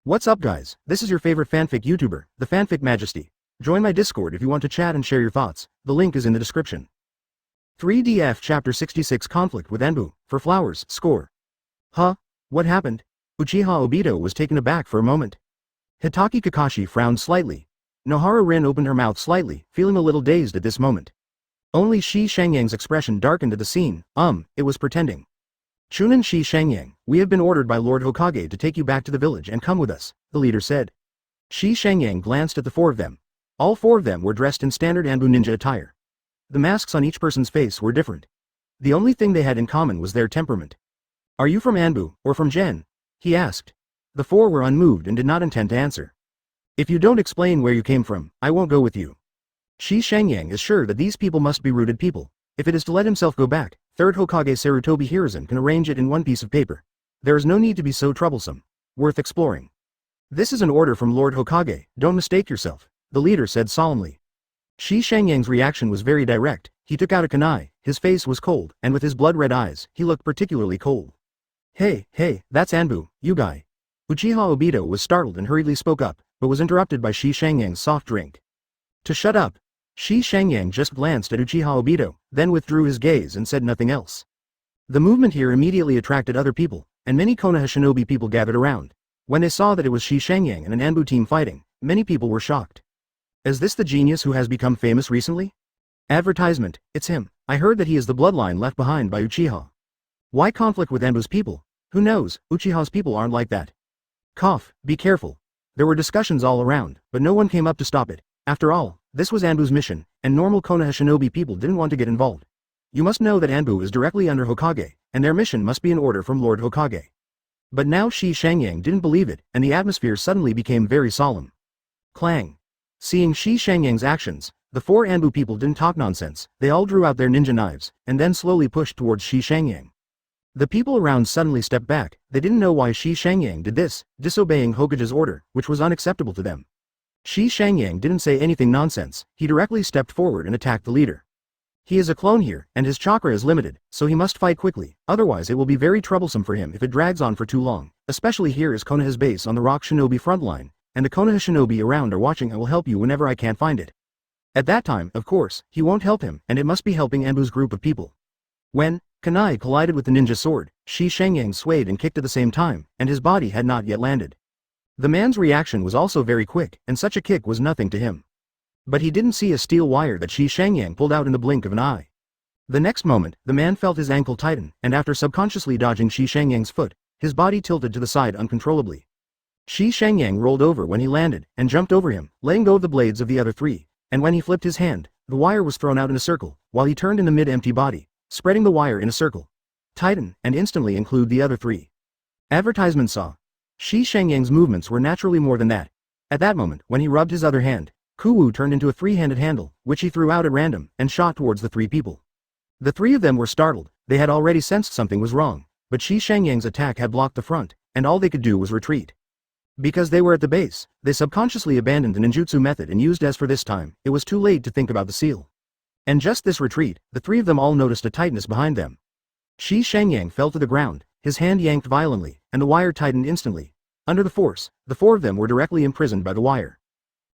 What's up guys, this is your favorite fanfic YouTuber, the Fanfic Majesty. Join my Discord if you want to chat and share your thoughts, the link is in the description. 3DF Chapter 66 Conflict with Anbu, for flowers, score. Huh? What happened? Uchiha Obito was taken aback for a moment. Hitaki Kakashi frowned slightly. Nohara Rin opened her mouth slightly, feeling a little dazed at this moment. Only Shi Shangyang's expression darkened at the scene, it was pretending. Chunin Shi Shangyang, we have been ordered by Lord Hokage to take you back to the village and come with us, the leader said. Shi Shangyang glanced at the four of them. All four of them were dressed in standard Anbu ninja attire. The masks on each person's face were different. The only thing they had in common was their temperament. Are you from Anbu, or from Gen? He asked. The four were unmoved and did not intend to answer. If you don't explain where you came from, I won't go with you. Shi Shangyang is sure that these people must be rooted people. If it is to let himself go back, Third Hokage Sarutobi Hiruzen can arrange it in one piece of paper. There is no need to be so troublesome. Worth exploring. This is an order from Lord Hokage, don't mistake yourself, the leader said solemnly. Shi Shangyang's reaction was very direct. He took out a kunai, his face was cold, and with his blood-red eyes, he looked particularly cold. Hey, that's Anbu, you guy. Uchiha Obito was startled and hurriedly spoke up, but was interrupted by Shi Shangyang's soft drink. To shut up. Shi Shangyang just glanced at Uchiha Obito, then withdrew his gaze and said nothing else. The movement here immediately attracted other people, and many Konoha shinobi people gathered around. When they saw that it was Shi Shangyang and an Anbu team fighting, many people were shocked. Is this the genius who has become famous recently? Advertisement, it's him. I heard that he is the bloodline left behind by Uchiha. Why conflict with Anbu's people? Who knows, Uchiha's people aren't like that. Cough, be careful. There were discussions all around, but no one came up to stop it. After all, this was Anbu's mission, and normal Konoha shinobi people didn't want to get involved. You must know that Anbu is directly under Hokage, and their mission must be an order from Lord Hokage. But now Shi Shangyang didn't believe it, and the atmosphere suddenly became very solemn. Clang. Seeing Shi Shangyang's actions, the four Anbu people didn't talk nonsense, they all drew out their ninja knives, and then slowly pushed towards Shi Shangyang. The people around suddenly stepped back, they didn't know why Shi Shangyang did this, disobeying Hokage's order, which was unacceptable to them. Shi Shangyang didn't say anything nonsense, he directly stepped forward and attacked the leader. He is a clone here, and his chakra is limited, so he must fight quickly, otherwise it will be very troublesome for him if it drags on for too long, especially here is Konoha's base on the rock shinobi front line, and the Konoha shinobi around are watching. I will help you whenever I can't find it. At that time, of course, he won't help him, and it must be helping Anbu's group of people. When kunai collided with the ninja sword, Shi Shangyang swayed and kicked at the same time, and his body had not yet landed. The man's reaction was also very quick, and such a kick was nothing to him. But he didn't see a steel wire that Shi Shangyang pulled out in the blink of an eye. The next moment, the man felt his ankle tighten, and after subconsciously dodging Shi Shangyang's foot, his body tilted to the side uncontrollably. Shi Shangyang rolled over when he landed, and jumped over him, letting go of the blades of the other three, and when he flipped his hand, the wire was thrown out in a circle, while he turned in the mid-empty body, spreading the wire in a circle. Tighten, and instantly include the other three. Advertisement saw. Shi Shangyang's movements were naturally more than that. At that moment, when he rubbed his other hand, Kuwu turned into a three-handed handle, which he threw out at random, and shot towards the three people. The three of them were startled, they had already sensed something was wrong, but Shi Shangyang's attack had blocked the front, and all they could do was retreat. Because they were at the base, they subconsciously abandoned the ninjutsu method and used as for this time, it was too late to think about the seal. And just this retreat, the three of them all noticed a tightness behind them. Shi Shangyang fell to the ground, his hand yanked violently, and the wire tightened instantly. Under the force, the four of them were directly imprisoned by the wire.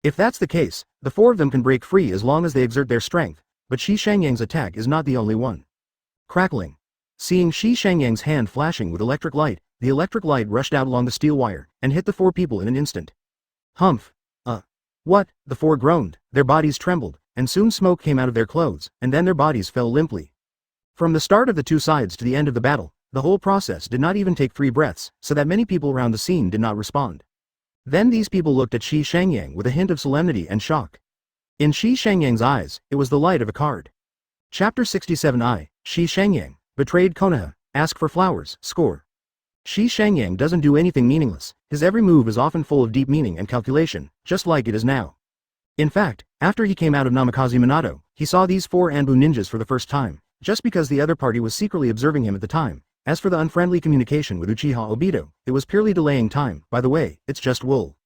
If that's the case, the four of them can break free as long as they exert their strength, but Shi Shangyang's attack is not the only one. Crackling. Seeing Shi Shangyang's hand flashing with electric light, the electric light rushed out along the steel wire, and hit the four people in an instant. Humph. What? The four groaned, their bodies trembled, and soon smoke came out of their clothes, and then their bodies fell limply. From the start of the two sides to the end of the battle, the whole process did not even take 3 breaths, so that many people around the scene did not respond. Then these people looked at Shi Shangyang with a hint of solemnity and shock. In Shi Shangyang's eyes, it was the light of a card. Chapter 67 Shi Shangyang, betrayed Konoha, ask for flowers, score. Shi Shangyang doesn't do anything meaningless, his every move is often full of deep meaning and calculation, just like it is now. In fact, after he came out of Namikaze Minato, he saw these 4 Anbu ninjas for the first time, just because the other party was secretly observing him at the time. As for the unfriendly communication with Uchiha Obito, it was purely delaying time. By the way, it's just wool.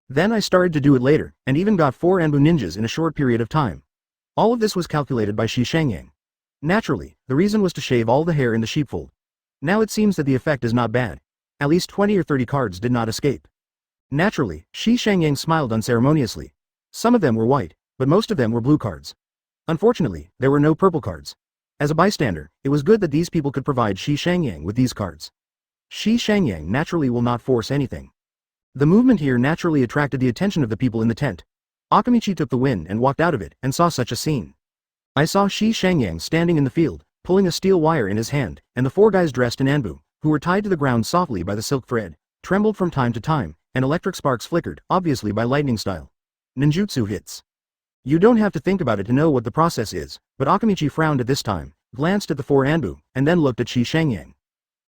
Then I started to do it later, and even got 4 Anbu ninjas in a short period of time. All of this was calculated by Shi Shangyang. Naturally, the reason was to shave all the hair in the sheepfold. Now it seems that the effect is not bad. At least 20 or 30 cards did not escape. Naturally, Shi Shangyang smiled unceremoniously. Some of them were white, but most of them were blue cards. Unfortunately, there were no purple cards. As a bystander, it was good that these people could provide Shi Shangyang with these cards. Shi Shangyang naturally will not force anything. The movement here naturally attracted the attention of the people in the tent. Akamichi took the wind and walked out of it and saw such a scene. I saw Shi Shangyang standing in the field, pulling a steel wire in his hand, and the four guys dressed in Anbu, who were tied to the ground softly by the silk thread, trembled from time to time, and electric sparks flickered, obviously by lightning style. Ninjutsu hits. You don't have to think about it to know what the process is, but Akamichi frowned at this time, glanced at the four Anbu, and then looked at Shi Shangyang.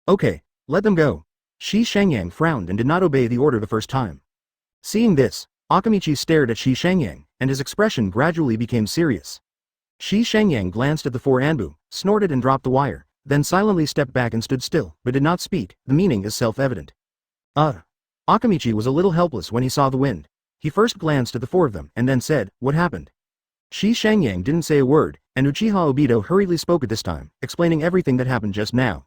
Okay, let them go. Shi Shangyang frowned and did not obey the order the first time. Seeing this, Akamichi stared at Shi Shangyang, and his expression gradually became serious. Shi Shangyang glanced at the four Anbu, snorted and dropped the wire, then silently stepped back and stood still, but did not speak. The meaning is self-evident. Akamichi was a little helpless when he saw the wind. He first glanced at the four of them and then said, "What happened?" Shi Shangyang didn't say a word, and Uchiha Obito hurriedly spoke at this time, explaining everything that happened just now.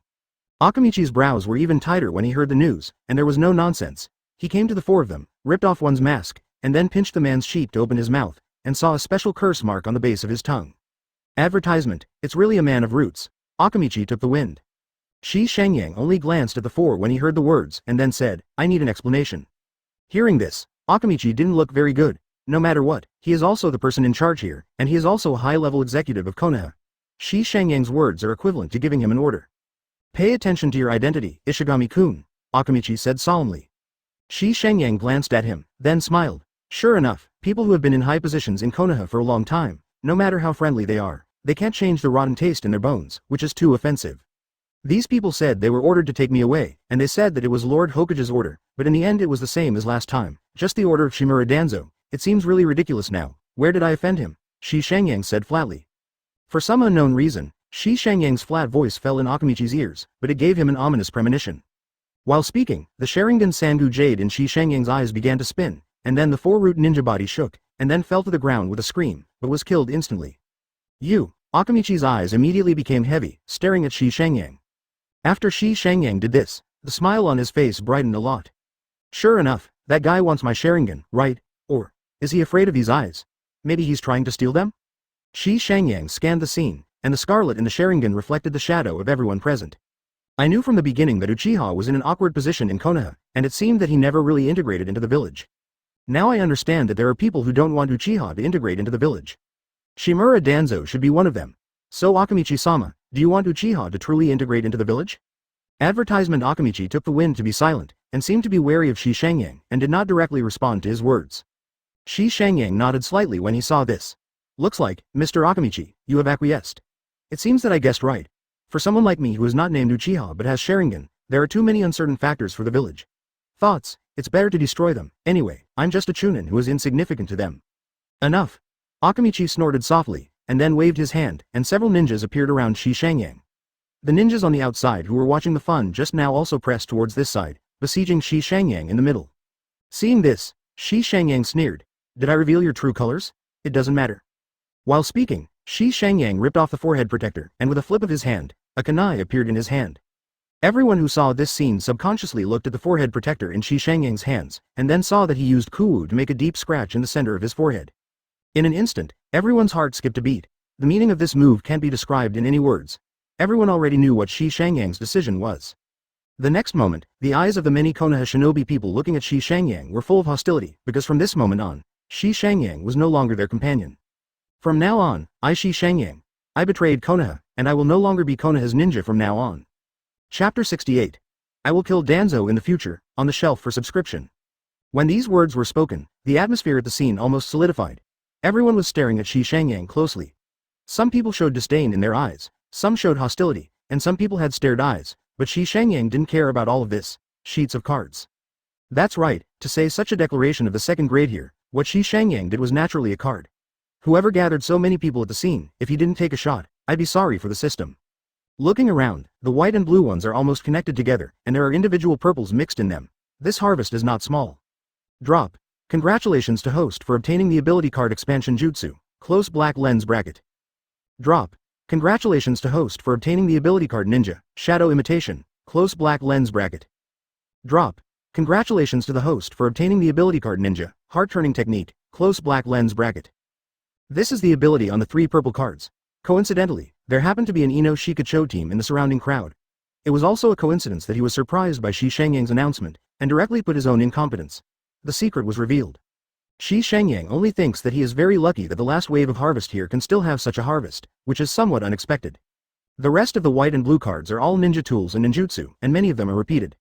Akamichi's brows were even tighter when he heard the news, and there was no nonsense. He came to the four of them, ripped off one's mask, and then pinched the man's cheek to open his mouth, and saw a special curse mark on the base of his tongue. Advertisement, it's really a man of roots. Akamichi took the wind. Shi Shangyang only glanced at the four when he heard the words, and then said, "I need an explanation." Hearing this, Akamichi didn't look very good. No matter what, he is also the person in charge here, and he is also a high-level executive of Konoha. Shi Shangyang's words are equivalent to giving him an order. "Pay attention to your identity, Ishigami-kun," Akamichi said solemnly. Shi Shangyang glanced at him, then smiled. Sure enough, people who have been in high positions in Konoha for a long time, no matter how friendly they are, they can't change the rotten taste in their bones, which is too offensive. These people said they were ordered to take me away, and they said that it was Lord Hokage's order, but in the end it was the same as last time, just the order of Shimura Danzo. It seems really ridiculous now. Where did I offend him? Shi Shangyang said flatly. For some unknown reason, Shi Shangyang's flat voice fell in Akamichi's ears, but it gave him an ominous premonition. While speaking, the Sharingan Sangu jade in Shi Shangyang's eyes began to spin, and then the four-root ninja body shook, and then fell to the ground with a scream, but was killed instantly. Akamichi's eyes immediately became heavy, staring at Shi Shangyang. After Shi Shangyang did this, the smile on his face brightened a lot. Sure enough, that guy wants my Sharingan, right? Or is he afraid of these eyes? Maybe he's trying to steal them? Shi Shangyang scanned the scene, and the scarlet in the Sharingan reflected the shadow of everyone present. I knew from the beginning that Uchiha was in an awkward position in Konoha, and it seemed that he never really integrated into the village. Now I understand that there are people who don't want Uchiha to integrate into the village. Shimura Danzo should be one of them. So Akamichi-sama, do you want Uchiha to truly integrate into the village? Advertisement. Akamichi took the wind to be silent, and seemed to be wary of Shi Shangyang, and did not directly respond to his words. Shi Shangyang nodded slightly when he saw this. Looks like, Mr. Akamichi, you have acquiesced. It seems that I guessed right. For someone like me who is not named Uchiha but has Sharingan, there are too many uncertain factors for the village. Thoughts, it's better to destroy them. Anyway, I'm just a chunin who is insignificant to them. Enough. Akamichi snorted softly, and then waved his hand, and several ninjas appeared around Shi Shangyang. The ninjas on the outside who were watching the fun just now also pressed towards this side, besieging Shi Shangyang in the middle. Seeing this, Shi Shangyang sneered. Did I reveal your true colors? It doesn't matter. While speaking, Shi Shangyang ripped off the forehead protector, and with a flip of his hand, a kunai appeared in his hand. Everyone who saw this scene subconsciously looked at the forehead protector in Shi Shangyang's hands, and then saw that he used kuwu to make a deep scratch in the center of his forehead. In an instant, everyone's heart skipped a beat. The meaning of this move can't be described in any words. Everyone already knew what Shi Shangyang's decision was. The next moment, the eyes of the many Konoha shinobi people looking at Shi Shangyang were full of hostility, because from this moment on, Shi Shangyang was no longer their companion. From now on, I Shi Shangyang. I betrayed Konoha, and I will no longer be Konoha's ninja from now on. Chapter 68. I will kill Danzo in the future, on the shelf for subscription. When these words were spoken, the atmosphere at the scene almost solidified. Everyone was staring at Shi Shangyang closely. Some people showed disdain in their eyes, some showed hostility, and some people had stared eyes, but Shi Shangyang didn't care about all of this. Sheets of cards. That's right, to say such a declaration of the second grade here, what Shi Shangyang did was naturally a card. Whoever gathered so many people at the scene, if he didn't take a shot, I'd be sorry for the system. Looking around, the white and blue ones are almost connected together, and there are individual purples mixed in them. This harvest is not small. Drop. Congratulations to host for obtaining the ability card expansion jutsu, close black lens bracket. Drop. Congratulations to host for obtaining the ability card ninja, shadow imitation, close black lens bracket. Drop. Congratulations to the host for obtaining the ability card Ninja, Heart-Turning Technique, Close Black Lens Bracket. This is the ability on the 3 purple cards. Coincidentally, there happened to be an Ino Shikacho team in the surrounding crowd. It was also a coincidence that he was surprised by Shi Shangyang's announcement, and directly put his own incompetence. The secret was revealed. Shi Shangyang only thinks that he is very lucky that the last wave of harvest here can still have such a harvest, which is somewhat unexpected. The rest of the white and blue cards are all ninja tools and ninjutsu, and many of them are repeated.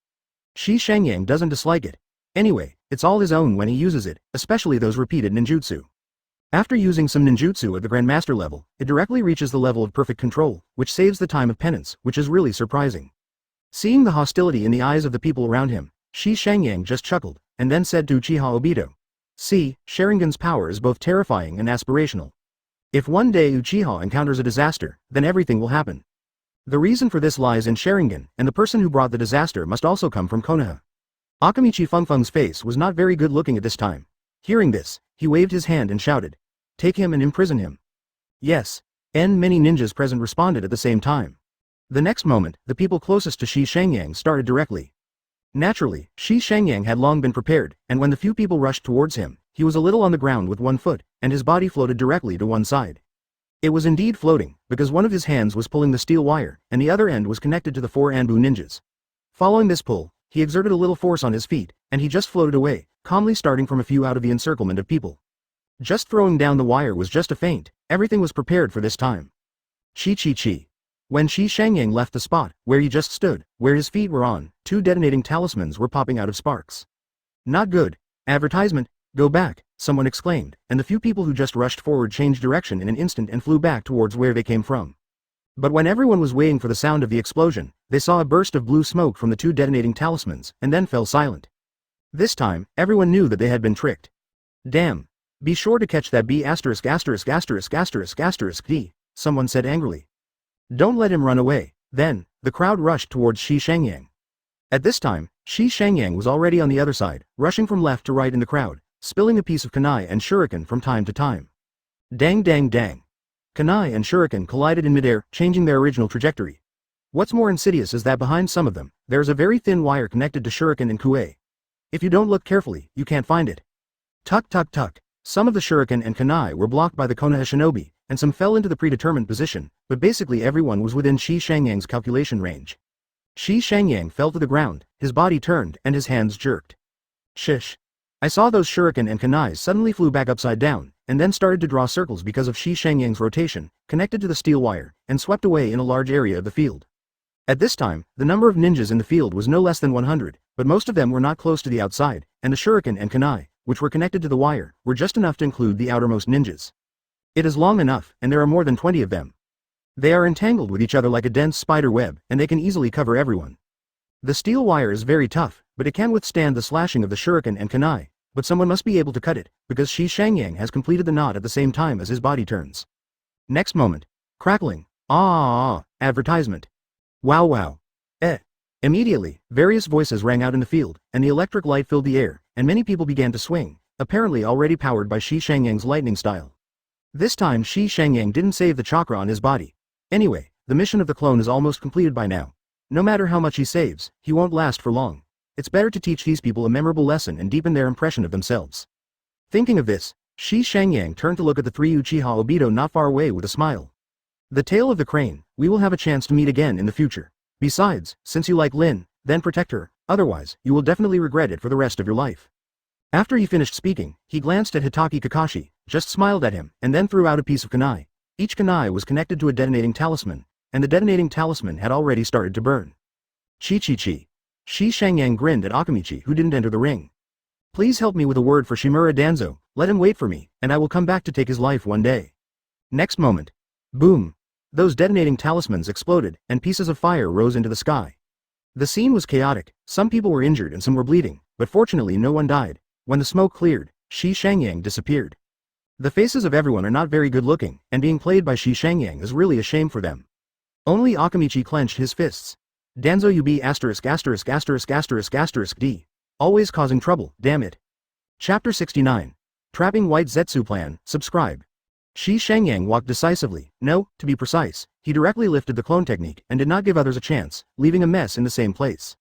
Shi Shangyang doesn't dislike it. Anyway, it's all his own when he uses it, especially those repeated ninjutsu. After using some ninjutsu at the Grandmaster level, it directly reaches the level of perfect control, which saves the time of penance, which is really surprising. Seeing the hostility in the eyes of the people around him, Shi Shangyang just chuckled, and then said to Uchiha Obito, "See, Sharingan's power is both terrifying and aspirational. If one day Uchiha encounters a disaster, then everything will happen. The reason for this lies in Sharingan, and the person who brought the disaster must also come from Konoha." Akamichi Fengfeng's face was not very good looking at this time. Hearing this, he waved his hand and shouted, "Take him and imprison him." Yes. Many ninjas present responded at the same time. The next moment, the people closest to Shi Shangyang started directly. Naturally, Shi Shangyang had long been prepared, and when the few people rushed towards him, he was a little on the ground with one foot, and his body floated directly to one side. It was indeed floating, because one of his hands was pulling the steel wire, and the other end was connected to the 4 Anbu ninjas. Following this pull, he exerted a little force on his feet, and he just floated away, calmly starting from a few out of the encirclement of people. Just throwing down the wire was just a feint, everything was prepared for this time. Chi. When Shi Shangyang left the spot, where he just stood, where his feet were on, 2 detonating talismans were popping out of sparks. Not good. Advertisement, go back, someone exclaimed, and the few people who just rushed forward changed direction in an instant and flew back towards where they came from. But when everyone was waiting for the sound of the explosion, they saw a burst of blue smoke from the 2 detonating talismans, and then fell silent. This time, everyone knew that they had been tricked. Damn. Be sure to catch that B***************, D, someone said angrily. Don't let him run away. Then, the crowd rushed towards Shi Shangyang. At this time, Shi Shangyang was already on the other side, rushing from left to right in the crowd, spilling a piece of kunai and shuriken from time to time. Dang. Kunai and shuriken collided in midair, changing their original trajectory. What's more insidious is that behind some of them, there is a very thin wire connected to shuriken and kuei. If you don't look carefully, you can't find it. Tuck. Some of the shuriken and kunai were blocked by the Konoha shinobi, and some fell into the predetermined position, but basically everyone was within Shi Shangyang's calculation range. Shi Shangyang fell to the ground, his body turned, and his hands jerked. Shish. I saw those shuriken and kunai suddenly flew back upside down, and then started to draw circles because of Shi Shangyang's rotation, connected to the steel wire, and swept away in a large area of the field. At this time, the number of ninjas in the field was no less than 100, but most of them were not close to the outside, and the shuriken and kunai, which were connected to the wire, were just enough to include the outermost ninjas. It is long enough, and there are more than 20 of them. They are entangled with each other like a dense spider web, and they can easily cover everyone. The steel wire is very tough, but it can withstand the slashing of the shuriken and kunai, but someone must be able to cut it, because Shi Shangyang has completed the knot at the same time as his body turns. Next moment. Crackling. Advertisement. Wow. Immediately, various voices rang out in the field, and the electric light filled the air, and many people began to swing, apparently already powered by Shi Shangyang's lightning style. This time Shi Shangyang didn't save the chakra on his body. Anyway, the mission of the clone is almost completed by now. No matter how much he saves, he won't last for long. It's better to teach these people a memorable lesson and deepen their impression of themselves. Thinking of this, Shi Shangyang turned to look at the 3 Uchiha Obito not far away with a smile. The tail of the crane, we will have a chance to meet again in the future. Besides, since you like Lin, then protect her, otherwise, you will definitely regret it for the rest of your life. After he finished speaking, he glanced at Hitaki Kakashi, just smiled at him, and then threw out a piece of kunai. Each kunai was connected to a detonating talisman, and the detonating talisman had already started to burn. Chi. Shi Shangyang grinned at Akamichi, who didn't enter the ring. Please help me with a word for Shimura Danzo, let him wait for me, and I will come back to take his life one day. Next moment. Boom. Those detonating talismans exploded, and pieces of fire rose into the sky. The scene was chaotic, some people were injured and some were bleeding, but fortunately no one died. When the smoke cleared, Shi Shangyang disappeared. The faces of everyone are not very good looking, and being played by Shi Shangyang is really a shame for them. Only Akamichi clenched his fists. Danzo ********** D. Always causing trouble, damn it. Chapter 69. Trapping White Zetsu Plan, subscribe. Shi Shangyang walked decisively, no, to be precise, he directly lifted the clone technique and did not give others a chance, leaving a mess in the same place.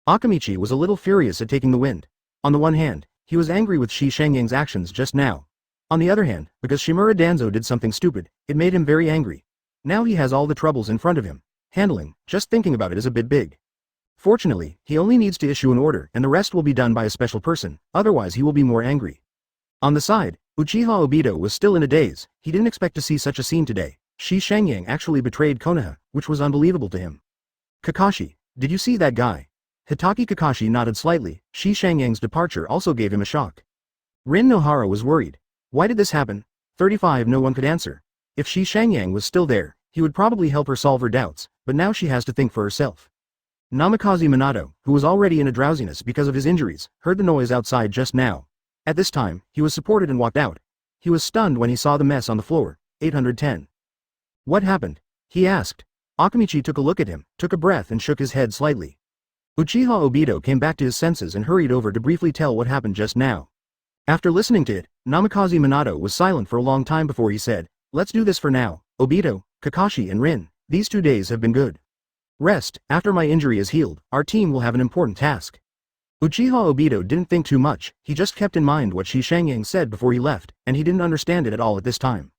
Akamichi was a little furious at taking the wind. On the one hand, he was angry with Shi Shangyang's actions just now. On the other hand, because Shimura Danzo did something stupid, it made him very angry. Now he has all the troubles in front of him. Handling, just thinking about it is a bit big. Fortunately, he only needs to issue an order and the rest will be done by a special person, otherwise he will be more angry. On the side, Uchiha Obito was still in a daze. He didn't expect to see such a scene today. Shi Shangyang actually betrayed Konoha, which was unbelievable to him. Kakashi, did you see that guy? Hitaki Kakashi nodded slightly. Shi Shangyang's departure also gave him a shock. Rin Nohara was worried. Why did this happen? 35 No one could answer. If Shi Shangyang was still there, he would probably help her solve her doubts, but now she has to think for herself. Namikaze Minato, who was already in a drowsiness because of his injuries, heard the noise outside just now. At this time, he was supported and walked out. He was stunned when he saw the mess on the floor. 810. What happened? He asked. Akamichi took a look at him, took a breath and shook his head slightly. Uchiha Obito came back to his senses and hurried over to briefly tell what happened just now. After listening to it, Namikaze Minato was silent for a long time before he said, "Let's do this for now, Obito, Kakashi and Rin, these 2 days have been good. Rest, after my injury is healed, our team will have an important task." Uchiha Obito didn't think too much, he just kept in mind what Shi Shangyang said before he left, and he didn't understand it at all at this time.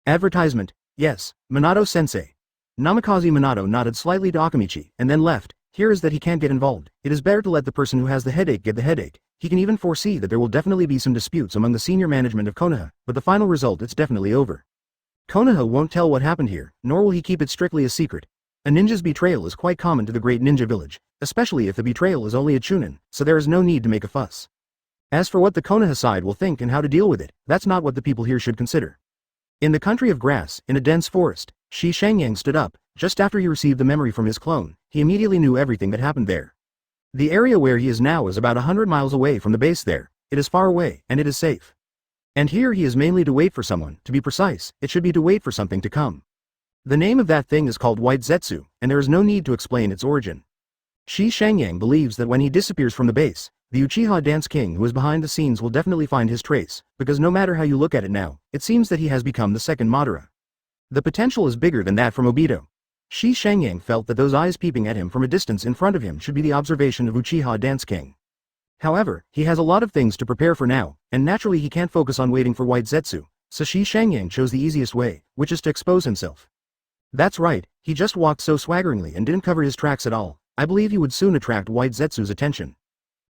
Advertisement, yes, Minato-sensei. Namikaze Minato nodded slightly to Akamichi, and then left. Here is that he can't get involved. It is better to let the person who has the headache get the headache. He can even foresee that there will definitely be some disputes among the senior management of Konoha, but the final result it's definitely over. Konoha won't tell what happened here, nor will he keep it strictly a secret. A ninja's betrayal is quite common to the great ninja village, especially if the betrayal is only a chunin, so there is no need to make a fuss. As for what the Konoha side will think and how to deal with it, that's not what the people here should consider. In the country of grass, in a dense forest, Shi Shangyang stood up. Just after he received the memory from his clone, he immediately knew everything that happened there. The area where he is now is about 100 miles away from the base there. It is far away, and it is safe. And here he is mainly to wait for someone, to be precise, it should be to wait for something to come. The name of that thing is called White Zetsu, and there is no need to explain its origin. Shi Shangyang believes that when he disappears from the base, the Uchiha Dance King who is behind the scenes will definitely find his trace, because no matter how you look at it now, it seems that he has become the second Madara. The potential is bigger than that from Obito. Shi Shangyang felt that those eyes peeping at him from a distance in front of him should be the observation of Uchiha Dance King. However, he has a lot of things to prepare for now, and naturally he can't focus on waiting for White Zetsu, so Shi Shangyang chose the easiest way, which is to expose himself. That's right, he just walked so swaggeringly and didn't cover his tracks at all. I believe he would soon attract White Zetsu's attention.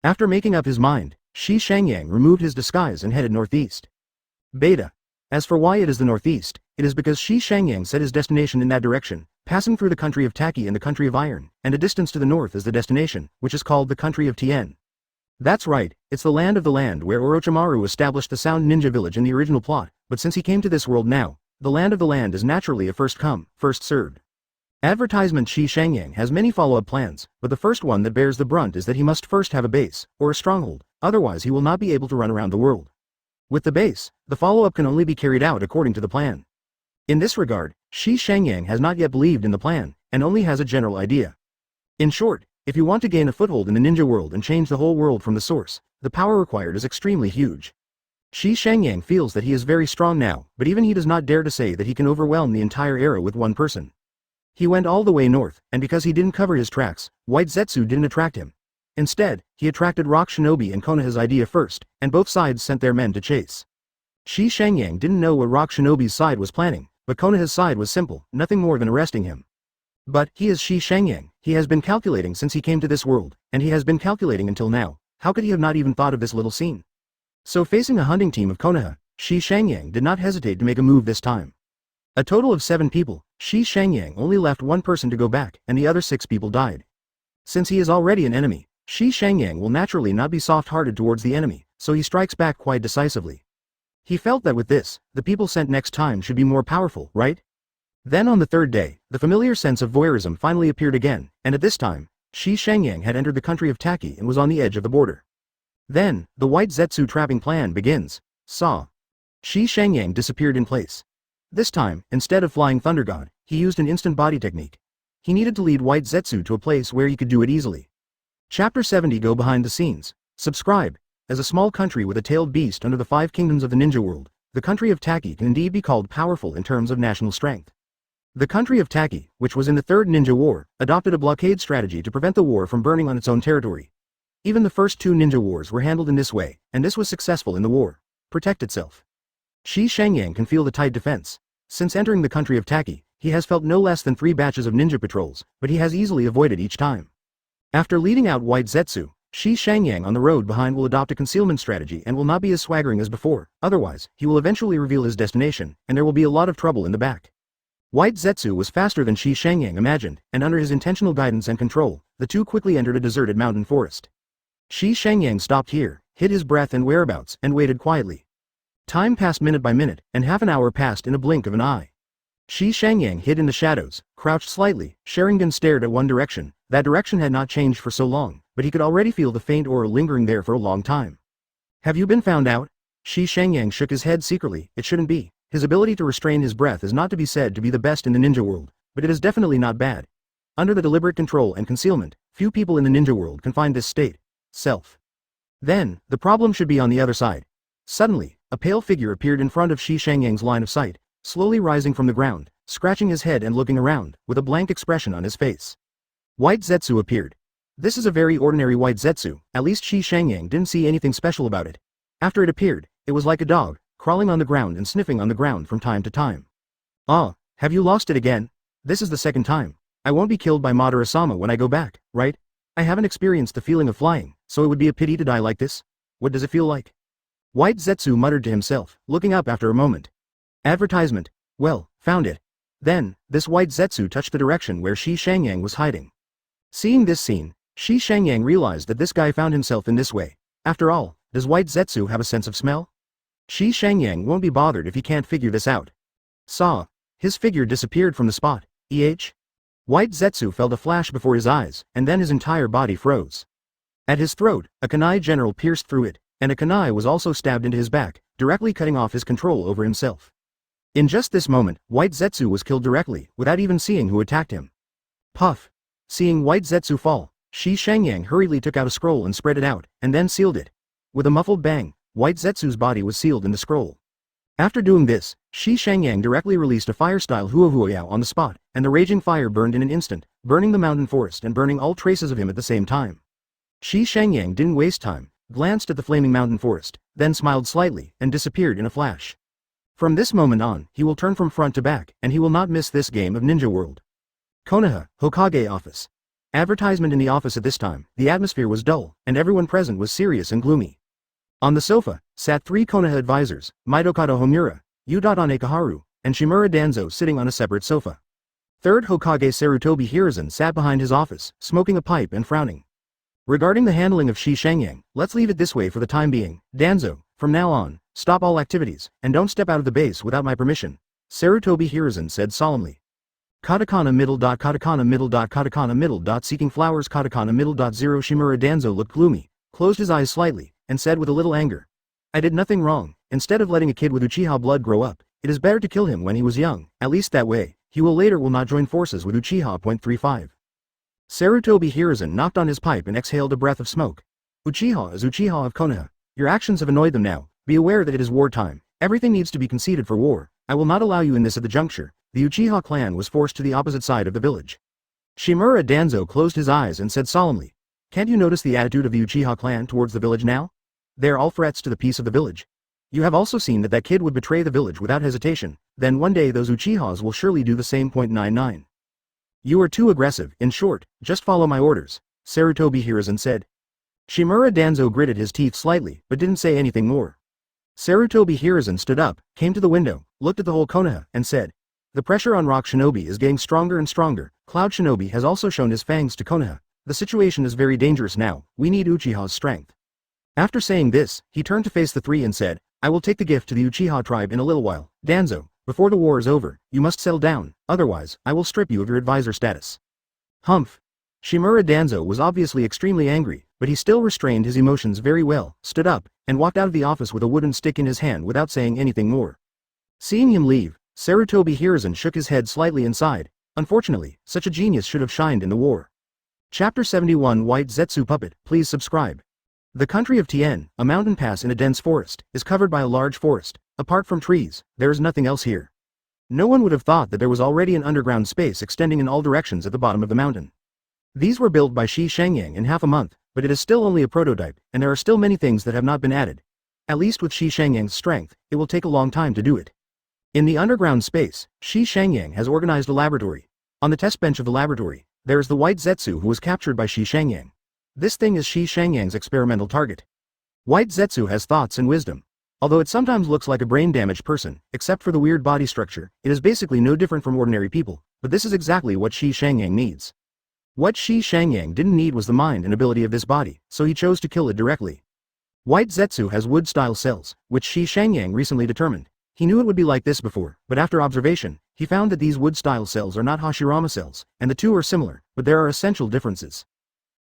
After making up his mind, Shi Shangyang removed his disguise and headed northeast. Beta. As for why it is the northeast, it is because Shi Shangyang set his destination in that direction, passing through the country of Taki and the country of Iron, and a distance to the north is the destination, which is called the country of Tien. That's right, it's the land where Orochimaru established the Sound Ninja Village in the original plot, but since he came to this world now, the land is naturally a first come, first served. Advertisement. Shi Shangyang has many follow-up plans, but the first one that bears the brunt is that he must first have a base, or a stronghold, otherwise he will not be able to run around the world. With the base, the follow-up can only be carried out according to the plan. In this regard, Shi Shangyang has not yet believed in the plan, and only has a general idea. In short, if you want to gain a foothold in the ninja world and change the whole world from the source, the power required is extremely huge. Shi Shangyang feels that he is very strong now, but even he does not dare to say that he can overwhelm the entire era with one person. He went all the way north, and because he didn't cover his tracks, White Zetsu didn't attract him. Instead, he attracted Rock Shinobi and Konoha's idea first, and both sides sent their men to chase. Shi Shangyang didn't know what Rock Shinobi's side was planning, but Konoha's side was simple, nothing more than arresting him. But he is Shi Shangyang, he has been calculating since he came to this world, and he has been calculating until now. How could he have not even thought of this little scene? So facing a hunting team of Konoha, Shi Shangyang did not hesitate to make a move this time. A total of 7 people, Shi Shangyang only left one person to go back, and the other 6 people died. Since he is already an enemy, Shi Shangyang will naturally not be soft-hearted towards the enemy, so he strikes back quite decisively. He felt that with this, the people sent next time should be more powerful, right? Then on the 3rd day, the familiar sense of voyeurism finally appeared again, and at this time, Shi Shangyang had entered the country of Taki and was on the edge of the border. Then, the White Zetsu trapping plan begins. Saw. Shi Shangyang disappeared in place. This time, instead of flying Thunder God, he used an instant body technique. He needed to lead White Zetsu to a place where he could do it easily. Chapter 70. Go behind the scenes. Subscribe. As a small country with a tailed beast under the 5 kingdoms of the ninja world, the country of Taki can indeed be called powerful in terms of national strength. The country of Taki, which was in the Third Ninja War, adopted a blockade strategy to prevent the war from burning on its own territory. Even the first two ninja wars were handled in this way, and this was successful in the war. Protect itself. Shi Shangyang can feel the tight defense. Since entering the country of Taki, he has felt no less than 3 batches of ninja patrols, but he has easily avoided each time. After leading out white Zetsu, Shi Shangyang on the road behind will adopt a concealment strategy and will not be as swaggering as before, otherwise, he will eventually reveal his destination, and there will be a lot of trouble in the back. White Zetsu was faster than Shi Shangyang imagined, and under his intentional guidance and control, the two quickly entered a deserted mountain forest. Shi Shangyang stopped here, hid his breath and whereabouts, and waited quietly. Time passed minute by minute, and half an hour passed in a blink of an eye. Shi Shangyang hid in the shadows, crouched slightly. Sharingan stared at one direction. That direction had not changed for so long, but he could already feel the faint aura lingering there for a long time. Have you been found out? Shi Shangyang shook his head secretly. It shouldn't be. His ability to restrain his breath is not to be said to be the best in the ninja world, but it is definitely not bad. Under the deliberate control and concealment, few people in the ninja world can find this state. Self. Then, the problem should be on the other side. Suddenly, a pale figure appeared in front of Shi Shangyang's line of sight, slowly rising from the ground, scratching his head and looking around, with a blank expression on his face. White Zetsu appeared. This is a very ordinary white Zetsu, at least Shi Shangyang didn't see anything special about it. After it appeared, it was like a dog, crawling on the ground and sniffing on the ground from time to time. Ah, have you lost it again? This is the second time. I won't be killed by Madara-sama when I go back, right? I haven't experienced the feeling of flying, so it would be a pity to die like this. What does it feel like? White Zetsu muttered to himself, looking up after a moment. Advertisement. Well, found it. Then, this white Zetsu touched the direction where Shi Shangyang was hiding. Seeing this scene, Shi Shangyang realized that this guy found himself in this way. After all, does white Zetsu have a sense of smell? Shi Shangyang won't be bothered if he can't figure this out. Saw. His figure disappeared from the spot. White Zetsu felt a flash before his eyes, and then his entire body froze. At his throat, a kunai general pierced through it, and a kunai was also stabbed into his back, directly cutting off his control over himself. In just this moment, White Zetsu was killed directly, without even seeing who attacked him. Puff. Seeing White Zetsu fall, Shi Shangyang hurriedly took out a scroll and spread it out, and then sealed it. With a muffled bang, White Zetsu's body was sealed in the scroll. After doing this, Shi Shangyang directly released a fire-style huohuoyao on the spot, and the raging fire burned in an instant, burning the mountain forest and burning all traces of him at the same time. Shi Shangyang didn't waste time, glanced at the flaming mountain forest, then smiled slightly, and disappeared in a flash. From this moment on, he will turn from front to back, and he will not miss this game of Ninja World. Konoha, Hokage Office. Advertisement in the office at this time, the atmosphere was dull, and everyone present was serious and gloomy. On the sofa, sat 3 Konoha advisors, Mitokado Homura, Udon Ekaharu, and Shimura Danzo sitting on a separate sofa. Third Hokage Sarutobi Hiruzen sat behind his office, smoking a pipe and frowning. Regarding the handling of Shi Shangyang, let's leave it this way for the time being. Danzo, from now on, stop all activities, and don't step out of the base without my permission, Sarutobi Hiruzen said solemnly. Katakana middle dot katakana middle dot katakana middle dot seeking flowers katakana middle dot 0 Shimura Danzo looked gloomy, closed his eyes slightly, and said with a little anger. I did nothing wrong. Instead of letting a kid with Uchiha blood grow up, it is better to kill him when he was young, at least that way, he will not join forces with Uchiha. 35. Sarutobi Hiruzen knocked on his pipe and exhaled a breath of smoke. Uchiha is Uchiha of Konoha. Your actions have annoyed them now. Be aware that it is wartime. Everything needs to be conceded for war. I will not allow you in this at the juncture. The Uchiha clan was forced to the opposite side of the village. Shimura Danzo closed his eyes and said solemnly. Can't you notice the attitude of the Uchiha clan towards the village now? They are all threats to the peace of the village. You have also seen that kid would betray the village without hesitation, then one day those Uchihas will surely do the same. 99. You are too aggressive. In short, just follow my orders, Sarutobi Hiruzen said. Shimura Danzo gritted his teeth slightly, but didn't say anything more. Sarutobi Hiruzen stood up, came to the window, looked at the whole Konoha, and said, the pressure on Rock Shinobi is getting stronger and stronger. Cloud Shinobi has also shown his fangs to Konoha. The situation is very dangerous now. We need Uchiha's strength. After saying this, he turned to face the 3 and said, I will take the gift to the Uchiha tribe in a little while. Danzo, before the war is over, you must settle down, otherwise, I will strip you of your advisor status. Humph. Shimura Danzo was obviously extremely angry, but he still restrained his emotions very well, stood up, and walked out of the office with a wooden stick in his hand without saying anything more. Seeing him leave, Sarutobi Hiruzen shook his head slightly and sighed. Unfortunately, such a genius should have shined in the war. Chapter 71 White Zetsu Puppet, please subscribe. The country of Tien, a mountain pass in a dense forest, is covered by a large forest. Apart from trees, there is nothing else here. No one would have thought that there was already an underground space extending in all directions at the bottom of the mountain. These were built by Shi Shangyang in half a month, but it is still only a prototype, and there are still many things that have not been added. At least with Shi Shangyang's strength, it will take a long time to do it. In the underground space, Shi Shangyang has organized a laboratory. On the test bench of the laboratory, there is the white Zetsu who was captured by Shi Shangyang. This thing is Shi Shangyang's experimental target. White Zetsu has thoughts and wisdom. Although it sometimes looks like a brain-damaged person, except for the weird body structure, it is basically no different from ordinary people, but this is exactly what Shi Shangyang needs. What Shi Shangyang didn't need was the mind and ability of this body, so he chose to kill it directly. White Zetsu has wood-style cells, which Shi Shangyang recently determined. He knew it would be like this before, but after observation, he found that these wood-style cells are not Hashirama cells, and the two are similar, but there are essential differences.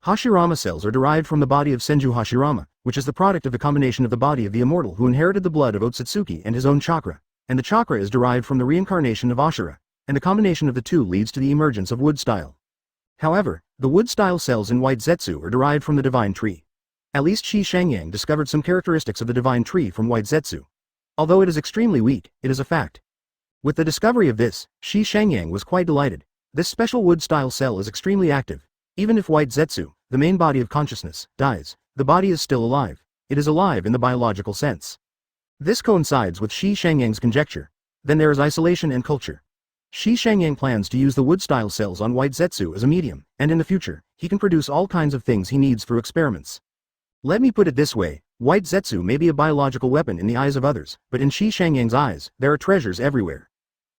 Hashirama cells are derived from the body of Senju Hashirama, which is the product of the combination of the body of the immortal who inherited the blood of Otsutsuki and his own chakra, and the chakra is derived from the reincarnation of Ashura, and the combination of the two leads to the emergence of wood-style. However, the wood-style cells in White Zetsu are derived from the divine tree. At least Shi Shangyang discovered some characteristics of the divine tree from White Zetsu. Although it is extremely weak, it is a fact. With the discovery of this, Shi Shangyang was quite delighted. This special wood-style cell is extremely active. Even if White Zetsu, the main body of consciousness, dies, the body is still alive. It is alive in the biological sense. This coincides with Shi Shangyang's conjecture. Then there is isolation and culture. Shi Shangyang plans to use the wood-style cells on White Zetsu as a medium, and in the future, he can produce all kinds of things he needs for experiments. Let me put it this way. White Zetsu may be a biological weapon in the eyes of others, but in Shi Shangyang's eyes, there are treasures everywhere.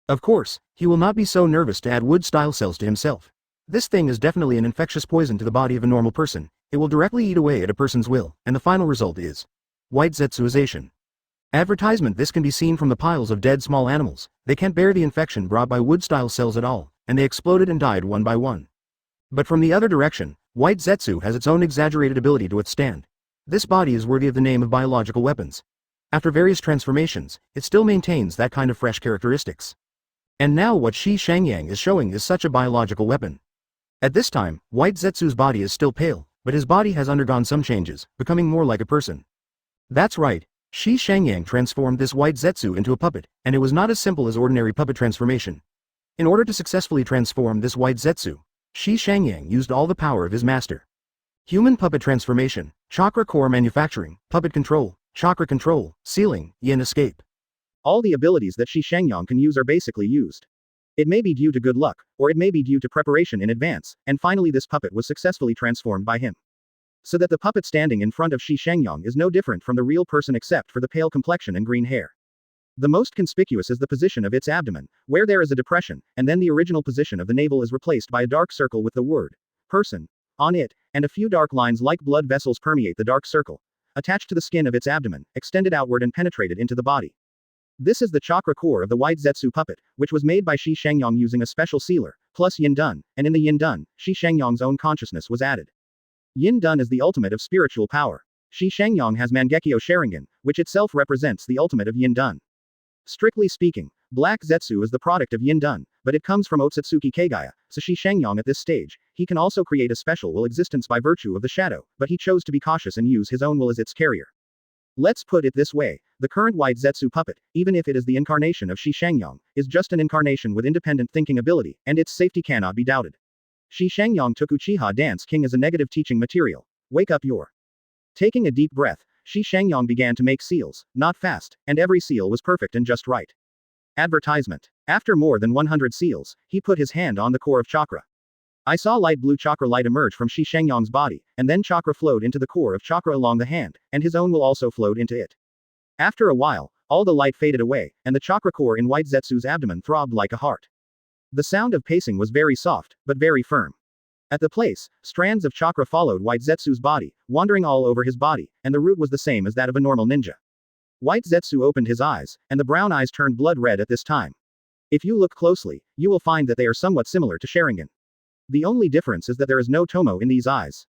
Of course, he will not be so nervous to add wood-style cells to himself. This thing is definitely an infectious poison to the body of a normal person. It will directly eat away at a person's will, and the final result is White Zetsuization. Advertisement. This can be seen from the piles of dead small animals. They can't bear the infection brought by wood-style cells at all, and they exploded and died one by one. But from the other direction, White Zetsu has its own exaggerated ability to withstand. This body is worthy of the name of biological weapons. After various transformations, it still maintains that kind of fresh characteristics. And now what Shi Shangyang is showing is such a biological weapon. At this time, White Zetsu's body is still pale, but his body has undergone some changes, becoming more like a person. That's right, Shi Shangyang transformed this White Zetsu into a puppet, and it was not as simple as ordinary puppet transformation. In order to successfully transform this White Zetsu, Shi Shangyang used all the power of his master. Human puppet transformation, chakra core manufacturing, puppet control, chakra control, sealing, yin escape. All the abilities that Shi Shangyang can use are basically used. It may be due to good luck, or it may be due to preparation in advance, and finally this puppet was successfully transformed by him. So that the puppet standing in front of Shi Shangyang is no different from the real person except for the pale complexion and green hair. The most conspicuous is the position of its abdomen, where there is a depression, and then the original position of the navel is replaced by a dark circle with the word person on it, and a few dark lines like blood vessels permeate the dark circle, attached to the skin of its abdomen, extended outward and penetrated into the body. This is the chakra core of the White Zetsu puppet, which was made by Shi Shangyang using a special sealer, plus Yin Dun, and in the Yin Dun, Shi Shangyang's own consciousness was added. Yin Dun is the ultimate of spiritual power. Shi Shangyang has Mangekyo Sharingan, which itself represents the ultimate of Yin Dun. Strictly speaking, Black Zetsu is the product of Yin Dun, but it comes from Otsutsuki Kagaya, so Shi Shangyang at this stage, he can also create a special will existence by virtue of the shadow, but he chose to be cautious and use his own will as its carrier. Let's put it this way, the current White Zetsu puppet, even if it is the incarnation of Shi Shangyang, is just an incarnation with independent thinking ability, and its safety cannot be doubted. Shi Shangyang took Uchiha Dance King as a negative teaching material. Wake up your. Taking a deep breath, Shi Shangyang began to make seals, not fast, and every seal was perfect and just right. Advertisement. After more than 100 seals, he put his hand on the core of chakra. I saw light blue chakra light emerge from Shi Shangyang's body, and then chakra flowed into the core of chakra along the hand, and his own will also flowed into it. After a while, all the light faded away, and the chakra core in White Zetsu's abdomen throbbed like a heart. The sound of pacing was very soft, but very firm. At the place, strands of chakra followed White Zetsu's body, wandering all over his body, and the route was the same as that of a normal ninja. White Zetsu opened his eyes, and the brown eyes turned blood red at this time. If you look closely, you will find that they are somewhat similar to Sharingan. The only difference is that there is no tomo in these eyes.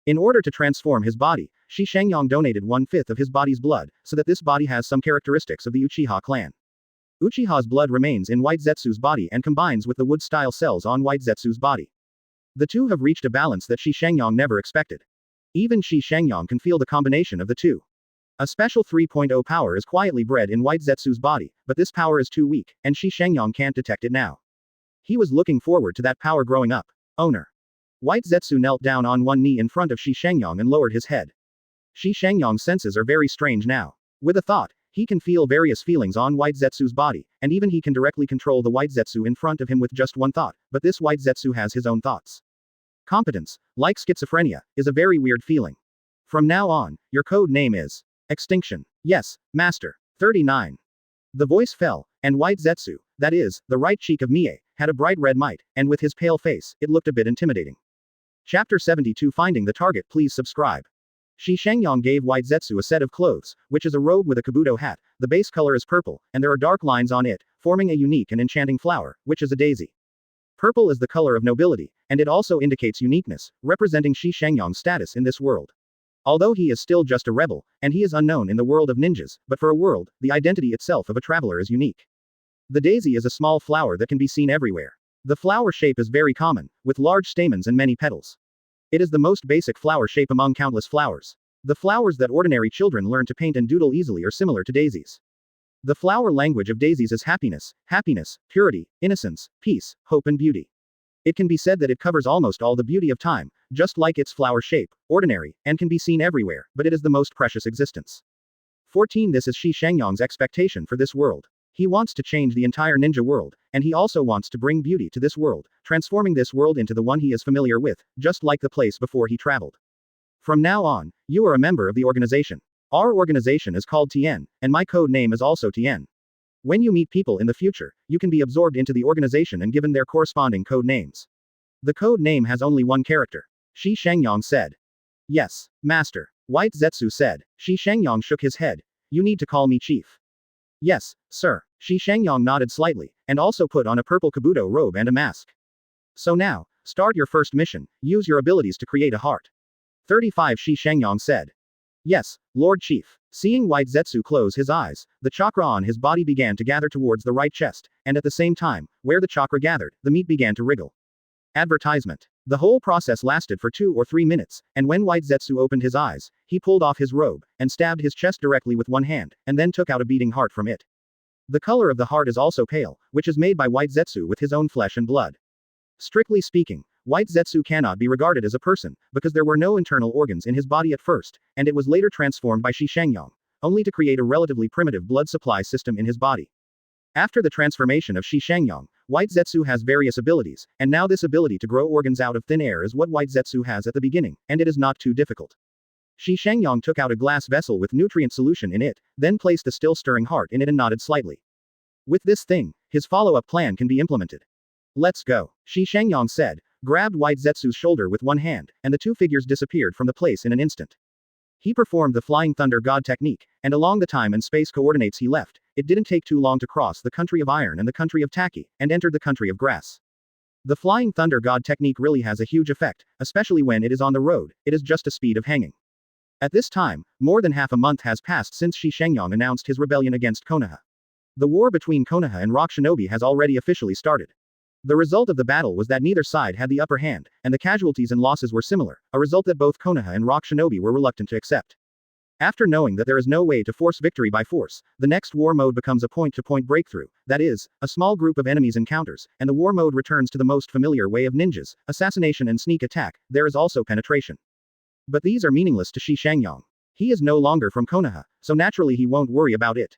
In order to transform his body, Shi Shangyang donated 1/5 of his body's blood, so that this body has some characteristics of the Uchiha clan. Uchiha's blood remains in White Zetsu's body and combines with the wood-style cells on White Zetsu's body. The two have reached a balance that Shi Shangyang never expected. Even Shi Shangyang can feel the combination of the two. A special 3.0 power is quietly bred in White Zetsu's body, but this power is too weak, and Shi Shangyang can't detect it now. He was looking forward to that power growing up. Owner. White Zetsu knelt down on one knee in front of Shi Shangyang and lowered his head. Shi Shangyang's senses are very strange now. With a thought, he can feel various feelings on White Zetsu's body, and even he can directly control the White Zetsu in front of him with just one thought, but this White Zetsu has his own thoughts. Competence, like schizophrenia, is a very weird feeling. From now on, your code name is Extinction. Yes, Master. 39. The voice fell, and White Zetsu, that is, the right cheek of Mie, had a bright red mite, and with his pale face, it looked a bit intimidating. Chapter 72 Finding the Target. Please subscribe. Shi Shangyang gave White Zetsu a set of clothes, which is a robe with a kabuto hat. The base color is purple, and there are dark lines on it, forming a unique and enchanting flower, which is a daisy. Purple is the color of nobility, and it also indicates uniqueness, representing Shi Shangyang's status in this world. Although he is still just a rebel, and he is unknown in the world of ninjas, but for a world, the identity itself of a traveler is unique. The daisy is a small flower that can be seen everywhere. The flower shape is very common, with large stamens and many petals. It is the most basic flower shape among countless flowers. The flowers that ordinary children learn to paint and doodle easily are similar to daisies. The flower language of daisies is happiness, purity, innocence, peace, hope and beauty. It can be said that it covers almost all the beauty of time, just like its flower shape, ordinary, and can be seen everywhere, but it is the most precious existence. 14. This is Shi Shangyang's expectation for this world. He wants to change the entire ninja world, and he also wants to bring beauty to this world, transforming this world into the one he is familiar with, just like the place before he traveled. From now on, you are a member of the organization. Our organization is called Tien, and my code name is also Tien. When you meet people in the future, you can be absorbed into the organization and given their corresponding code names. The code name has only one character. Shi Shangyang said. Yes, Master. White Zetsu said. Shi Shangyang shook his head. You need to call me Chief. Yes, sir. Shi Shangyang nodded slightly, and also put on a purple kabuto robe and a mask. So now, start your first mission, use your abilities to create a heart. 35. Shi Shangyang said. Yes, Lord Chief. Seeing White Zetsu close his eyes, the chakra on his body began to gather towards the right chest, and at the same time, where the chakra gathered, the meat began to wriggle. Advertisement. The whole process lasted for 2 or 3 minutes, and when White Zetsu opened his eyes, he pulled off his robe, and stabbed his chest directly with one hand, and then took out a beating heart from it. The color of the heart is also pale, which is made by White Zetsu with his own flesh and blood. Strictly speaking, White Zetsu cannot be regarded as a person, because there were no internal organs in his body at first, and it was later transformed by Shi Shangyang, only to create a relatively primitive blood supply system in his body. After the transformation of Shi Shangyang, White Zetsu has various abilities, and now this ability to grow organs out of thin air is what White Zetsu has at the beginning, and it is not too difficult. Shi Shangyang took out a glass vessel with nutrient solution in it, then placed a still stirring heart in it and nodded slightly. With this thing, his follow-up plan can be implemented. Let's go, Shi Shangyang said, grabbed White Zetsu's shoulder with one hand, and the two figures disappeared from the place in an instant. He performed the Flying Thunder God technique, and along the time and space coordinates he left, it didn't take too long to cross the country of iron and the country of Taki, and entered the country of grass. The Flying Thunder God technique really has a huge effect, especially when it is on the road, it is just a speed of hanging. At this time, more than half a month has passed since Shi Shangyang announced his rebellion against Konoha. The war between Konoha and Rock Shinobi has already officially started. The result of the battle was that neither side had the upper hand, and the casualties and losses were similar, a result that both Konoha and Rock Shinobi were reluctant to accept. After knowing that there is no way to force victory by force, the next war mode becomes a point-to-point breakthrough, that is, a small group of enemies encounters, and the war mode returns to the most familiar way of ninjas, assassination and sneak attack. There is also penetration. But these are meaningless to Shi Shangyang. He is no longer from Konoha, so naturally he won't worry about it.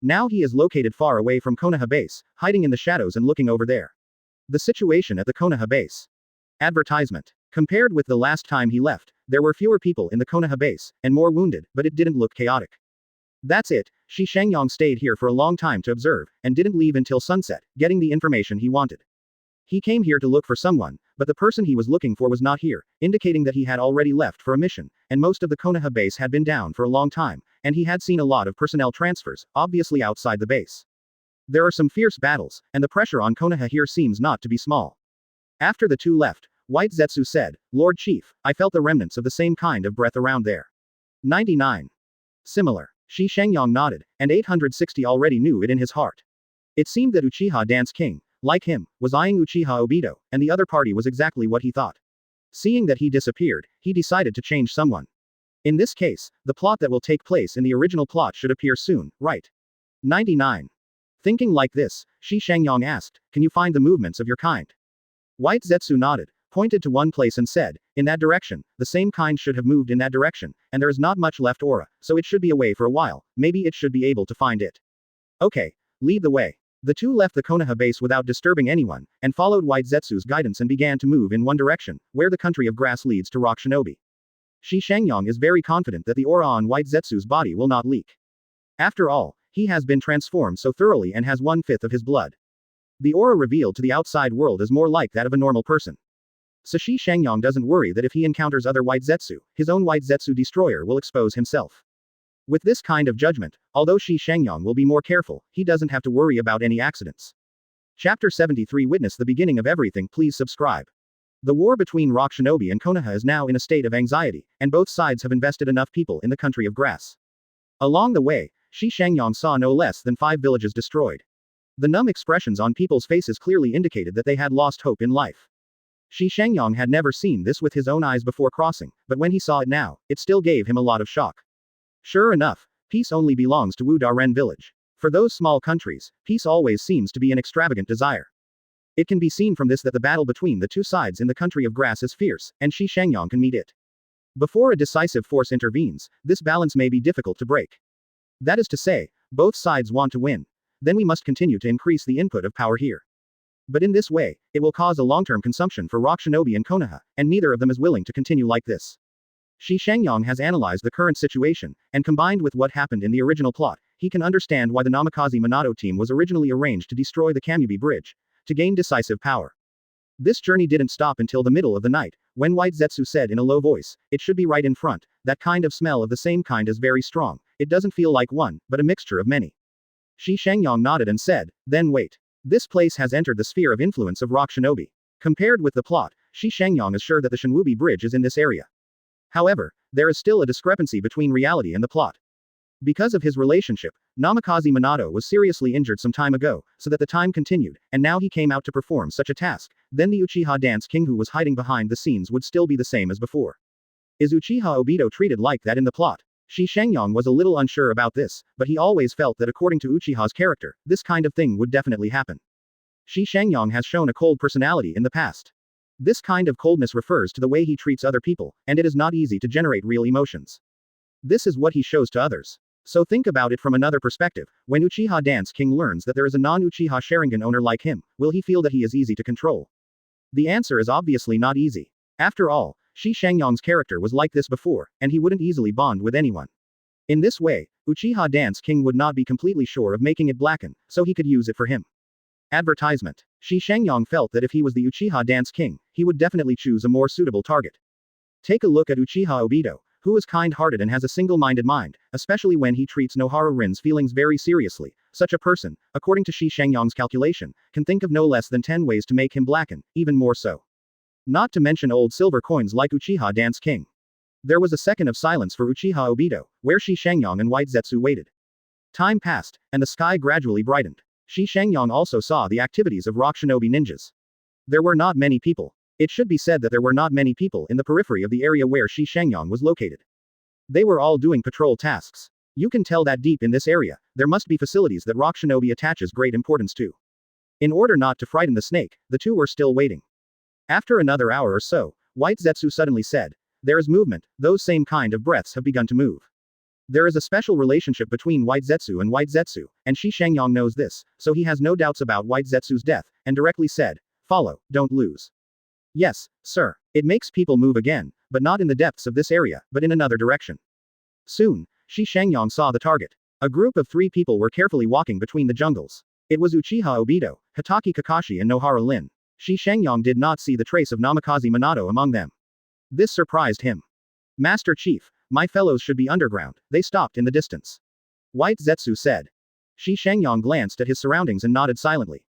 Now he is located far away from Konoha base, hiding in the shadows and looking over there. The situation at the Konoha base. Advertisement. Compared with the last time he left, there were fewer people in the Konoha base, and more wounded, but it didn't look chaotic. That's it, Shi Shangyang stayed here for a long time to observe, and didn't leave until sunset, getting the information he wanted. He came here to look for someone, but the person he was looking for was not here, indicating that he had already left for a mission, and most of the Konoha base had been down for a long time, and he had seen a lot of personnel transfers, obviously outside the base. There are some fierce battles, and the pressure on Konoha here seems not to be small. After the two left, White Zetsu said, Lord Chief, I felt the remnants of the same kind of breath around there. 99. Similar. Shi Shangyang nodded, and 860 already knew it in his heart. It seemed that Uchiha Dance King, like him, was eyeing Uchiha Obito, and the other party was exactly what he thought. Seeing that he disappeared, he decided to change someone. In this case, the plot that will take place in the original plot should appear soon, right? 99. Thinking like this, Shi Shangyang asked, can you find the movements of your kind? White Zetsu nodded, pointed to one place and said, in that direction, the same kind should have moved in that direction, and there is not much left aura, so it should be away for a while, maybe it should be able to find it. Okay. Lead the way. The two left the Konoha base without disturbing anyone, and followed White Zetsu's guidance and began to move in one direction, where the country of grass leads to rock shinobi. Shi Shangyang is very confident that the aura on White Zetsu's body will not leak. After all, he has been transformed so thoroughly and has 1/5 of his blood. The aura revealed to the outside world is more like that of a normal person. So Shi Shangyang doesn't worry that if he encounters other White Zetsu, his own White Zetsu destroyer will expose himself. With this kind of judgment, although Shi Shangyang will be more careful, he doesn't have to worry about any accidents. Chapter 73 Witness the beginning of everything. Please subscribe. The war between Rock Shinobi and Konoha is now in a state of anxiety, and both sides have invested enough people in the country of grass. Along the way, Shi Shangyang saw no less than 5 villages destroyed. The numb expressions on people's faces clearly indicated that they had lost hope in life. Shi Shangyang had never seen this with his own eyes before crossing, but when he saw it now, it still gave him a lot of shock. Sure enough, peace only belongs to Wu Daren village. For those small countries, peace always seems to be an extravagant desire. It can be seen from this that the battle between the two sides in the country of grass is fierce, and Shi Shangyang can meet it. Before a decisive force intervenes, this balance may be difficult to break. That is to say, both sides want to win. Then we must continue to increase the input of power here. But in this way, it will cause a long-term consumption for Rock Shinobi and Konoha, and neither of them is willing to continue like this. Shi Shangyang has analyzed the current situation, and combined with what happened in the original plot, he can understand why the Namikaze Minato team was originally arranged to destroy the Kamyubi bridge, to gain decisive power. This journey didn't stop until the middle of the night, when White Zetsu said in a low voice, it should be right in front, that kind of smell of the same kind is very strong, it doesn't feel like one, but a mixture of many. Shi Shangyang nodded and said, then wait. This place has entered the sphere of influence of Rock Shinobi. Compared with the plot, Shi Shangyang is sure that the Shinwubi bridge is in this area. However, there is still a discrepancy between reality and the plot. Because of his relationship, Namikaze Minato was seriously injured some time ago, so that the time continued, and now he came out to perform such a task, then the Uchiha Dance King who was hiding behind the scenes would still be the same as before. Is Uchiha Obito treated like that in the plot? Shi Shangyang was a little unsure about this, but he always felt that according to Uchiha's character, this kind of thing would definitely happen. Shi Shangyang has shown a cold personality in the past. This kind of coldness refers to the way he treats other people, and it is not easy to generate real emotions. This is what he shows to others. So think about it from another perspective. When Uchiha Dance King learns that there is a non-Uchiha Sharingan owner like him, will he feel that he is easy to control? The answer is obviously not easy. After all, Shi Shangyang's character was like this before, and he wouldn't easily bond with anyone. In this way, Uchiha Dance King would not be completely sure of making it blacken, so he could use it for him. Advertisement. Shi Shangyang felt that if he was the Uchiha Dance King, he would definitely choose a more suitable target. Take a look at Uchiha Obito, who is kind-hearted and has a single-minded mind, especially when he treats Nohara Rin's feelings very seriously. Such a person, according to Shi Shangyang's calculation, can think of no less than 10 ways to make him blacken, even more so. Not to mention old silver coins like Uchiha Dance King. There was a second of silence for Uchiha Obito, where Shi Shangyang and White Zetsu waited. Time passed, and the sky gradually brightened. Shi Shangyang also saw the activities of Rock Shinobi ninjas. There were not many people. It should be said that there were not many people in the periphery of the area where Shi Shangyang was located. They were all doing patrol tasks. You can tell that deep in this area, there must be facilities that Rock Shinobi attaches great importance to. In order not to frighten the snake, the two were still waiting. After another hour or so, White Zetsu suddenly said, there is movement, those same kind of breaths have begun to move. There is a special relationship between White Zetsu and White Zetsu, and Shi Shangyang knows this, so he has no doubts about White Zetsu's death, and directly said, follow, don't lose. Yes, sir. It makes people move again, but not in the depths of this area, but in another direction. Soon, Shi Shangyang saw the target. A group of 3 people were carefully walking between the jungles. It was Uchiha Obito, Hitaki Kakashi and Nohara Lin. Shi Shangyang did not see the trace of Namikaze Minato among them. This surprised him. Master Chief, my fellows should be underground. They stopped in the distance. White Zetsu said. Shi Shangyang glanced at his surroundings and nodded silently.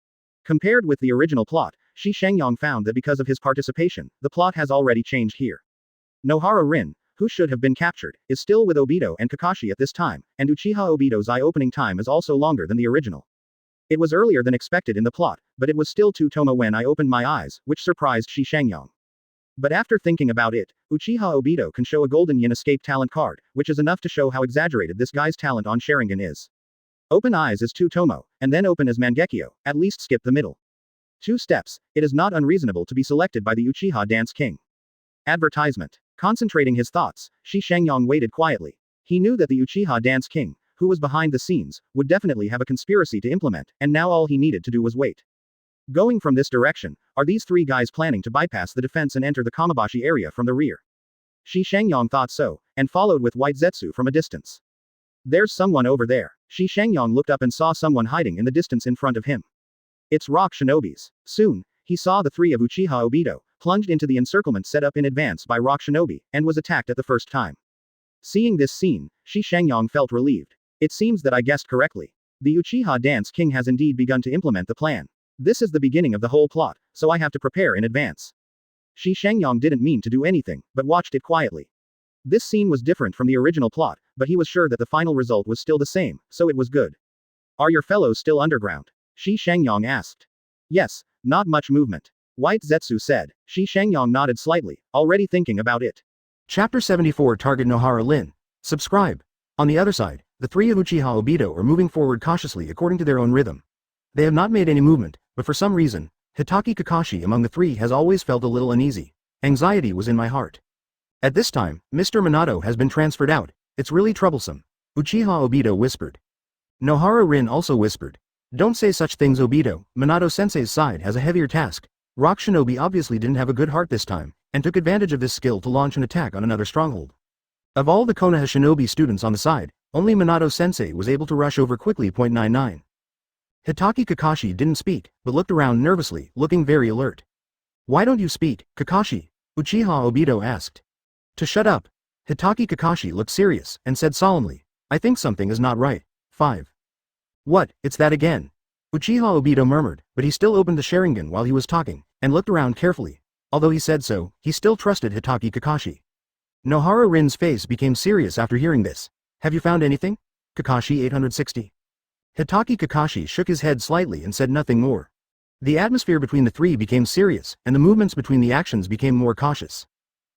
Compared with the original plot, Shi Shangyang found that because of his participation, the plot has already changed here. Nohara Rin, who should have been captured, is still with Obito and Kakashi at this time, and Uchiha Obito's eye-opening time is also longer than the original. It was earlier than expected in the plot, but it was still 2 Toma when I opened my eyes, which surprised Shi Shangyang. But after thinking about it, Uchiha Obito can show a golden yin escape talent card, which is enough to show how exaggerated this guy's talent on Sharingan is. Open eyes is 2 Tomo, and then open as Mangekyo, at least skip the middle 2 steps. It is not unreasonable to be selected by the Uchiha Dance King. Advertisement. Concentrating his thoughts, Shi Shangyang waited quietly. He knew that the Uchiha Dance King, who was behind the scenes, would definitely have a conspiracy to implement, and now all he needed to do was wait. Going from this direction, are these 3 guys planning to bypass the defense and enter the Kamabashi area from the rear? Shi Shangyang thought so, and followed with white Zetsu from a distance. There's someone over there. Shi Shangyang looked up and saw someone hiding in the distance in front of him. It's rock shinobis. Soon, he saw the 3 of Uchiha Obito, plunged into the encirclement set up in advance by rock shinobi, and was attacked at the first time. Seeing this scene, Shi Shangyang felt relieved. It seems that I guessed correctly. The Uchiha Dance King has indeed begun to implement the plan. This is the beginning of the whole plot, so I have to prepare in advance. Shi Shangyang didn't mean to do anything, but watched it quietly. This scene was different from the original plot, but he was sure that the final result was still the same, so it was good. Are your fellows still underground? Shi Shangyang asked. Yes, not much movement. White Zetsu said. Shi Shangyang nodded slightly, already thinking about it. Chapter 74 Target Nohara Lin. Subscribe. On the other side, the 3 of Uchiha Obito are moving forward cautiously according to their own rhythm. They have not made any movement, but for some reason, Hitaki Kakashi among the 3 has always felt a little uneasy. Anxiety was in my heart. At this time, Mr. Minato has been transferred out. It's really troublesome. Uchiha Obito whispered. Nohara Rin also whispered. Don't say such things, Obito. Minato-sensei's side has a heavier task. Rock Shinobi obviously didn't have a good heart this time, and took advantage of this skill to launch an attack on another stronghold. Of all the Konoha Shinobi students on the side, only Minato-sensei was able to rush over quickly. 99. Hitaki Kakashi didn't speak, but looked around nervously, looking very alert. Why don't you speak, Kakashi? Uchiha Obito asked. To shut up. Hitaki Kakashi looked serious, and said solemnly, I think something is not right. 5. What, it's that again? Uchiha Obito murmured, but he still opened the Sharingan while he was talking, and looked around carefully. Although he said so, he still trusted Hitaki Kakashi. Nohara Rin's face became serious after hearing this. Have you found anything? Kakashi 860. Hitaki Kakashi shook his head slightly and said nothing more. The atmosphere between the 3 became serious, and the movements between the actions became more cautious.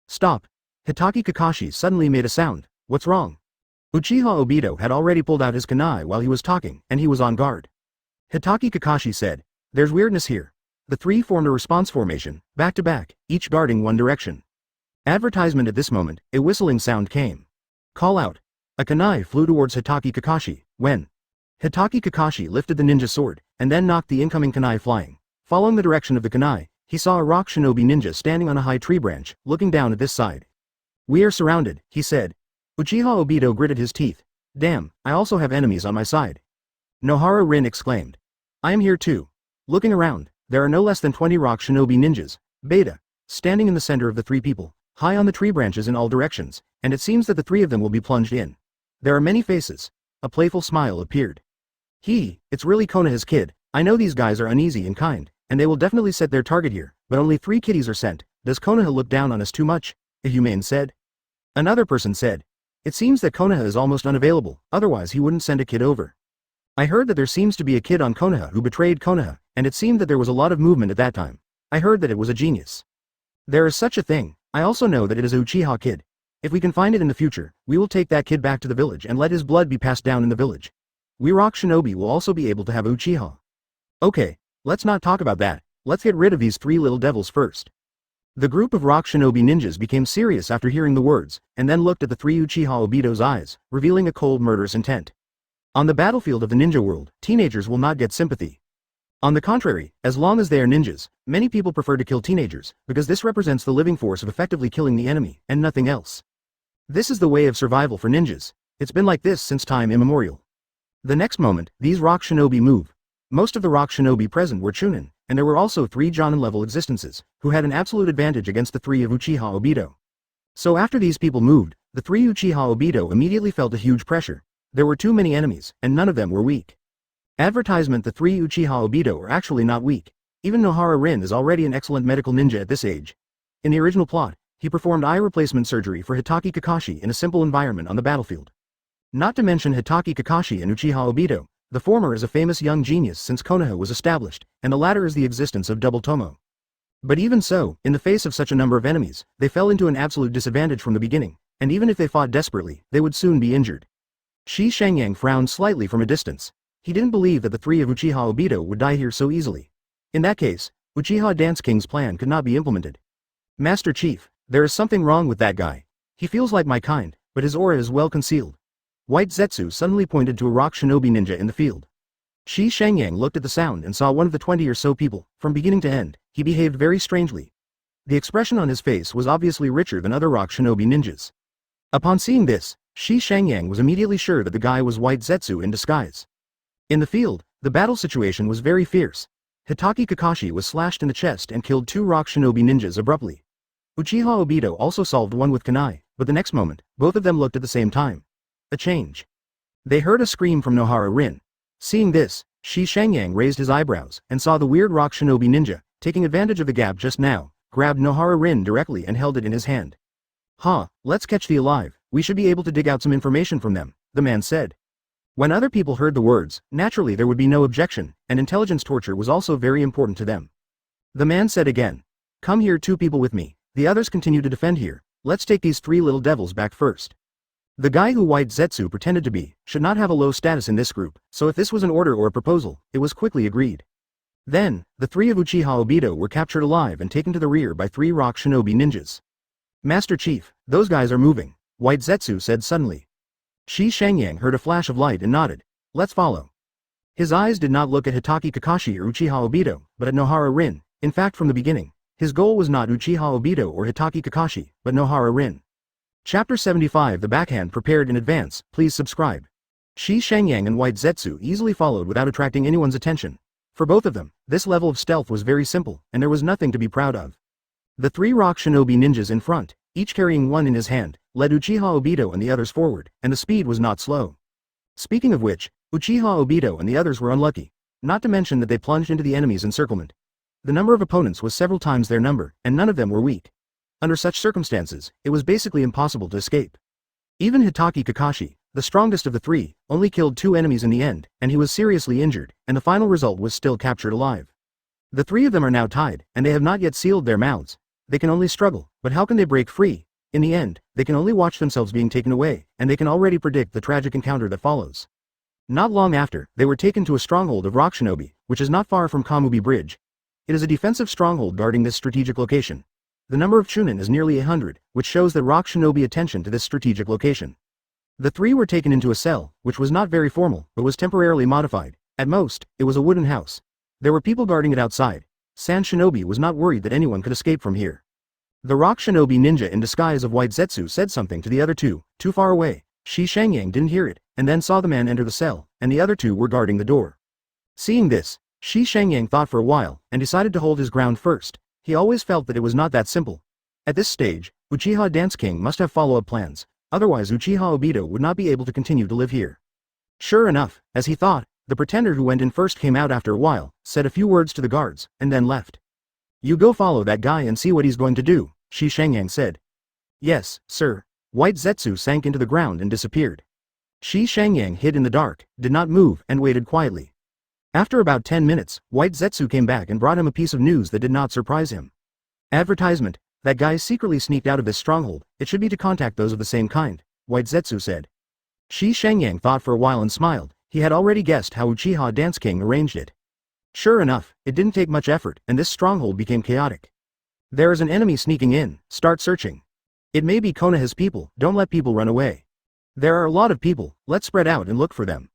Stop. Hitaki Kakashi suddenly made a sound. What's wrong? Uchiha Obito had already pulled out his kunai while he was talking, and he was on guard. Hitaki Kakashi said, There's weirdness here. The 3 formed a response formation, back to back, each guarding one direction. Advertisement. At this moment, a whistling sound came. Call out. A kunai flew towards Hitaki Kakashi, when Hitaki Kakashi lifted the ninja sword, and then knocked the incoming kunai flying. Following the direction of the kunai, he saw a rock shinobi ninja standing on a high tree branch, looking down at this side. We are surrounded, he said. Uchiha Obito gritted his teeth. Damn, I also have enemies on my side. Nohara Rin exclaimed. I am here too. Looking around, there are no less than 20 rock shinobi ninjas, beta, standing in the center of the 3 people, high on the tree branches in all directions, and it seems that the 3 of them will be plunged in. There are many faces. A playful smile appeared. It's really Konoha's kid. I know these guys are uneasy and kind, and they will definitely set their target here, but only 3 kiddies are sent. Does Konoha look down on us too much? A humane said. Another person said. It seems that Konoha is almost unavailable, otherwise he wouldn't send a kid over. I heard that there seems to be a kid on Konoha who betrayed Konoha, and it seemed that there was a lot of movement at that time. I heard that it was a genius. There is such a thing. I also know that it is a Uchiha kid. If we can find it in the future, we will take that kid back to the village and let his blood be passed down in the village. We rock shinobi will also be able to have Uchiha. Okay, let's not talk about that. Let's get rid of these 3 little devils first. The group of rock shinobi ninjas became serious after hearing the words, and then looked at the 3 Uchiha Obito's eyes, revealing a cold murderous intent. On the battlefield of the ninja world, teenagers will not get sympathy. On the contrary, as long as they are ninjas, many people prefer to kill teenagers, because this represents the living force of effectively killing the enemy, and nothing else. This is the way of survival for ninjas. It's been like this since time immemorial. The next moment, these rock shinobi move. Most of the rock shinobi present were Chunin, and there were also 3 Jonin-level existences, who had an absolute advantage against the 3 of Uchiha Obito. So after these people moved, the 3 Uchiha Obito immediately felt a huge pressure. There were too many enemies, and none of them were weak. Advertisement. The 3 Uchiha Obito are actually not weak. Even Nohara Rin is already an excellent medical ninja at this age. In the original plot, he performed eye replacement surgery for Hitaki Kakashi in a simple environment on the battlefield. Not to mention Hitaki Kakashi and Uchiha Obito, the former is a famous young genius since Konoha was established, and the latter is the existence of double Tomo. But even so, in the face of such a number of enemies, they fell into an absolute disadvantage from the beginning, and even if they fought desperately, they would soon be injured. Shi Shangyang frowned slightly from a distance. He didn't believe that the three of Uchiha Obito would die here so easily. In that case, Uchiha Dance King's plan could not be implemented. Master Chief, there is something wrong with that guy. He feels like my kind, but his aura is well concealed. White Zetsu suddenly pointed to a rock shinobi ninja in the field. Shi Shangyang looked at the sound and saw one of the 20 or so people. From beginning to end, he behaved very strangely. The expression on his face was obviously richer than other rock shinobi ninjas. Upon seeing this, Shi Shangyang was immediately sure that the guy was White Zetsu in disguise. In the field, the battle situation was very fierce. Hitaki Kakashi was slashed in the chest and killed 2 rock shinobi ninjas abruptly. Uchiha Obito also solved one with kunai, but the next moment, both of them looked at the same time. A change. They heard a scream from Nohara Rin. Seeing this, Shi Shangyang raised his eyebrows and saw the weird rock shinobi ninja, taking advantage of the gap just now, grabbed Nohara Rin directly and held it in his hand. Let's catch the alive, we should be able to dig out some information from them, the man said. When other people heard the words, naturally there would be no objection, and intelligence torture was also very important to them. The man said again, "Come here 2 people with me, the others continue to defend here, let's take these 3 little devils back first." The guy who White Zetsu pretended to be, should not have a low status in this group, so if this was an order or a proposal, it was quickly agreed. Then, the 3 of Uchiha Obito were captured alive and taken to the rear by 3 rock shinobi ninjas. Master Chief, those guys are moving, White Zetsu said suddenly. Shi Shangyang heard a flash of light and nodded. Let's follow. His eyes did not look at Hitaki Kakashi or Uchiha Obito, but at Nohara Rin. In fact, from the beginning, his goal was not Uchiha Obito or Hitaki Kakashi, but Nohara Rin. Chapter 75 The Backhand prepared in advance, please subscribe. Shi Shangyang and White Zetsu easily followed without attracting anyone's attention. For both of them, this level of stealth was very simple, and there was nothing to be proud of. The 3 rock shinobi ninjas in front, each carrying one in his hand, led Uchiha Obito and the others forward, and the speed was not slow. Speaking of which, Uchiha Obito and the others were unlucky, not to mention that they plunged into the enemy's encirclement. The number of opponents was several times their number, and none of them were weak. Under such circumstances, it was basically impossible to escape. Even Hitaki Kakashi, the strongest of the 3, only killed 2 enemies in the end, and he was seriously injured, and the final result was still captured alive. The 3 of them are now tied, and they have not yet sealed their mouths. They can only struggle, but how can they break free? In the end, they can only watch themselves being taken away, and they can already predict the tragic encounter that follows. Not long after, they were taken to a stronghold of rock shinobi, which is not far from Kamubi Bridge. It is a defensive stronghold guarding this strategic location. The number of chunin is nearly 100, which shows the rock shinobi attention to this strategic location. The 3 were taken into a cell, which was not very formal, but was temporarily modified. At most, it was a wooden house. There were people guarding it outside. San Shinobi was not worried that anyone could escape from here. The rock shinobi ninja in disguise of White Zetsu said something to the other 2, too far away. Shi Shangyang didn't hear it, and then saw the man enter the cell, and the other 2 were guarding the door. Seeing this, Shi Shangyang thought for a while, and decided to hold his ground first. He always felt that it was not that simple. At this stage, Uchiha Dance King must have follow-up plans, otherwise Uchiha Obito would not be able to continue to live here. Sure enough, as he thought, the pretender who went in first came out after a while, said a few words to the guards, and then left. You go follow that guy and see what he's going to do, Shi Shangyang said. Yes, sir. White Zetsu sank into the ground and disappeared. Shi Shangyang hid in the dark, did not move, and waited quietly. After about 10 minutes, White Zetsu came back and brought him a piece of news that did not surprise him. Advertisement. That guy secretly sneaked out of this stronghold, it should be to contact those of the same kind, White Zetsu said. Shi Shangyang thought for a while and smiled. He had already guessed how Uchiha Dance King arranged it. Sure enough, it didn't take much effort, and this stronghold became chaotic. There is an enemy sneaking in, start searching. It may be Konoha's people, don't let people run away. There are a lot of people, let's spread out and look for them.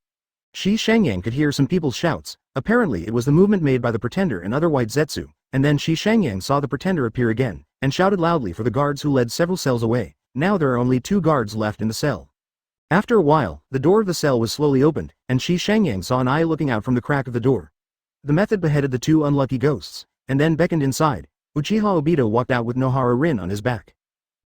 Shi Shangyang could hear some people's shouts. Apparently it was the movement made by the pretender and other White Zetsu, and then Shi Shangyang saw the pretender appear again, and shouted loudly for the guards who led several cells away. Now there are only 2 guards left in the cell. After a while, the door of the cell was slowly opened, and Shi Shangyang saw an eye looking out from the crack of the door. The method beheaded the 2 unlucky ghosts, and then beckoned inside. Uchiha Obito walked out with Nohara Rin on his back.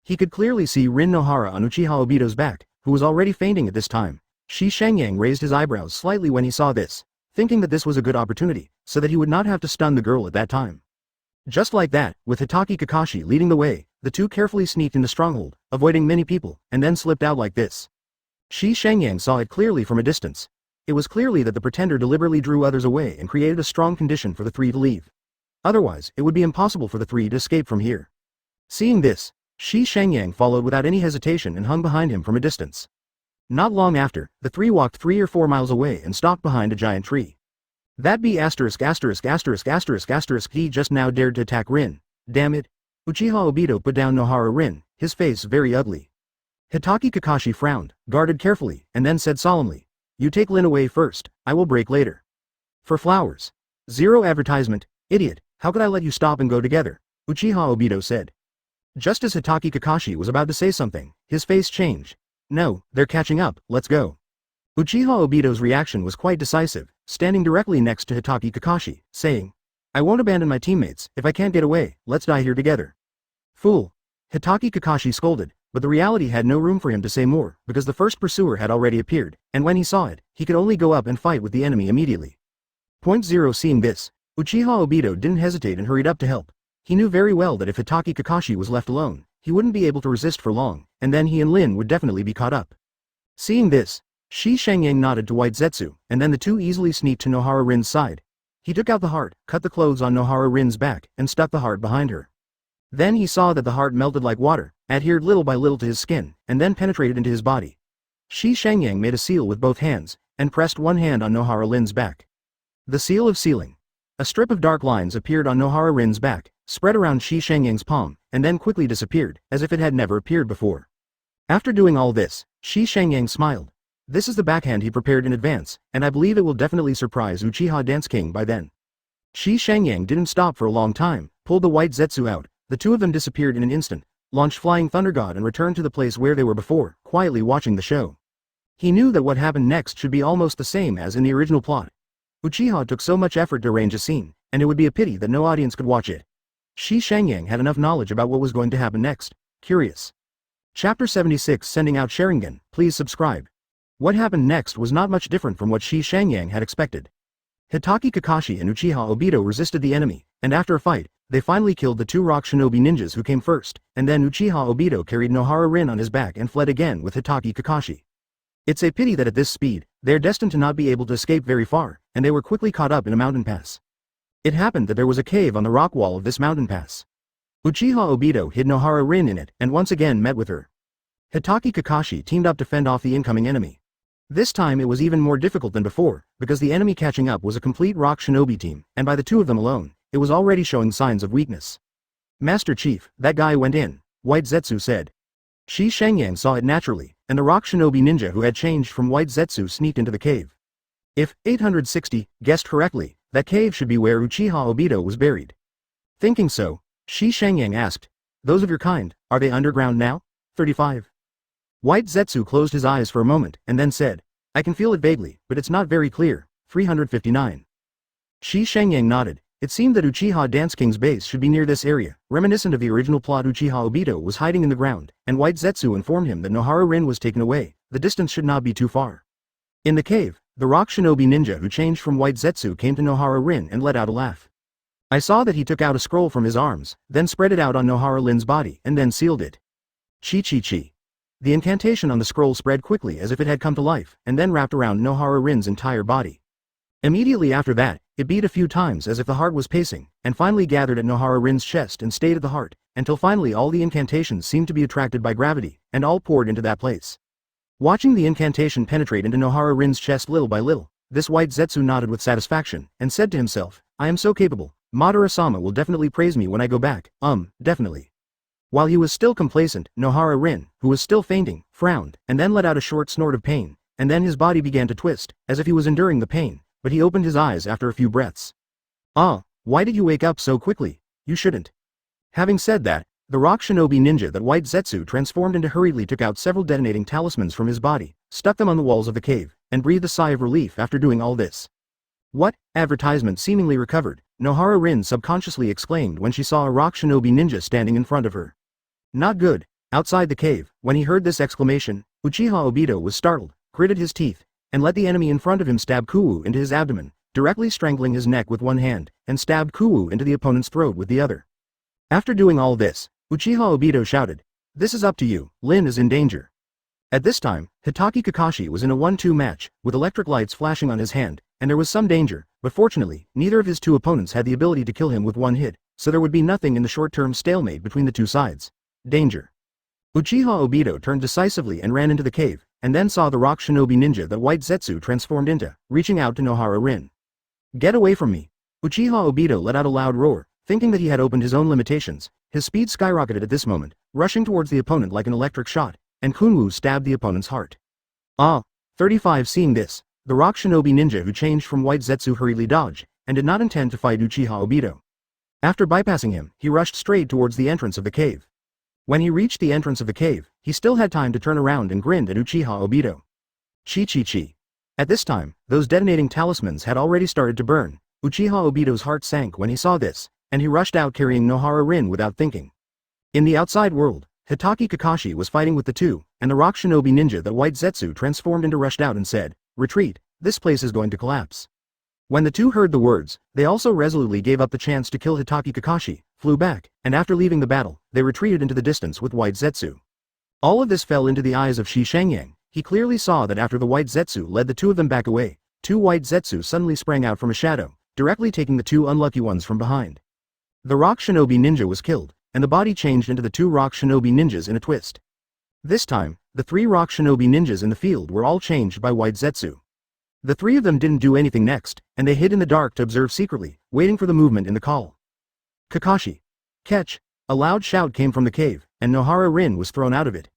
He could clearly see Rin Nohara on Uchiha Obito's back, who was already fainting at this time. Shi Shangyang raised his eyebrows slightly when he saw this, thinking that this was a good opportunity, so that he would not have to stun the girl at that time. Just like that, with Hitaki Kakashi leading the way, the 2 carefully sneaked into stronghold, avoiding many people, and then slipped out like this. Shi Shangyang saw it clearly from a distance. It was clearly that the pretender deliberately drew others away and created a strong condition for the 3 to leave. Otherwise, it would be impossible for the three to escape from here. Seeing this, Shi Shangyang followed without any hesitation and hung behind him from a distance. Not long after, the three walked 3 or 4 miles away and stopped behind a giant tree. That be asterisk asterisk asterisk asterisk asterisk he just now dared to attack Rin. Damn it. Uchiha Obito put down Nohara Rin, his face very ugly. Hitaki Kakashi frowned, guarded carefully, and then said solemnly, "You take Lin away first, I will break later." For flowers. Zero advertisement, idiot, how could I let you stop and go together? Uchiha Obito said. Just as Hitaki Kakashi was about to say something, his face changed. No, they're catching up, let's go. Uchiha Obito's reaction was quite decisive, standing directly next to Hitaki Kakashi, saying, "I won't abandon my teammates, if I can't get away, let's die here together." Fool. Hitaki Kakashi scolded, but the reality had no room for him to say more, because the first pursuer had already appeared, and when he saw it, he could only go up and fight with the enemy immediately. Seeing this, Uchiha Obito didn't hesitate and hurried up to help. He knew very well that if Hitaki Kakashi was left alone, he wouldn't be able to resist for long, and then he and Lin would definitely be caught up. Seeing this, Shi Shangyang nodded to White Zetsu, and then the two easily sneaked to Nohara Rin's side. He took out the heart, cut the clothes on Nohara Rin's back, and stuck the heart behind her. Then he saw that the heart melted like water, adhered little by little to his skin, and then penetrated into his body. Shi Shangyang made a seal with both hands, and pressed one hand on Nohara Rin's back. The seal of sealing. A strip of dark lines appeared on Nohara Rin's back, spread around Shi Shangyang's palm, and then quickly disappeared, as if it had never appeared before. After doing all this, Shi Shangyang smiled. This is the backhand he prepared in advance, and I believe it will definitely surprise Uchiha Dance King by then. Shi Shangyang didn't stop for a long time, pulled the White Zetsu out, the two of them disappeared in an instant, launched Flying Thunder God and returned to the place where they were before, quietly watching the show. He knew that what happened next should be almost the same as in the original plot. Uchiha took so much effort to arrange a scene, and it would be a pity that no audience could watch it. Shi Shangyang had enough knowledge about what was going to happen next. Curious. Chapter 76 Sending Out Sharingan, please subscribe. What happened next was not much different from what Shi Shangyang had expected. Hitaki Kakashi and Uchiha Obito resisted the enemy, and after a fight, they finally killed the two rock shinobi ninjas who came first, and then Uchiha Obito carried Nohara Rin on his back and fled again with Hitaki Kakashi. It's a pity that at this speed, they are destined to not be able to escape very far, and they were quickly caught up in a mountain pass. It happened that there was a cave on the rock wall of this mountain pass. Uchiha Obito hid Nohara Rin in it and once again met with her. Hitaki Kakashi teamed up to fend off the incoming enemy. This time it was even more difficult than before, because the enemy catching up was a complete rock shinobi team, and by the two of them alone, it was already showing signs of weakness. Master Chief, that guy went in, White Zetsu said. Shi Shangyang saw it naturally, and the rock shinobi ninja who had changed from White Zetsu sneaked into the cave. If 860 guessed correctly, that cave should be where Uchiha Obito was buried. Thinking so, Shi Shangyang asked, "Those of your kind, are they underground now?" 35. White Zetsu closed his eyes for a moment and then said, "I can feel it vaguely, but it's not very clear." 359. Shi Shangyang nodded. It seemed that Uchiha Dance King's base should be near this area, reminiscent of the original plot. Uchiha Obito was hiding in the ground, and White Zetsu informed him that Nohara Rin was taken away. The distance should not be too far. In the cave, the rock shinobi ninja who changed from White Zetsu came to Nohara Rin and let out a laugh. I saw that he took out a scroll from his arms, then spread it out on Nohara Rin's body and then sealed it. Chi chi chi. The incantation on the scroll spread quickly as if it had come to life, and then wrapped around Nohara Rin's entire body. Immediately after that, it beat a few times as if the heart was pacing, and finally gathered at Nohara Rin's chest and stayed at the heart, until finally all the incantations seemed to be attracted by gravity, and all poured into that place. Watching the incantation penetrate into Nohara Rin's chest little by little, this White Zetsu nodded with satisfaction, and said to himself, "I am so capable, Madara-sama will definitely praise me when I go back, definitely." While he was still complacent, Nohara Rin, who was still fainting, frowned, and then let out a short snort of pain, and then his body began to twist, as if he was enduring the pain, but he opened his eyes after a few breaths. "Ah, why did you wake up so quickly? You shouldn't." Having said that, the rock shinobi ninja that White Zetsu transformed into hurriedly took out several detonating talismans from his body, stuck them on the walls of the cave, and breathed a sigh of relief after doing all this. "What?" Advertisement seemingly recovered, Nohara Rin subconsciously exclaimed when she saw a rock shinobi ninja standing in front of her. Not good. Outside the cave, when he heard this exclamation, Uchiha Obito was startled, gritted his teeth, and let the enemy in front of him stab Kuwu into his abdomen, directly strangling his neck with one hand, and stabbed Kuwu into the opponent's throat with the other. After doing all this, Uchiha Obito shouted, "This is up to you, Lin is in danger." At this time, Hitaki Kakashi was in a 1-2 match, with electric lights flashing on his hand, and there was some danger, but fortunately, neither of his two opponents had the ability to kill him with one hit, so there would be nothing in the short-term stalemate between the two sides. Danger. Uchiha Obito turned decisively and ran into the cave, and then saw the rock shinobi ninja that White Zetsu transformed into, reaching out to Nohara Rin. Get away from me! Uchiha Obito let out a loud roar, thinking that he had opened his own limitations. His speed skyrocketed at this moment, rushing towards the opponent like an electric shot, and Kunwu stabbed the opponent's heart. 35. Seeing this, the rock shinobi ninja who changed from White Zetsu hurriedly dodged, and did not intend to fight Uchiha Obito. After bypassing him, he rushed straight towards the entrance of the cave. When he reached the entrance of the cave, he still had time to turn around and grinned at Uchiha Obito. Chi. At this time, those detonating talismans had already started to burn. Uchiha Obito's heart sank when he saw this, and he rushed out carrying Nohara Rin without thinking. In the outside world, Hitaki Kakashi was fighting with the two, and the rock shinobi ninja that White Zetsu transformed into rushed out and said, "Retreat, this place is going to collapse." When the two heard the words, they also resolutely gave up the chance to kill Hitaki Kakashi, flew back, and after leaving the battle, they retreated into the distance with White Zetsu. All of this fell into the eyes of Shi Shangyang. He clearly saw that after the White Zetsu led the two of them back away, two White Zetsu suddenly sprang out from a shadow, directly taking the two unlucky ones from behind. The rock shinobi ninja was killed, and the body changed into the two rock shinobi ninjas in a twist. This time, the three rock shinobi ninjas in the field were all changed by White Zetsu. The three of them didn't do anything next, and they hid in the dark to observe secretly, waiting for the movement in the call. Kakashi. Catch! A loud shout came from the cave, and Nohara Rin was thrown out of it.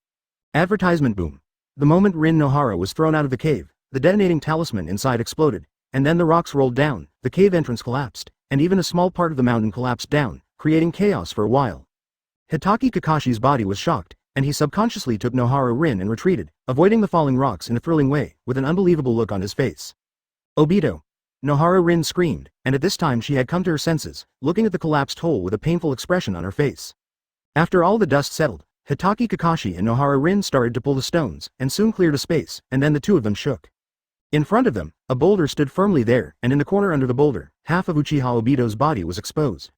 Advertisement boom. The moment Rin Nohara was thrown out of the cave, the detonating talisman inside exploded, and then the rocks rolled down, the cave entrance collapsed, and even a small part of the mountain collapsed down, creating chaos for a while. Hitaki Kakashi's body was shocked, and he subconsciously took Nohara Rin and retreated, avoiding the falling rocks in a thrilling way, with an unbelievable look on his face. Obito! Nohara Rin screamed, and at this time she had come to her senses, looking at the collapsed hole with a painful expression on her face. After all the dust settled, Hitaki Kakashi and Nohara Rin started to pull the stones, and soon cleared a space, and then the two of them shook. In front of them, a boulder stood firmly there, and in the corner under the boulder, half of Uchiha Obito's body was exposed.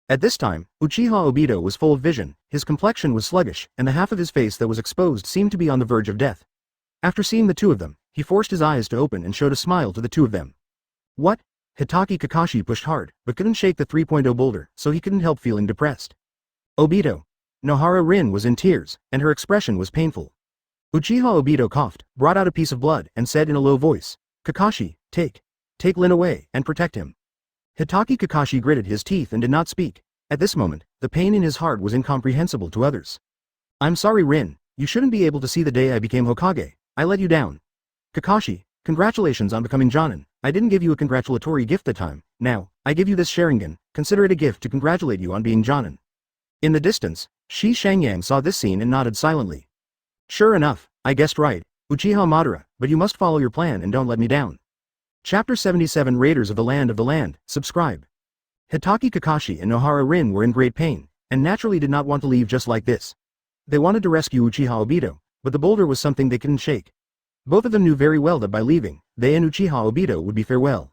At this time, Uchiha Obito was full of vision, his complexion was sluggish, and the half of his face that was exposed seemed to be on the verge of death. After seeing the two of them, he forced his eyes to open and showed a smile to the two of them. What? Hitaki Kakashi pushed hard, but couldn't shake the 3.0 boulder, so he couldn't help feeling depressed. Obito. Nohara Rin was in tears, and her expression was painful. Uchiha Obito coughed, brought out a piece of blood, and said in a low voice, "Kakashi, take Lin away, and protect him." Hitaki Kakashi gritted his teeth and did not speak. At this moment, the pain in his heart was incomprehensible to others. "I'm sorry Rin, you shouldn't be able to see the day I became Hokage. I let you down. Kakashi, congratulations on becoming Jonin. I didn't give you a congratulatory gift that time. Now, I give you this Sharingan, consider it a gift to congratulate you on being Jonin." In the distance, Shi Shangyang saw this scene and nodded silently. "Sure enough, I guessed right, Uchiha Madara, but you must follow your plan and don't let me down." Chapter 77 Raiders of the Land, subscribe. Hitaki Kakashi and Nohara Rin were in great pain, and naturally did not want to leave just like this. They wanted to rescue Uchiha Obito, but the boulder was something they couldn't shake. Both of them knew very well that by leaving, they and Uchiha Obito would be farewell.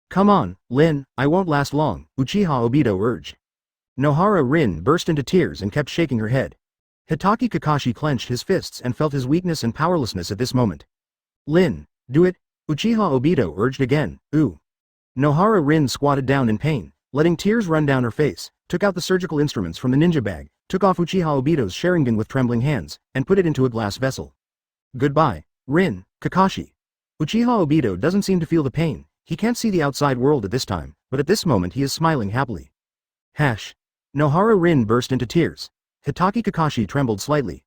"Come on, Lin, I won't last long," Uchiha Obito urged. Nohara Rin burst into tears and kept shaking her head. Hitaki Kakashi clenched his fists and felt his weakness and powerlessness at this moment. "Lin, do it," Uchiha Obito urged again. "Ooh." Nohara Rin squatted down in pain, letting tears run down her face, took out the surgical instruments from the ninja bag, took off Uchiha Obito's Sharingan with trembling hands, and put it into a glass vessel. "Goodbye, Rin, Kakashi." Uchiha Obito doesn't seem to feel the pain, he can't see the outside world at this time, but at this moment he is smiling happily. Hash. Nohara Rin burst into tears. Hitaki Kakashi trembled slightly.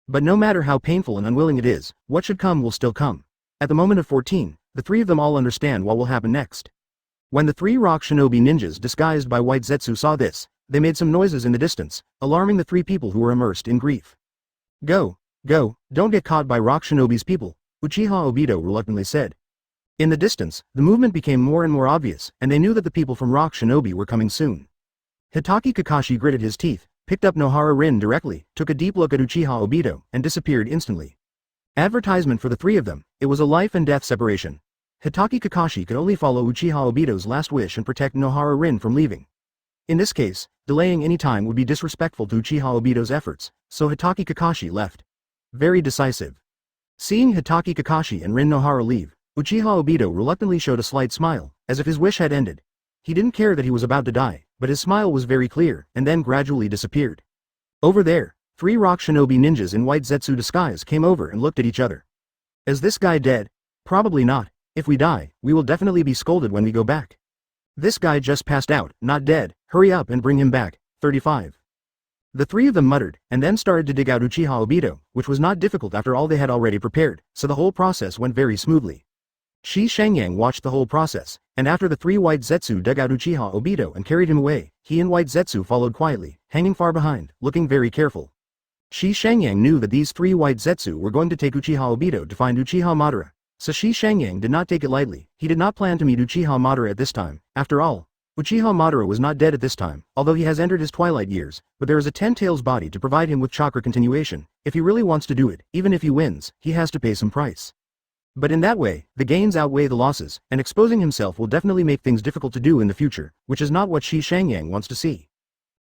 But no matter how painful and unwilling it is, what should come will still come. At the moment of 14, the three of them all understand what will happen next. When the three rock shinobi ninjas disguised by White Zetsu saw this, they made some noises in the distance, alarming the three people who were immersed in grief. Go, don't get caught by rock shinobi's people," Uchiha Obito reluctantly said. In the distance, the movement became more and more obvious, and they knew that the people from rock shinobi were coming soon. Hitaki Kakashi gritted his teeth, picked up Nohara Rin directly, took a deep look at Uchiha Obito, and disappeared instantly. Advertisement for the three of them, it was a life and death separation. Hitaki Kakashi could only follow Uchiha Obito's last wish and protect Nohara Rin from leaving. In this case, delaying any time would be disrespectful to Uchiha Obito's efforts, so Hitaki Kakashi left. Very decisive. Seeing Hitaki Kakashi and Rin Nohara leave, Uchiha Obito reluctantly showed a slight smile, as if his wish had ended. He didn't care that he was about to die, but his smile was very clear, and then gradually disappeared. Over there, 3 rock shinobi ninjas in white Zetsu disguise came over and looked at each other. Is this guy dead? Probably not. If we die, we will definitely be scolded when we go back. This guy just passed out, not dead, hurry up and bring him back. 35. The 3 of them muttered, and then started to dig out Uchiha Obito, which was not difficult after all they had already prepared, so the whole process went very smoothly. Shi Shangyang watched the whole process, and after the 3 white Zetsu dug out Uchiha Obito and carried him away, he and white Zetsu followed quietly, hanging far behind, looking very careful. Shi Shangyang knew that these 3 white Zetsu were going to take Uchiha Obito to find Uchiha Madara, so Shi Shangyang did not take it lightly. He did not plan to meet Uchiha Madara at this time. After all, Uchiha Madara was not dead at this time, although he has entered his twilight years, but there is a 10-tails body to provide him with chakra continuation. If he really wants to do it, even if he wins, he has to pay some price. But in that way, the gains outweigh the losses, and exposing himself will definitely make things difficult to do in the future, which is not what Shi Shangyang wants to see.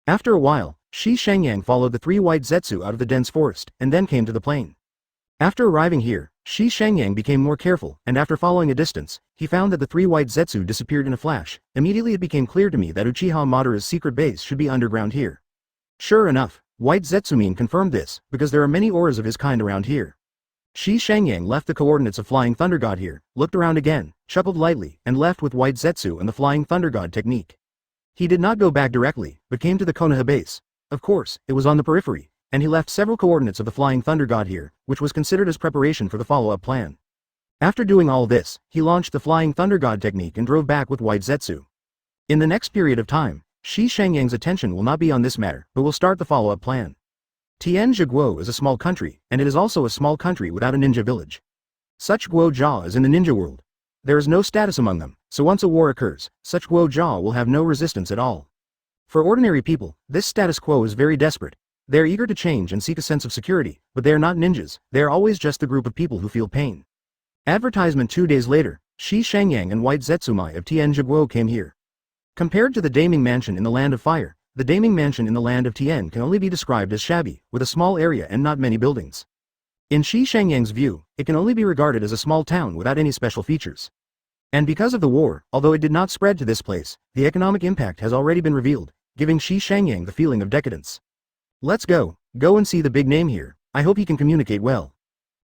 After a while, Shi Shangyang followed the 3 white Zetsu out of the dense forest, and then came to the plain. After arriving here, Shi Shangyang became more careful, and after following a distance, he found that the 3 white Zetsu disappeared in a flash. Immediately it became clear to me that Uchiha Madara's secret base should be underground here. Sure enough, white Zetsumin confirmed this, because there are many auras of his kind around here. Shi Shangyang left the coordinates of Flying Thunder God here, looked around again, chuckled lightly, and left with white Zetsu and the Flying Thunder God technique. He did not go back directly, but came to the Konoha base. Of course, it was on the periphery, and he left several coordinates of the Flying Thunder God here, which was considered as preparation for the follow-up plan. After doing all this, he launched the Flying Thunder God technique and drove back with white Zetsu. In the next period of time, Shi Shangyang's attention will not be on this matter, but will start the follow-up plan. Tien Village is a small country, and it is also a small country without a ninja village. Such Guo is in the ninja world. There is no status among them, so once a war occurs, such Guo will have no resistance at all. For ordinary people, this status quo is very desperate. They are eager to change and seek a sense of security, but they are not ninjas, they are always just the group of people who feel pain. Advertisement 2 days later, Shi Shangyang and white Zetsumai of Tien Village came here. Compared to the Daming Mansion in the Land of Fire, the Daming Mansion in the Land of Tien can only be described as shabby, with a small area and not many buildings. In Shi Shangyang's view, it can only be regarded as a small town without any special features. And because of the war, although it did not spread to this place, the economic impact has already been revealed, giving Shi Shangyang the feeling of decadence. Let's go and see the big name here. I hope he can communicate well.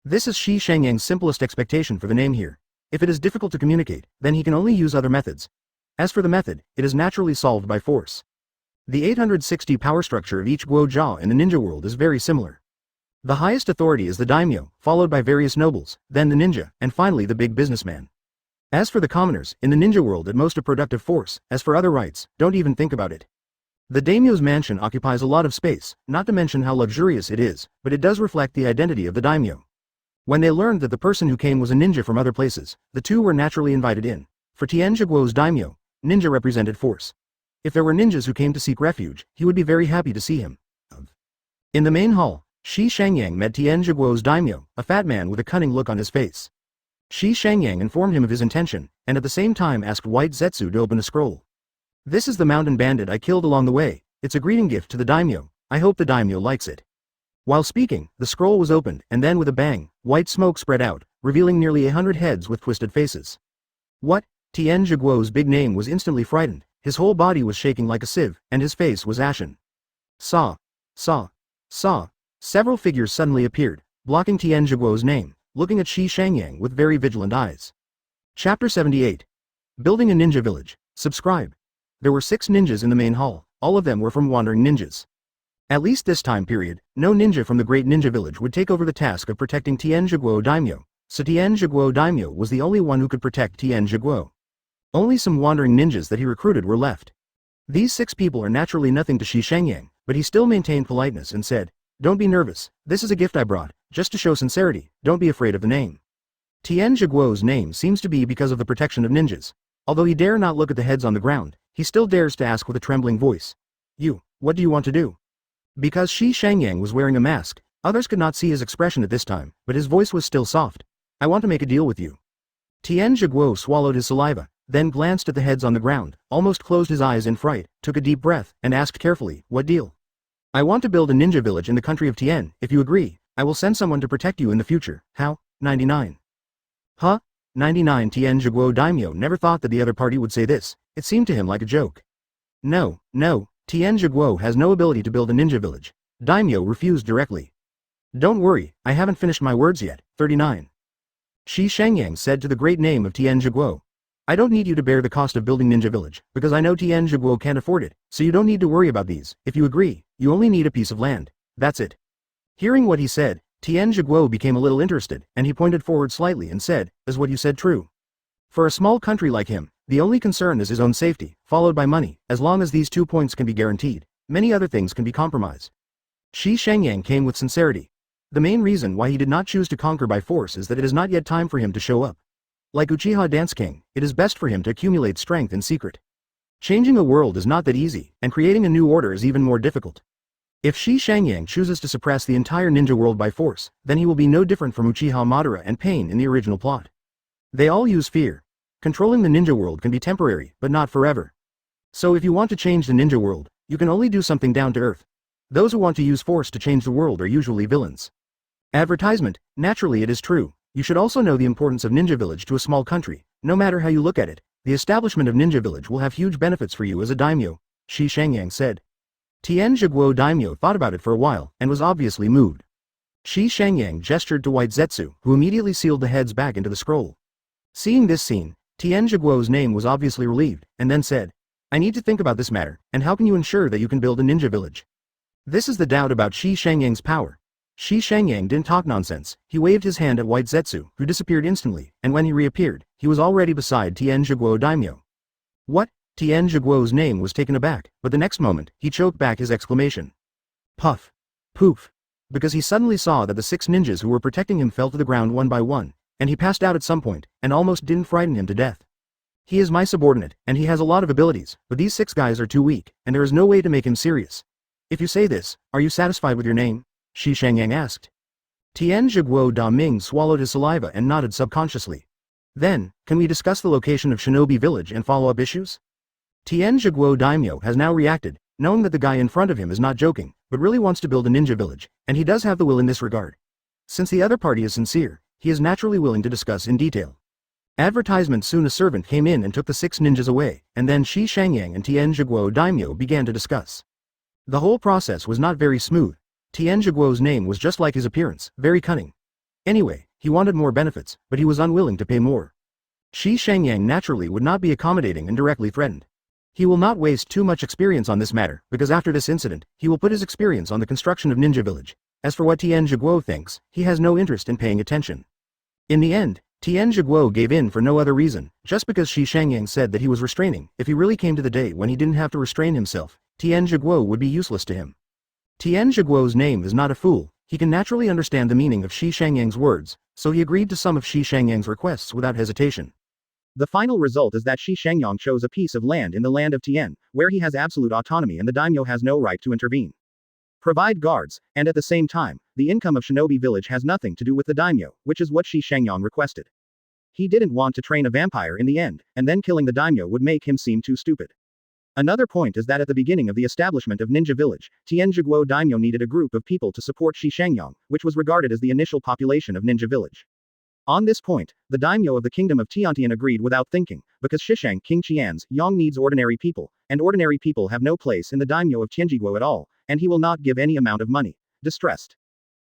This is Shi Shangyang's simplest expectation for the name here. If it is difficult to communicate, then he can only use other methods. As for the method, it is naturally solved by force. The 860 power structure of each Guo in the ninja world is very similar. The highest authority is the daimyo, followed by various nobles, then the ninja, and finally the big businessman. As for the commoners, in the ninja world at most a productive force, as for other rights, don't even think about it. The daimyo's mansion occupies a lot of space, not to mention how luxurious it is, but it does reflect the identity of the daimyo. When they learned that the person who came was a ninja from other places, the two were naturally invited in. For Tien Village daimyo, ninja represented force. If there were ninjas who came to seek refuge, he would be very happy to see him. In the main hall, Shi Shangyang met Tien Village daimyo, a fat man with a cunning look on his face. Shi Shangyang informed him of his intention, and at the same time asked white Zetsu to open a scroll. This is the mountain bandit I killed along the way. It's a greeting gift to the daimyo. I hope the daimyo likes it. While speaking, the scroll was opened, and then with a bang, white smoke spread out, revealing nearly 100 heads with twisted faces. What? Tien Village's big name was instantly frightened. His whole body was shaking like a sieve, and his face was ashen. Saw. Several figures suddenly appeared, blocking Tien Villag's name, looking at Shi Shangyang with very vigilant eyes. Chapter 78. Building a Ninja Village. Subscribe. There were 6 ninjas in the main hall, all of them were from wandering ninjas. At least this time period, no ninja from the great ninja village would take over the task of protecting Tien Village daimyo, so Tien Village daimyo was the only one who could protect Tien Village. Only some wandering ninjas that he recruited were left. These 6 people are naturally nothing to Shi Shangyang, but he still maintained politeness and said, "Don't be nervous, this is a gift I brought, just to show sincerity, don't be afraid of the name." Tien Village's name seems to be because of the protection of ninjas. Although he dare not look at the heads on the ground, he still dares to ask with a trembling voice. What do you want to do?" Because Shi Shangyang was wearing a mask, others could not see his expression at this time, but his voice was still soft. "I want to make a deal with you." Tien Village swallowed his saliva, then glanced at the heads on the ground, almost closed his eyes in fright, took a deep breath, and asked carefully, "What deal?" "I want to build a ninja village in the country of Tien. If you agree, I will send someone to protect you in the future." "How?" 99. "Huh? 99 Tien Zhiguo Daimyo never thought that the other party would say this. It seemed to him like a joke. No, Tien Zhiguo has no ability to build a ninja village. Daimyo refused directly. Don't worry, I haven't finished my words yet. 39. Shi Shangyang said to the great name of Tien Zhiguo. I don't need you to bear the cost of building ninja village, because I know Tien Zhiguo can't afford it, so you don't need to worry about these. If you agree, you only need a piece of land. That's it. Hearing what he said, Tien Zhiguo became a little interested, and he pointed forward slightly and said, is what you said true? For a small country like him, the only concern is his own safety, followed by money. As long as these 2 points can be guaranteed, many other things can be compromised. Shi Shangyang came with sincerity. The main reason why he did not choose to conquer by force is that it is not yet time for him to show up. Like Uchiha Dance King, it is best for him to accumulate strength in secret. Changing a world is not that easy, and creating a new order is even more difficult. If Shi Shangyang chooses to suppress the entire ninja world by force, then he will be no different from Uchiha Madara and Pain in the original plot. They all use fear. Controlling the ninja world can be temporary, but not forever. So if you want to change the ninja world, you can only do something down to earth. Those who want to use force to change the world are usually villains. Advertisement, naturally it is true. You should also know the importance of Ninja Village to a small country. No matter how you look at it, the establishment of Ninja Village will have huge benefits for you as a daimyo, Shi Shangyang said. Tien Zhiguo Daimyo thought about it for a while, and was obviously moved. Shi Shangyang gestured to White Zetsu, who immediately sealed the heads back into the scroll. Seeing this scene, Tien Zhiguo's name was obviously relieved, and then said, I need to think about this matter, and how can you ensure that you can build a ninja village? This is the doubt about Shi Shangyang's power. Shi Shangyang didn't talk nonsense. He waved his hand at White Zetsu, who disappeared instantly, and when he reappeared, he was already beside Tien Zhiguo Daimyo. What? Tien Zhiguo's name was taken aback, but the next moment, he choked back his exclamation. Puff. Poof. Because he suddenly saw that the 6 ninjas who were protecting him fell to the ground one by one, and he passed out at some point, and almost didn't frighten him to death. He is my subordinate, and he has a lot of abilities, but these 6 guys are too weak, and there is no way to make him serious. If you say this, are you satisfied with your name? Shi Shangyang asked. Tien Zhiguo Da Ming swallowed his saliva and nodded subconsciously. Then, can we discuss the location of Shinobi Village and follow-up issues? Tien Zhiguo Daimyo has now reacted, knowing that the guy in front of him is not joking, but really wants to build a ninja village, and he does have the will in this regard. Since the other party is sincere, he is naturally willing to discuss in detail. Advertisement soon a servant came in and took the 6 ninjas away, and then Shi Shangyang and Tien Zhiguo Daimyo began to discuss. The whole process was not very smooth. Tien Zhiguo's name was just like his appearance, very cunning. Anyway, he wanted more benefits, but he was unwilling to pay more. Shi Shangyang naturally would not be accommodating and directly threatened. He will not waste too much experience on this matter, because after this incident, he will put his experience on the construction of Ninja Village. As for what Tien Zhiguo thinks, he has no interest in paying attention. In the end, Tien Zhiguo gave in for no other reason, just because Shi Shangyang said that he was restraining. If he really came to the day when he didn't have to restrain himself, Tien Zhiguo would be useless to him. Tien Zhiguo's name is not a fool. He can naturally understand the meaning of Shi Shangyang's words, so he agreed to some of Shi Shangyang's requests without hesitation. The final result is that Shi Shangyang chose a piece of land in the land of Tien, where he has absolute autonomy and the daimyo has no right to intervene. Provide guards, and at the same time, the income of Shinobi Village has nothing to do with the daimyo, which is what Shi Shangyang requested. He didn't want to train a vampire in the end, and then killing the daimyo would make him seem too stupid. Another point is that at the beginning of the establishment of Ninja Village, Tien Zhiguo Daimyo needed a group of people to support Shi Shangyang, which was regarded as the initial population of Ninja Village. On this point, the daimyo of the kingdom of Tiantian agreed without thinking, because Shishang King Qian's Yang needs ordinary people, and ordinary people have no place in the daimyo of Tianjiguo at all, and he will not give any amount of money. Distressed.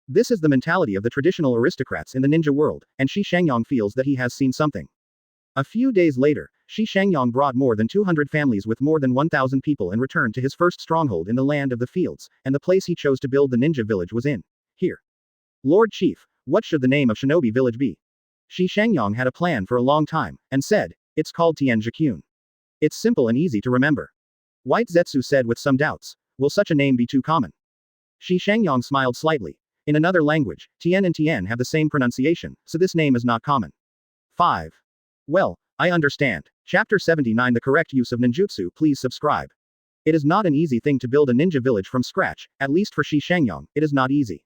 This is the mentality of the traditional aristocrats in the ninja world, and Shi Shangyang feels that he has seen something. A few days later, Shi Shangyang brought more than 200 families with more than 1,000 people and returned to his first stronghold in the land of the fields, and the place he chose to build the ninja village was in. Here. Lord Chief, what should the name of Shinobi Village be? Shi Shangyang had a plan for a long time, and said, it's called Tien Zhikyun. It's simple and easy to remember. White Zetsu said with some doubts, will such a name be too common? Shi Shangyang smiled slightly. In another language, Tien and Tien have the same pronunciation, so this name is not common. 5. Well, I understand. Chapter 79 The correct use of ninjutsu. Please subscribe. It is not an easy thing to build a ninja village from scratch, at least for Shi Shangyang, it is not easy.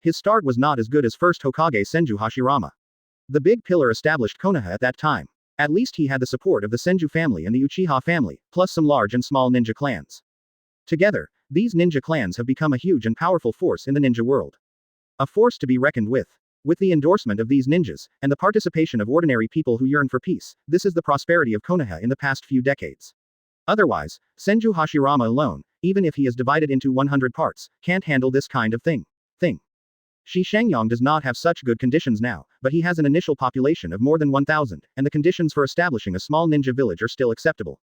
His start was not as good as first Hokage Senju Hashirama. The big pillar established Konoha at that time. At least he had the support of the Senju family and the Uchiha family, plus some large and small ninja clans. Together, these ninja clans have become a huge and powerful force in the ninja world. A force to be reckoned with. With the endorsement of these ninjas, and the participation of ordinary people who yearn for peace, this is the prosperity of Konoha in the past few decades. Otherwise, Senju Hashirama alone, even if he is divided into 100 parts, can't handle this kind of thing. Shi Shangyang does not have such good conditions now, but he has an initial population of more than 1,000, and the conditions for establishing a small ninja village are still acceptable.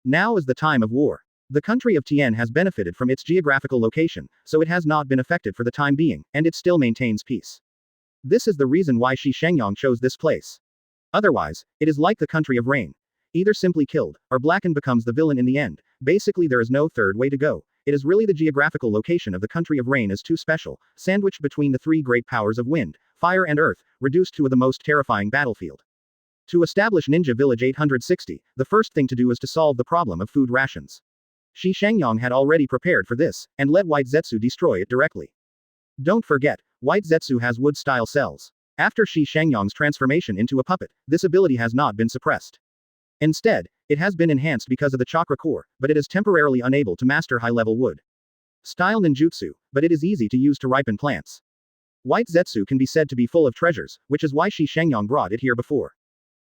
Now is the time of war. The country of Tien has benefited from its geographical location, so it has not been affected for the time being, and it still maintains peace. This is the reason why Shi Shangyang chose this place. Otherwise, it is like the country of rain. Either simply killed, or Blacken becomes the villain in the end. Basically there is no third way to go. It is really the geographical location of the country of rain is too special, sandwiched between the three great powers of wind, fire and earth, reduced to the most terrifying battlefield. To establish Ninja Village 860, the first thing to do is to solve the problem of food rations. Shi Shangyang had already prepared for this, and let White Zetsu destroy it directly. Don't forget, White Zetsu has wood-style cells. After Shi Shangyang's transformation into a puppet, this ability has not been suppressed. Instead, it has been enhanced because of the chakra core, but it is temporarily unable to master high-level wood style ninjutsu, but it is easy to use to ripen plants. White Zetsu can be said to be full of treasures, which is why Shi Shangyang brought it here before.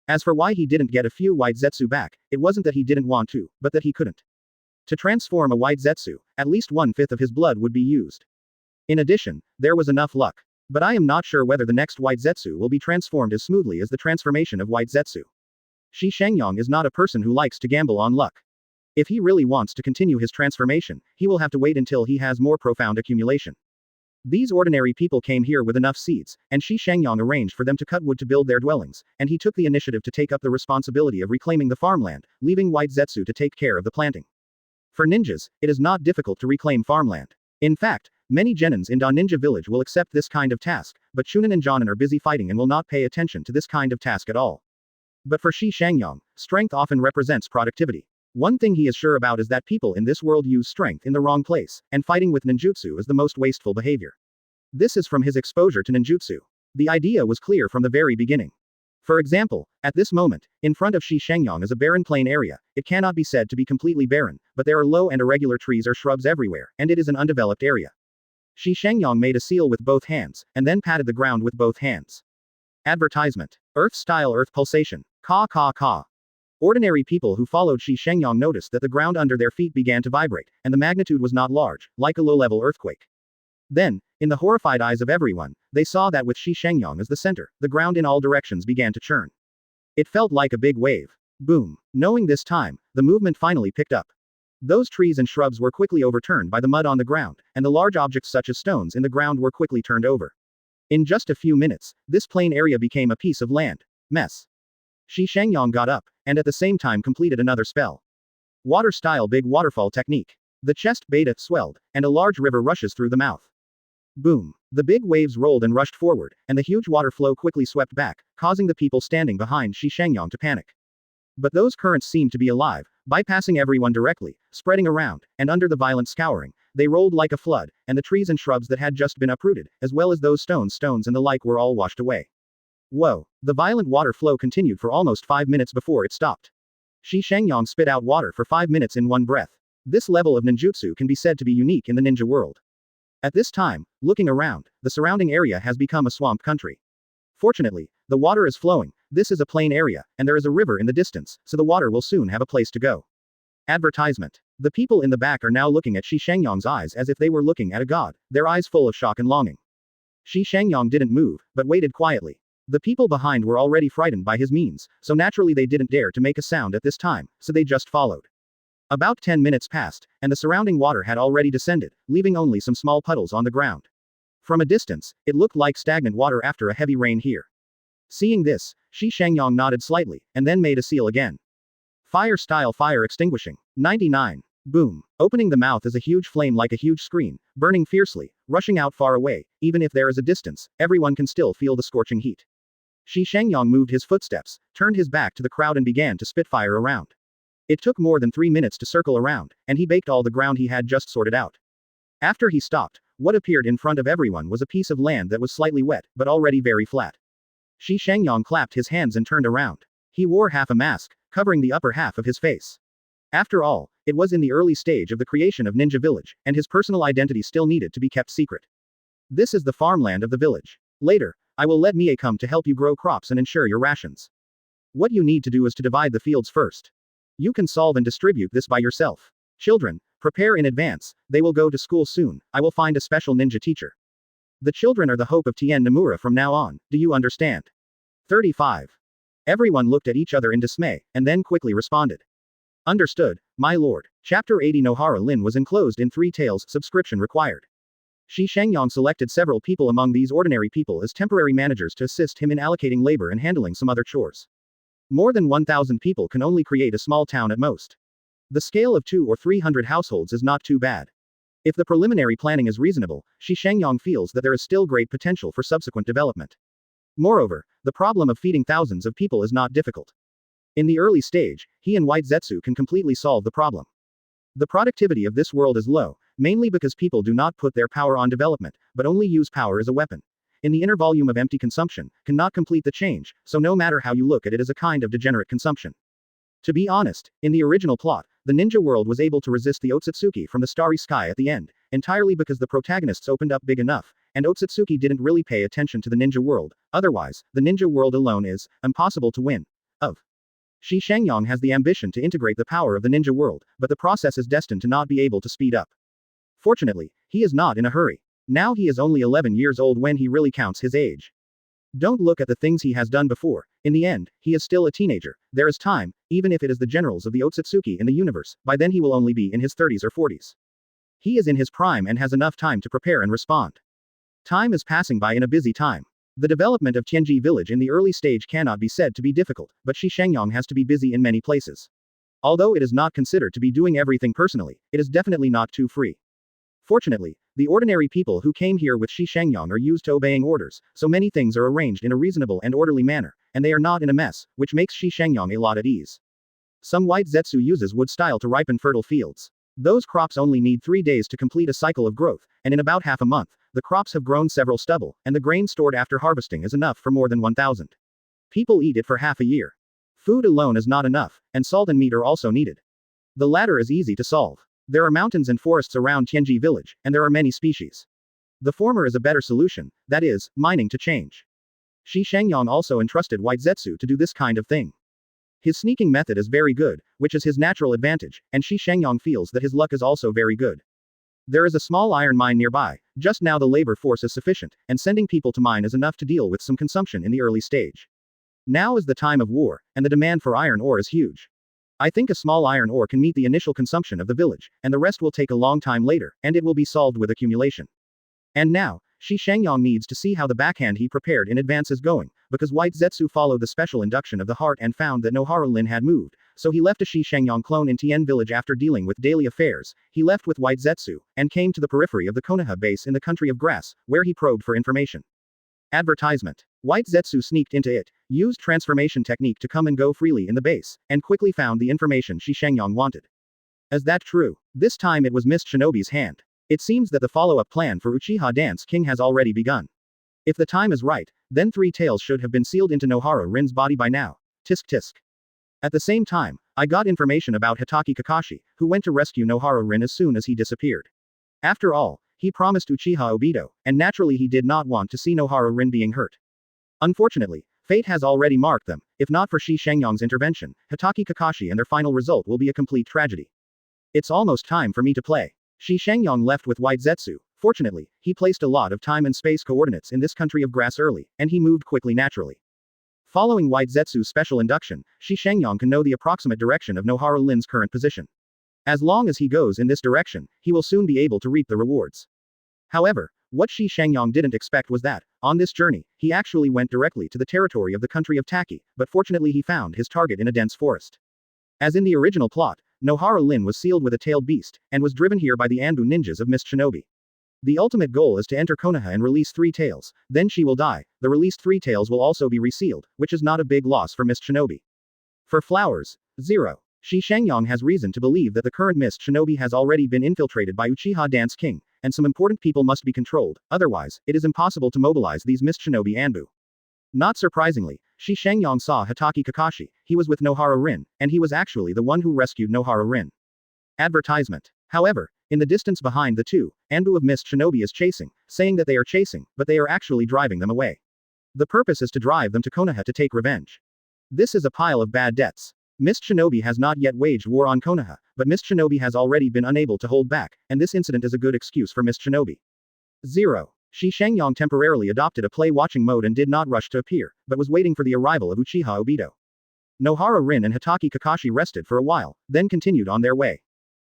As for why he didn't get a few White Zetsu back, it wasn't that he didn't want to, but that he couldn't. To transform a White Zetsu, at least 1/5 of his blood would be used. In addition, there was enough luck. But I am not sure whether the next White Zetsu will be transformed as smoothly as the transformation of White Zetsu. Shi Shangyang is not a person who likes to gamble on luck. If he really wants to continue his transformation, he will have to wait until he has more profound accumulation. These ordinary people came here with enough seeds, and Shi Shangyang arranged for them to cut wood to build their dwellings, and he took the initiative to take up the responsibility of reclaiming the farmland, leaving White Zetsu to take care of the planting. For ninjas, it is not difficult to reclaim farmland. In fact, many genins in Da Ninja Village will accept this kind of task, but Chunin and Jonin are busy fighting and will not pay attention to this kind of task at all. But for Shi Shangyang, strength often represents productivity. One thing he is sure about is that people in this world use strength in the wrong place, and fighting with ninjutsu is the most wasteful behavior. This is from his exposure to ninjutsu. The idea was clear from the very beginning. For example, at this moment, in front of Shi Shangyang is a barren plain area. It cannot be said to be completely barren, but there are low and irregular trees or shrubs everywhere, and it is an undeveloped area. Shi Shangyang made a seal with both hands, and then patted the ground with both hands. Advertisement. Earth-style earth pulsation. Ka ka ka. Ordinary people who followed Shi Shangyang noticed that the ground under their feet began to vibrate, and the magnitude was not large, like a low-level earthquake. Then, in the horrified eyes of everyone, they saw that with Shi Shangyang as the center, the ground in all directions began to churn. It felt like a big wave. Boom. Knowing this time, the movement finally picked up. Those trees and shrubs were quickly overturned by the mud on the ground, and the large objects such as stones in the ground were quickly turned over. In just a few minutes, this plain area became a piece of land. Mess. Shi Shangyang got up, and at the same time completed another spell. Water-style big waterfall technique. The chest beta swelled, and a large river rushes through the mouth. Boom. The big waves rolled and rushed forward, and the huge water flow quickly swept back, causing the people standing behind Shi Shangyang to panic. But those currents seemed to be alive, bypassing everyone directly, spreading around, and under the violent scouring, they rolled like a flood, and the trees and shrubs that had just been uprooted, as well as those stones and the like were all washed away. Whoa. The violent water flow continued for almost 5 minutes before it stopped. Shi Shangyang spit out water for 5 minutes in one breath. This level of ninjutsu can be said to be unique in the ninja world. At this time, looking around, the surrounding area has become a swamp country. Fortunately, the water is flowing, this is a plain area, and there is a river in the distance, so the water will soon have a place to go. Advertisement. The people in the back are now looking at Shi Shangyang's eyes as if they were looking at a god, their eyes full of shock and longing. Shi Shangyang didn't move, but waited quietly. The people behind were already frightened by his means, so naturally they didn't dare to make a sound at this time, so they just followed. About 10 minutes passed, and the surrounding water had already descended, leaving only some small puddles on the ground. From a distance, it looked like stagnant water after a heavy rain here. Seeing this, Shi Shangyang nodded slightly, and then made a seal again. Fire-style fire extinguishing. 99. Boom. Opening the mouth is a huge flame like a huge screen, burning fiercely, rushing out far away. Even if there is a distance, everyone can still feel the scorching heat. Shi Shangyang moved his footsteps, turned his back to the crowd and began to spit fire around. It took more than 3 minutes to circle around, and he baked all the ground he had just sorted out. After he stopped, what appeared in front of everyone was a piece of land that was slightly wet, but already very flat. Shi Shangyang clapped his hands and turned around. He wore half a mask, covering the upper half of his face. After all, it was in the early stage of the creation of Ninja Village, and his personal identity still needed to be kept secret. This is the farmland of the village. Later, I will let Mie come to help you grow crops and ensure your rations. What you need to do is to divide the fields first. You can solve and distribute this by yourself. Children, prepare in advance, they will go to school soon, I will find a special ninja teacher. The children are the hope of Tien Nomura from now on, do you understand? 35. Everyone looked at each other in dismay, and then quickly responded. Understood, my lord. Chapter 80 Nohara Lin was enclosed in 3 tails, subscription required. Shi Shangyang selected several people among these ordinary people as temporary managers to assist him in allocating labor and handling some other chores. More than 1,000 people can only create a small town at most. The scale of 200 or 300 households is not too bad. If the preliminary planning is reasonable, Shi Shangyang feels that there is still great potential for subsequent development. Moreover, the problem of feeding thousands of people is not difficult. In the early stage, he and White Zetsu can completely solve the problem. The productivity of this world is low, mainly because people do not put their power on development, but only use power as a weapon. In the inner volume of empty consumption, cannot complete the change, so no matter how you look at it is a kind of degenerate consumption. To be honest, in the original plot, the ninja world was able to resist the Otsutsuki from the starry sky at the end, entirely because the protagonists opened up big enough, and Otsutsuki didn't really pay attention to the ninja world, otherwise, the ninja world alone is impossible to win. Shi Shangyang has the ambition to integrate the power of the ninja world, but the process is destined to not be able to speed up. Fortunately, he is not in a hurry. Now he is only 11 years old when he really counts his age. Don't look at the things he has done before, in the end, he is still a teenager, there is time, even if it is the generals of the Otsutsuki in the universe, by then he will only be in his 30s or 40s. He is in his prime and has enough time to prepare and respond. Time is passing by in a busy time. The development of Tien Village in the early stage cannot be said to be difficult, but Shi Shangyang has to be busy in many places. Although it is not considered to be doing everything personally, it is definitely not too free. Fortunately, the ordinary people who came here with Shi Shangyang are used to obeying orders, so many things are arranged in a reasonable and orderly manner, and they are not in a mess, which makes Shi Shangyang a lot at ease. Some White Zetsu uses wood style to ripen fertile fields. Those crops only need 3 days to complete a cycle of growth, and in about half a month, the crops have grown several stubble, and the grain stored after harvesting is enough for more than 1,000. People eat it for half a year. Food alone is not enough, and salt and meat are also needed. The latter is easy to solve. There are mountains and forests around Tien Village, and there are many species. The former is a better solution, that is, mining to change. Shi Shangyang also entrusted White Zetsu to do this kind of thing. His sneaking method is very good, which is his natural advantage, and Shi Shangyang feels that his luck is also very good. There is a small iron mine nearby, just now the labor force is sufficient, and sending people to mine is enough to deal with some consumption in the early stage. Now is the time of war, and the demand for iron ore is huge. I think a small iron ore can meet the initial consumption of the village, and the rest will take a long time later, and it will be solved with accumulation. And now, Shi Shangyang needs to see how the backhand he prepared in advance is going, because White Zetsu followed the special induction of the heart and found that Nohara Lin had moved, so he left a Shi Shangyang clone in Tien Village after dealing with daily affairs, he left with White Zetsu, and came to the periphery of the Konoha base in the country of grass, where he probed for information. Advertisement. White Zetsu sneaked into it, used transformation technique to come and go freely in the base, and quickly found the information Shi Shangyang wanted. Is that true? This time it was Mist Shinobi's hand. It seems that the follow-up plan for Uchiha Dance King has already begun. If the time is right, then 3 tails should have been sealed into Nohara Rin's body by now. Tisk tisk. At the same time, I got information about Hitaki Kakashi, who went to rescue Nohara Rin as soon as he disappeared. After all, he promised Uchiha Obito, and naturally he did not want to see Nohara Rin being hurt. Unfortunately, fate has already marked them. If not for Shi Shangyang's intervention, Hitaki Kakashi and their final result will be a complete tragedy. It's almost time for me to play. Shi Shangyang left with White Zetsu. Fortunately, he placed a lot of time and space coordinates in this country of grass early, and he moved quickly naturally. Following White Zetsu's special induction, Shi Shangyang can know the approximate direction of Nohara Lin's current position. As long as he goes in this direction, he will soon be able to reap the rewards. However, what Shi Shangyang didn't expect was that, on this journey, he actually went directly to the territory of the country of Taki, but fortunately he found his target in a dense forest. As in the original plot, Nohara Lin was sealed with a tailed beast, and was driven here by the Anbu ninjas of Mist Shinobi. The ultimate goal is to enter Konoha and release 3 tails, then she will die, the released 3 tails will also be resealed, which is not a big loss for Mist Shinobi. For flowers, 0. Shi Shangyang has reason to believe that the current Mist Shinobi has already been infiltrated by Uchiha Dance King, and some important people must be controlled, otherwise, it is impossible to mobilize these Mist Shinobi Anbu. Not surprisingly, Shi Shangyang saw Hitaki Kakashi, he was with Nohara Rin, and he was actually the one who rescued Nohara Rin. Advertisement. However, in the distance behind the two, Anbu of Mist Shinobi is chasing, saying that they are chasing, but they are actually driving them away. The purpose is to drive them to Konoha to take revenge. This is a pile of bad debts. Mist Shinobi has not yet waged war on Konoha, but Mist Shinobi has already been unable to hold back, and this incident is a good excuse for Mist Shinobi. 0. Shi Shangyang temporarily adopted a play-watching mode and did not rush to appear, but was waiting for the arrival of Uchiha Obito. Nohara Rin and Hitaki Kakashi rested for a while, then continued on their way.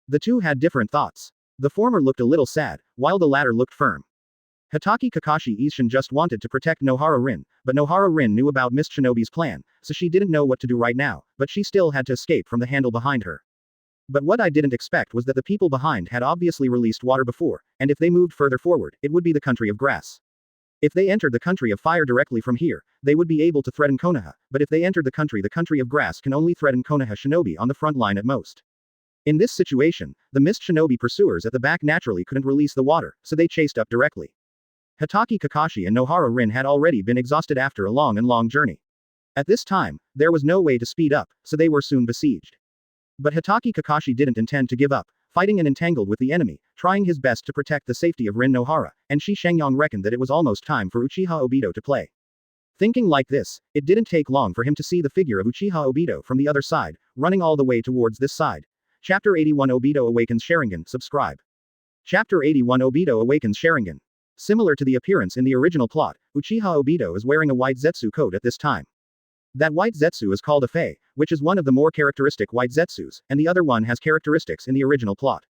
The two had different thoughts. The former looked a little sad, while the latter looked firm. Hitaki Kakashi Ishin just wanted to protect Nohara Rin, but Nohara Rin knew about Mist Shinobi's plan, so she didn't know what to do right now, but she still had to escape from the handle behind her. But what I didn't expect was that the people behind had obviously released water before, and if they moved further forward, it would be the country of grass. If they entered the country of fire directly from here, they would be able to threaten Konoha, but if they entered the country of grass can only threaten Konoha Shinobi on the front line at most. In this situation, the Mist Shinobi pursuers at the back naturally couldn't release the water, so they chased up directly. Hitaki Kakashi and Nohara Rin had already been exhausted after a long journey. At this time, there was no way to speed up, so they were soon besieged. But Hitaki Kakashi didn't intend to give up, fighting and entangled with the enemy, trying his best to protect the safety of Rin Nohara, and Shi Shangyang reckoned that it was almost time for Uchiha Obito to play. Thinking like this, it didn't take long for him to see the figure of Uchiha Obito from the other side, running all the way towards this side. Chapter 81 Obito Awakens Sharingan. Subscribe. Chapter 81 Obito Awakens Sharingan. Similar to the appearance in the original plot, Uchiha Obito is wearing a white Zetsu coat at this time. That white Zetsu is called a Fei, which is one of the more characteristic white Zetsus, and the other one has characteristics in the original plot.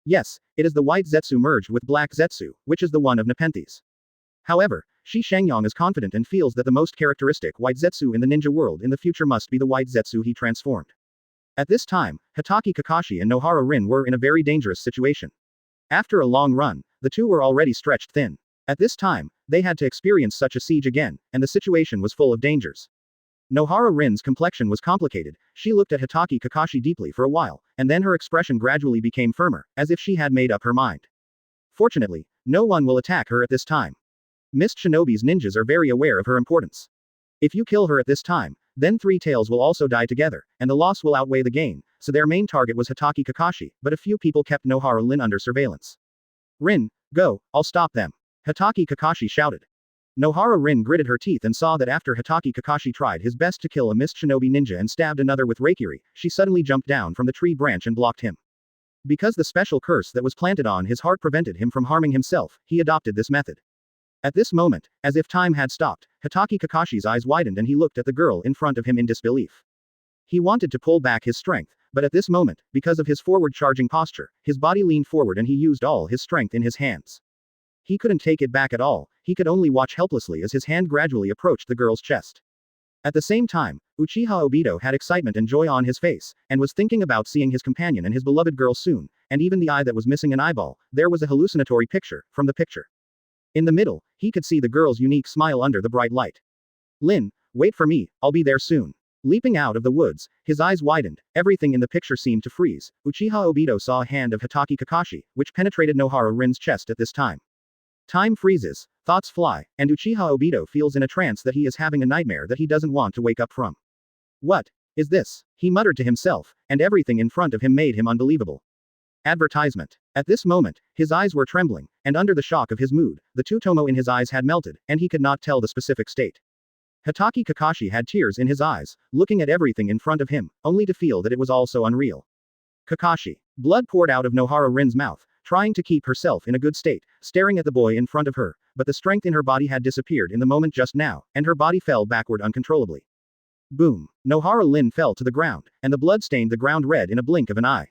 Yes, it is the white Zetsu merged with black Zetsu, which is the one of Nepenthes. However, Shi Shangyang is confident and feels that the most characteristic white Zetsu in the ninja world in the future must be the white Zetsu he transformed. At this time, Hitaki Kakashi and Nohara Rin were in a very dangerous situation. After a long run, the two were already stretched thin. At this time, they had to experience such a siege again, and the situation was full of dangers. Nohara Rin's complexion was complicated, she looked at Hitaki Kakashi deeply for a while, and then her expression gradually became firmer, as if she had made up her mind. Fortunately, no one will attack her at this time. Mist Shinobi's ninjas are very aware of her importance. If you kill her at this time, then three tails will also die together, and the loss will outweigh the gain, so their main target was Hitaki Kakashi, but a few people kept Nohara Rin under surveillance. Rin, go, I'll stop them. Hitaki Kakashi shouted. Nohara Rin gritted her teeth and saw that after Hitaki Kakashi tried his best to kill a Mist Shinobi ninja and stabbed another with Reikiri, she suddenly jumped down from the tree branch and blocked him. Because the special curse that was planted on his heart prevented him from harming himself, he adopted this method. At this moment, as if time had stopped, Hitaki Kakashi's eyes widened and he looked at the girl in front of him in disbelief. He wanted to pull back his strength, but at this moment, because of his forward-charging posture, his body leaned forward and he used all his strength in his hands. He couldn't take it back at all, he could only watch helplessly as his hand gradually approached the girl's chest. At the same time, Uchiha Obito had excitement and joy on his face, and was thinking about seeing his companion and his beloved girl soon, and even the eye that was missing an eyeball, there was a hallucinatory picture, from the picture. In the middle, he could see the girl's unique smile under the bright light. Lin, wait for me, I'll be there soon. Leaping out of the woods, his eyes widened, everything in the picture seemed to freeze. Uchiha Obito saw a hand of Hitaki Kakashi, which penetrated Nohara Rin's chest at this time. Time freezes, thoughts fly, and Uchiha Obito feels in a trance that he is having a nightmare that he doesn't want to wake up from. What is this? He muttered to himself, and everything in front of him made him unbelievable. Advertisement. At this moment, his eyes were trembling, and under the shock of his mood, the tutomo in his eyes had melted, and he could not tell the specific state. Hitaki Kakashi had tears in his eyes, looking at everything in front of him, only to feel that it was all so unreal. Kakashi. Blood poured out of Nohara Rin's mouth, trying to keep herself in a good state, staring at the boy in front of her, but the strength in her body had disappeared in the moment just now, and her body fell backward uncontrollably. Boom. Nohara Rin fell to the ground, and the blood stained the ground red in a blink of an eye.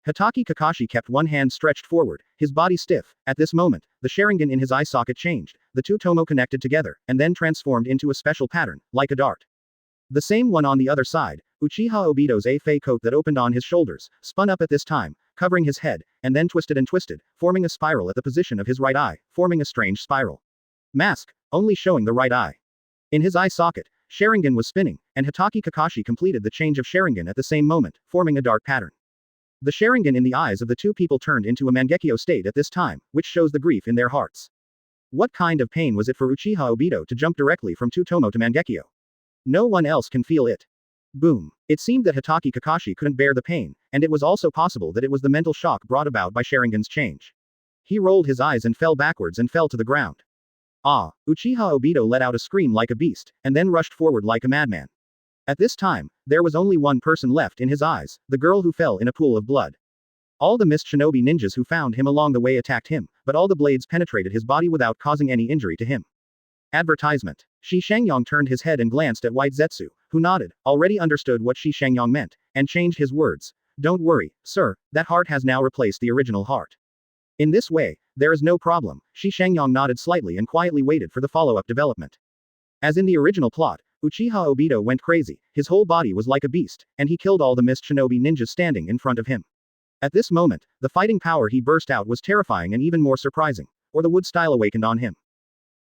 Hitaki Kakashi kept one hand stretched forward, his body stiff. At this moment, the Sharingan in his eye socket changed, the two tomo connected together, and then transformed into a special pattern, like a dart. The same one on the other side, Uchiha Obito's A-Fei coat that opened on his shoulders, spun up at this time, covering his head, and then twisted and twisted, forming a spiral at the position of his right eye, forming a strange spiral. Mask, only showing the right eye. In his eye socket, Sharingan was spinning, and Hitaki Kakashi completed the change of Sharingan at the same moment, forming a dart pattern. The Sharingan in the eyes of the two people turned into a Mangekyo state at this time, which shows the grief in their hearts. What kind of pain was it for Uchiha Obito to jump directly from Tutomo to Mangekyo? No one else can feel it. Boom. It seemed that Hitaki Kakashi couldn't bear the pain, and it was also possible that it was the mental shock brought about by Sharingan's change. He rolled his eyes and fell backwards and fell to the ground. Ah! Uchiha Obito let out a scream like a beast, and then rushed forward like a madman. At this time, there was only one person left in his eyes, the girl who fell in a pool of blood. All the mist shinobi ninjas who found him along the way attacked him, but all the blades penetrated his body without causing any injury to him. Advertisement. Shi Shangyang turned his head and glanced at White Zetsu, who nodded, already understood what Shi Shangyang meant, and changed his words. Don't worry, sir, that heart has now replaced the original heart. In this way, there is no problem. Shi Shangyang nodded slightly and quietly waited for the follow-up development. As in the original plot, Uchiha Obito went crazy, his whole body was like a beast, and he killed all the mist shinobi ninjas standing in front of him. At this moment, the fighting power he burst out was terrifying and even more surprising, or the wood style awakened on him.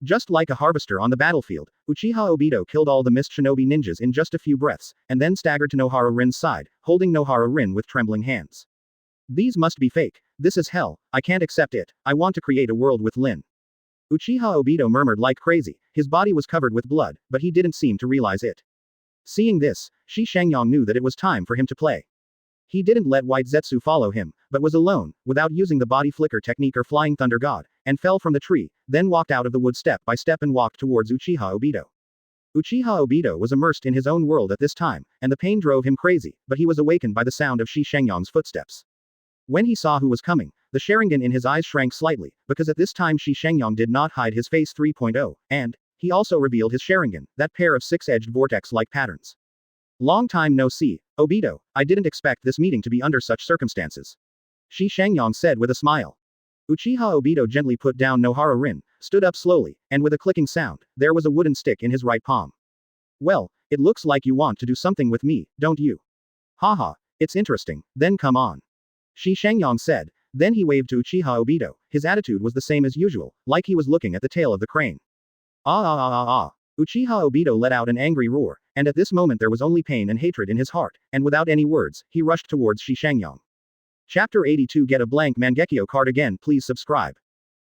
Just like a harvester on the battlefield, Uchiha Obito killed all the mist shinobi ninjas in just a few breaths, and then staggered to Nohara Rin's side, holding Nohara Rin with trembling hands. These must be fake. This is hell, I can't accept it, I want to create a world with Lin. Uchiha Obito murmured like crazy, his body was covered with blood, but he didn't seem to realize it. Seeing this, Shi Shangyang knew that it was time for him to play. He didn't let White Zetsu follow him, but was alone, without using the body flicker technique or flying thunder god, and fell from the tree, then walked out of the wood step by step and walked towards Uchiha Obito. Uchiha Obito was immersed in his own world at this time, and the pain drove him crazy, but he was awakened by the sound of Shi Shangyang's footsteps. When he saw who was coming, the Sharingan in his eyes shrank slightly, because at this time Shi Shangyang did not hide his face 3.0, and he also revealed his Sharingan, that pair of six-edged vortex-like patterns. Long time no see, Obito, I didn't expect this meeting to be under such circumstances. Shi Shangyang said with a smile. Uchiha Obito gently put down Nohara Rin, stood up slowly, and with a clicking sound, there was a wooden stick in his right palm. Well, it looks like you want to do something with me, don't you? Haha, it's interesting, then come on. Shi Shangyang said, then he waved to Uchiha Obito, his attitude was the same as usual, like he was looking at the tail of the crane. Ah ah ah ah ah. Uchiha Obito let out an angry roar, and at this moment there was only pain and hatred in his heart, and without any words, he rushed towards Shi Shangyang. Chapter 82 Get a blank Mangekyo card again, please subscribe.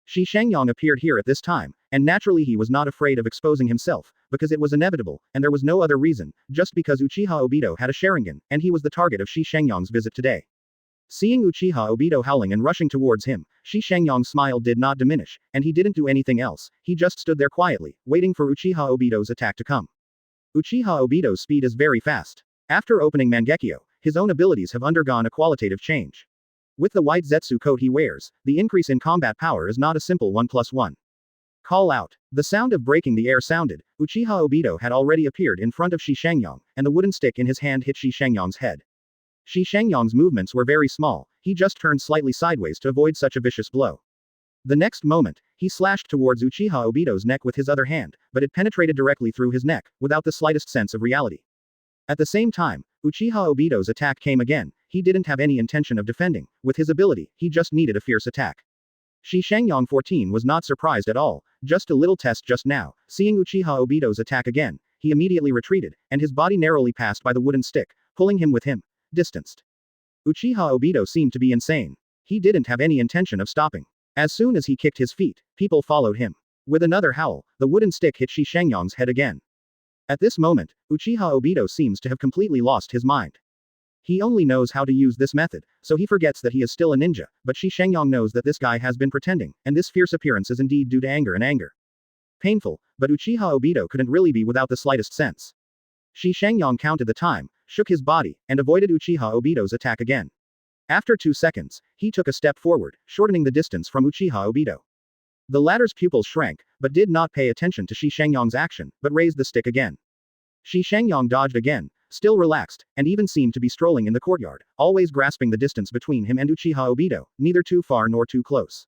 Shi Shangyang appeared here at this time, and naturally he was not afraid of exposing himself, because it was inevitable, and there was no other reason, just because Uchiha Obito had a Sharingan, and he was the target of Shi Shangyang's visit today. Seeing Uchiha Obito howling and rushing towards him, Shi Shangyang's smile did not diminish, and he didn't do anything else, he just stood there quietly, waiting for Uchiha Obito's attack to come. Uchiha Obito's speed is very fast. After opening Mangekyo, his own abilities have undergone a qualitative change. With the white Zetsu coat he wears, the increase in combat power is not a simple 1+1. Call out. The sound of breaking the air sounded, Uchiha Obito had already appeared in front of Shi Shangyang, and the wooden stick in his hand hit Shi Shangyang's head. Shi Shangyang's movements were very small, he just turned slightly sideways to avoid such a vicious blow. The next moment, he slashed towards Uchiha Obito's neck with his other hand, but it penetrated directly through his neck, without the slightest sense of reality. At the same time, Uchiha Obito's attack came again, he didn't have any intention of defending, with his ability, he just needed a fierce attack. Shi Shangyang 14 was not surprised at all, just a little test just now, seeing Uchiha Obito's attack again, he immediately retreated, and his body narrowly passed by the wooden stick, pulling him with him. Distanced. Uchiha Obito seemed to be insane. He didn't have any intention of stopping. As soon as he kicked his feet, people followed him. With another howl, the wooden stick hit Shi Shangyang's head again. At this moment, Uchiha Obito seems to have completely lost his mind. He only knows how to use this method, so he forgets that he is still a ninja, but Shi Shangyang knows that this guy has been pretending, and this fierce appearance is indeed due to anger. Painful, but Uchiha Obito couldn't really be without the slightest sense. Shi Shangyang counted the time, shook his body, and avoided Uchiha Obito's attack again. After 2 seconds, he took a step forward, shortening the distance from Uchiha Obito. The latter's pupils shrank, but did not pay attention to Shi Shangyang's action, but raised the stick again. Shi Shangyang dodged again, still relaxed, and even seemed to be strolling in the courtyard, always grasping the distance between him and Uchiha Obito, neither too far nor too close.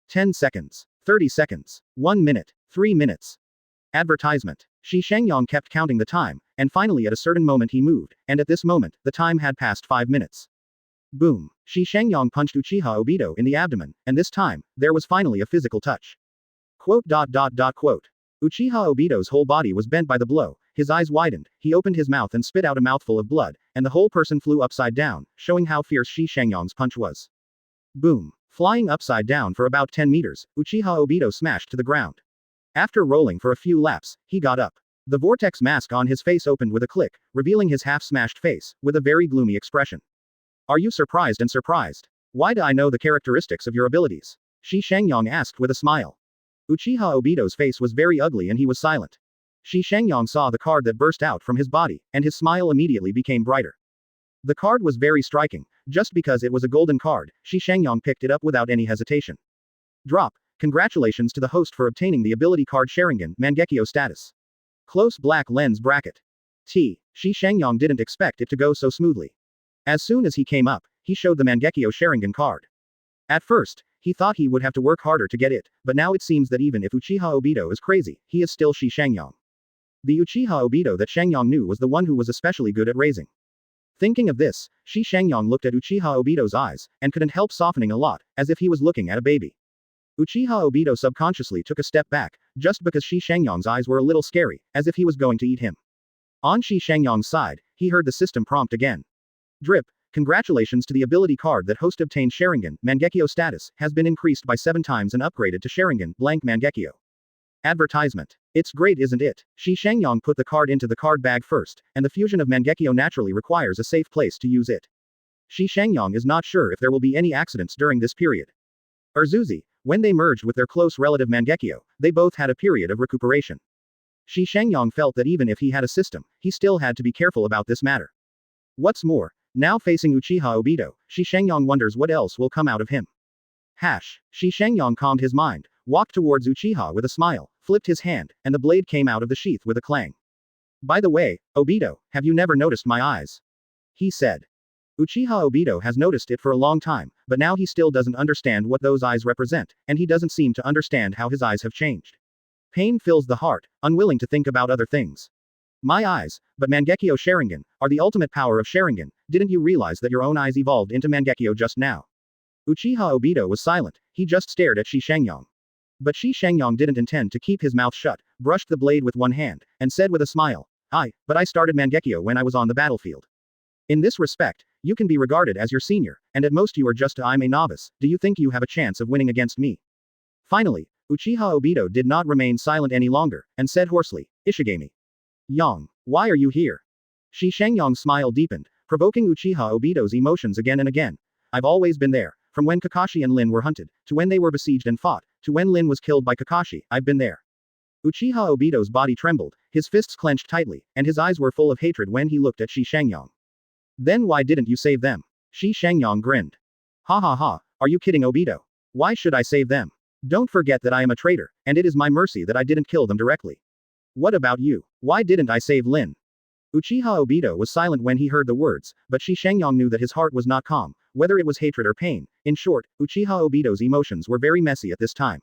10 seconds. 30 seconds. 1 minute. 3 minutes. Advertisement. Shi Shangyang kept counting the time, and finally at a certain moment he moved, and at this moment, the time had passed 5 minutes. Boom. Shi Shangyang punched Uchiha Obito in the abdomen, and this time, there was finally a physical touch. Quote. Uchiha Obito's whole body was bent by the blow, his eyes widened, he opened his mouth and spit out a mouthful of blood, and the whole person flew upside down, showing how fierce Shi Shangyang's punch was. Boom. Flying upside down for about 10 meters, Uchiha Obito smashed to the ground. After rolling for a few laps, he got up. The vortex mask on his face opened with a click, revealing his half-smashed face, with a very gloomy expression. Are you surprised and surprised? Why do I know the characteristics of your abilities? Shi Shangyang asked with a smile. Uchiha Obito's face was very ugly and he was silent. Shi Shangyang saw the card that burst out from his body, and his smile immediately became brighter. The card was very striking. Just because it was a golden card, Shi Shangyang picked it up without any hesitation. Drop. Congratulations to the host for obtaining the ability card Sharingan Mangekyo status. Close black lens bracket. Shi Shangyang didn't expect it to go so smoothly. As soon as he came up, he showed the Mangekyo Sharingan card. At first, he thought he would have to work harder to get it, but now it seems that even if Uchiha Obito is crazy, he is still Shi Shangyang. The Uchiha Obito that Shangyang knew was the one who was especially good at raising. Thinking of this, Shi Shangyang looked at Uchiha Obito's eyes, and couldn't help softening a lot, as if he was looking at a baby. Uchiha Obito subconsciously took a step back, just because Shi Shangyang's eyes were a little scary, as if he was going to eat him. On Shi Shangyang's side, he heard the system prompt again. Drip. Congratulations to the ability card that host obtained Sharingan Mangekyo status, has been increased by 7 times and upgraded to Sharingan blank Mangekyo. Advertisement. It's great, isn't it? Shi Shangyang put the card into the card bag first, and the fusion of Mangekyo naturally requires a safe place to use it. Shi Shangyang is not sure if there will be any accidents during this period. Urzuzi, when they merged with their close relative Mangekyo, they both had a period of recuperation. Shi Shangyang felt that even if he had a system, he still had to be careful about this matter. What's more, now facing Uchiha Obito, Shi Shangyang wonders what else will come out of him. Shi Shangyang calmed his mind, walked towards Uchiha with a smile, flipped his hand, and the blade came out of the sheath with a clang. By the way, Obito, have you never noticed my eyes? He said. Uchiha Obito has noticed it for a long time, but now he still doesn't understand what those eyes represent, and he doesn't seem to understand how his eyes have changed. Pain fills the heart, unwilling to think about other things. My eyes, but Mangekyo Sharingan, are the ultimate power of Sharingan. Didn't you realize that your own eyes evolved into Mangekyo just now? Uchiha Obito was silent, he just stared at Shi Shangyang. But Shi Shangyang didn't intend to keep his mouth shut, brushed the blade with one hand, and said with a smile, but I started Mangekyo when I was on the battlefield. In this respect, you can be regarded as your senior, and at most you are just I'm a novice. Do you think you have a chance of winning against me? Finally, Uchiha Obito did not remain silent any longer, and said hoarsely, Ishigami. Yang, why are you here? Shi Shangyang's smile deepened, provoking Uchiha Obito's emotions again and again. I've always been there, from when Kakashi and Lin were hunted, to when they were besieged and fought, to when Lin was killed by Kakashi, I've been there. Uchiha Obito's body trembled, his fists clenched tightly, and his eyes were full of hatred when he looked at Shi Shangyang. Then why didn't you save them? Shi Shangyang grinned. Ha ha ha, are you kidding Obito? Why should I save them? Don't forget that I am a traitor, and it is my mercy that I didn't kill them directly. What about you? Why didn't I save Lin? Uchiha Obito was silent when he heard the words, but Shi Shangyang knew that his heart was not calm, whether it was hatred or pain. In short, Uchiha Obito's emotions were very messy at this time.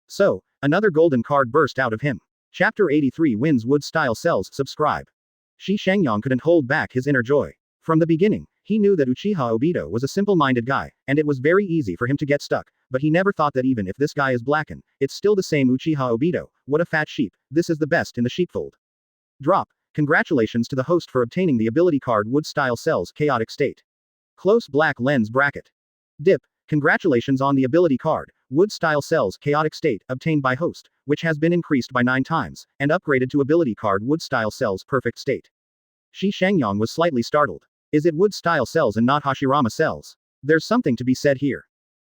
So, another golden card burst out of him. Chapter 83 Wins Wood Style Cells. Subscribe. Shi Shangyang couldn't hold back his inner joy. From the beginning, he knew that Uchiha Obito was a simple-minded guy, and it was very easy for him to get stuck, but he never thought that even if this guy is blackened, it's still the same Uchiha Obito. What a fat sheep, this is the best in the sheepfold. Drop. Congratulations to the host for obtaining the ability card Wood Style Cells Chaotic State. Close black lens bracket. Dip. Congratulations on the ability card, Wood Style Cells Chaotic State, obtained by host, which has been increased by 9 times, and upgraded to ability card Wood Style Cells Perfect State. Shi Shangyang was slightly startled. Is it Wood Style Cells and not Hashirama Cells? There's something to be said here.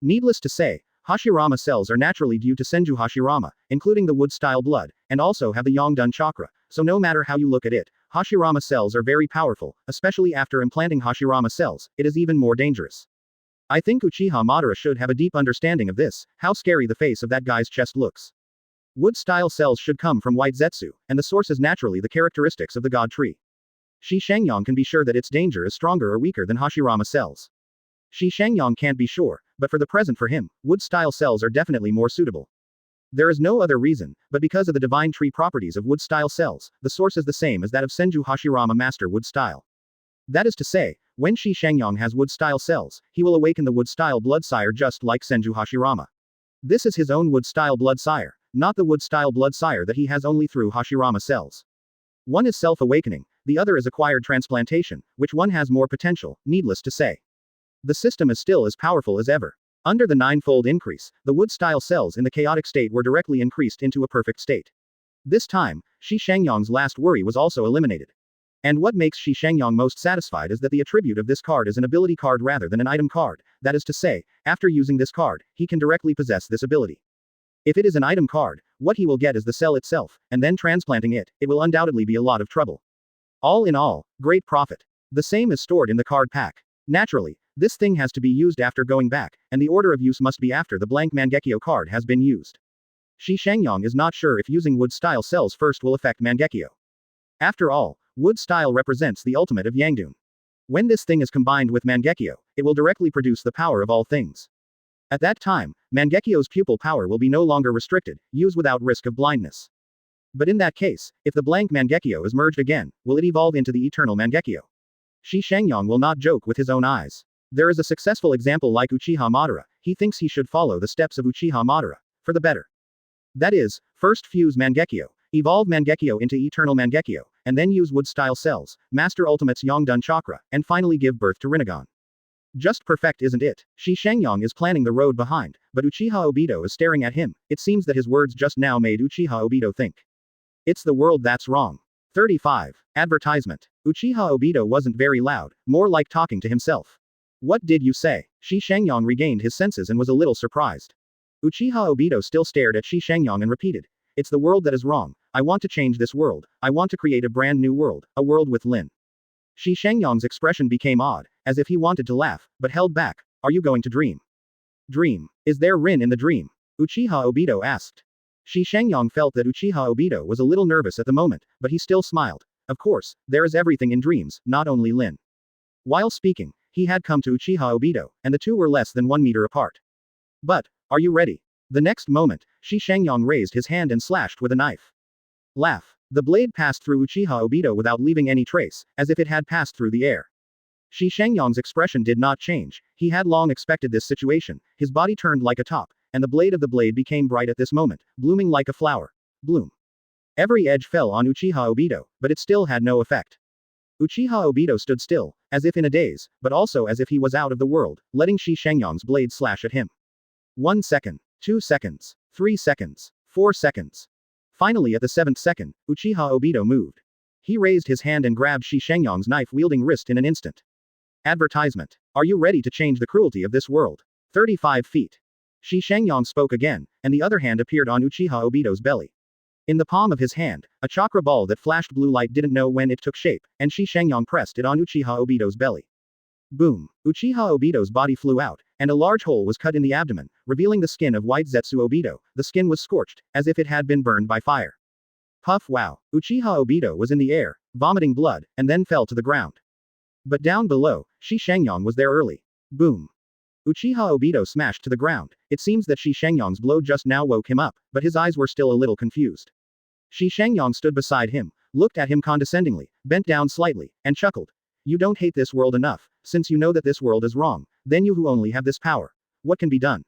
Needless to say, Hashirama cells are naturally due to Senju Hashirama, including the Wood Style blood, and also have the Yongdun chakra, so no matter how you look at it, Hashirama cells are very powerful, especially after implanting Hashirama cells, it is even more dangerous. I think Uchiha Madara should have a deep understanding of this, how scary the face of that guy's chest looks. Wood Style cells should come from white Zetsu, and the source is naturally the characteristics of the god tree. Shi Shangyang can be sure that its danger is stronger or weaker than Hashirama cells. Shi Shangyang can't be sure, but for the present for him, Wood Style cells are definitely more suitable. There is no other reason, but because of the divine tree properties of Wood Style cells, the source is the same as that of Senju Hashirama Master Wood Style. That is to say, when Shi Shangyang has Wood Style cells, he will awaken the Wood Style blood sire just like Senju Hashirama. This is his own Wood Style blood sire, not the Wood Style blood sire that he has only through Hashirama cells. One is self-awakening, the other is acquired transplantation, which one has more potential, needless to say. The system is still as powerful as ever. Under the 9-fold increase, the Wood Style cells in the chaotic state were directly increased into a perfect state. This time, Shi Shangyang's last worry was also eliminated. And what makes Shi Shangyang most satisfied is that the attribute of this card is an ability card rather than an item card, that is to say, after using this card, he can directly possess this ability. If it is an item card, what he will get is the cell itself, and then transplanting it, it will undoubtedly be a lot of trouble. All in all, great profit. The same is stored in the card pack. Naturally, this thing has to be used after going back, and the order of use must be after the blank Mangekyo card has been used. Shi Shangyang is not sure if using wood-style cells first will affect Mangekyo. After all, wood-style represents the ultimate of Yangdun. When this thing is combined with Mangekyo, it will directly produce the power of all things. At that time, Mangekyo's pupil power will be no longer restricted, used without risk of blindness. But in that case, if the blank Mangekyo is merged again, will it evolve into the eternal Mangekyo? Shi Shangyang will not joke with his own eyes. There is a successful example like Uchiha Madara, he thinks he should follow the steps of Uchiha Madara, for the better. That is, first fuse Mangekyo, evolve Mangekyo into eternal Mangekyo, and then use wood-style cells, master Ultimate's Yongdun chakra, and finally give birth to Rinnegan. Just perfect, isn't it? Shi Shangyang is planning the road behind, but Uchiha Obito is staring at him. It seems that his words just now made Uchiha Obito think. It's the world that's wrong. 35. Advertisement. Uchiha Obito wasn't very loud, more like talking to himself. What did you say? Shi Shangyang regained his senses and was a little surprised. Uchiha Obito still stared at Shi Shangyang and repeated. It's the world that is wrong. I want to change this world. I want to create a brand new world, a world with Lin. Shi Shangyang's expression became odd, as if he wanted to laugh, but held back. Are you going to dream? Dream. Is there Rin in the dream? Uchiha Obito asked. Shi Shangyang felt that Uchiha Obito was a little nervous at the moment, but he still smiled. Of course, there is everything in dreams, not only Lin. While speaking, he had come to Uchiha Obito, and the two were less than 1 meter apart. But, are you ready? The next moment, Shi Shangyang raised his hand and slashed with a knife. Laugh. The blade passed through Uchiha Obito without leaving any trace, as if it had passed through the air. Shi Shangyang's expression did not change, he had long expected this situation, his body turned like a top, and the blade of the blade became bright at this moment, blooming like a flower. Bloom. Every edge fell on Uchiha Obito, but it still had no effect. Uchiha Obito stood still, as if in a daze, but also as if he was out of the world, letting Shi Shangyang's blade slash at him. 1 second, 2 seconds, 3 seconds, 4 seconds. Finally at the 7th second, Uchiha Obito moved. He raised his hand and grabbed Shi Shangyang's knife-wielding wrist in an instant. Advertisement. Are you ready to change the cruelty of this world? 35 feet. Shi Shangyang spoke again, and the other hand appeared on Uchiha Obito's belly. In the palm of his hand, a chakra ball that flashed blue light didn't know when it took shape, and Shi Shangyang pressed it on Uchiha Obito's belly. Boom. Uchiha Obito's body flew out, and a large hole was cut in the abdomen, revealing the skin of white Zetsu Obito. The skin was scorched, as if it had been burned by fire. Puff wow. Uchiha Obito was in the air, vomiting blood, and then fell to the ground. But down below, Shi Shangyang was there early. Boom. Uchiha Obito smashed to the ground. It seems that Shi Shangyang's blow just now woke him up, but his eyes were still a little confused. Shi Shangyang stood beside him, looked at him condescendingly, bent down slightly, and chuckled. You don't hate this world enough, since you know that this world is wrong, then you who only have this power. What can be done?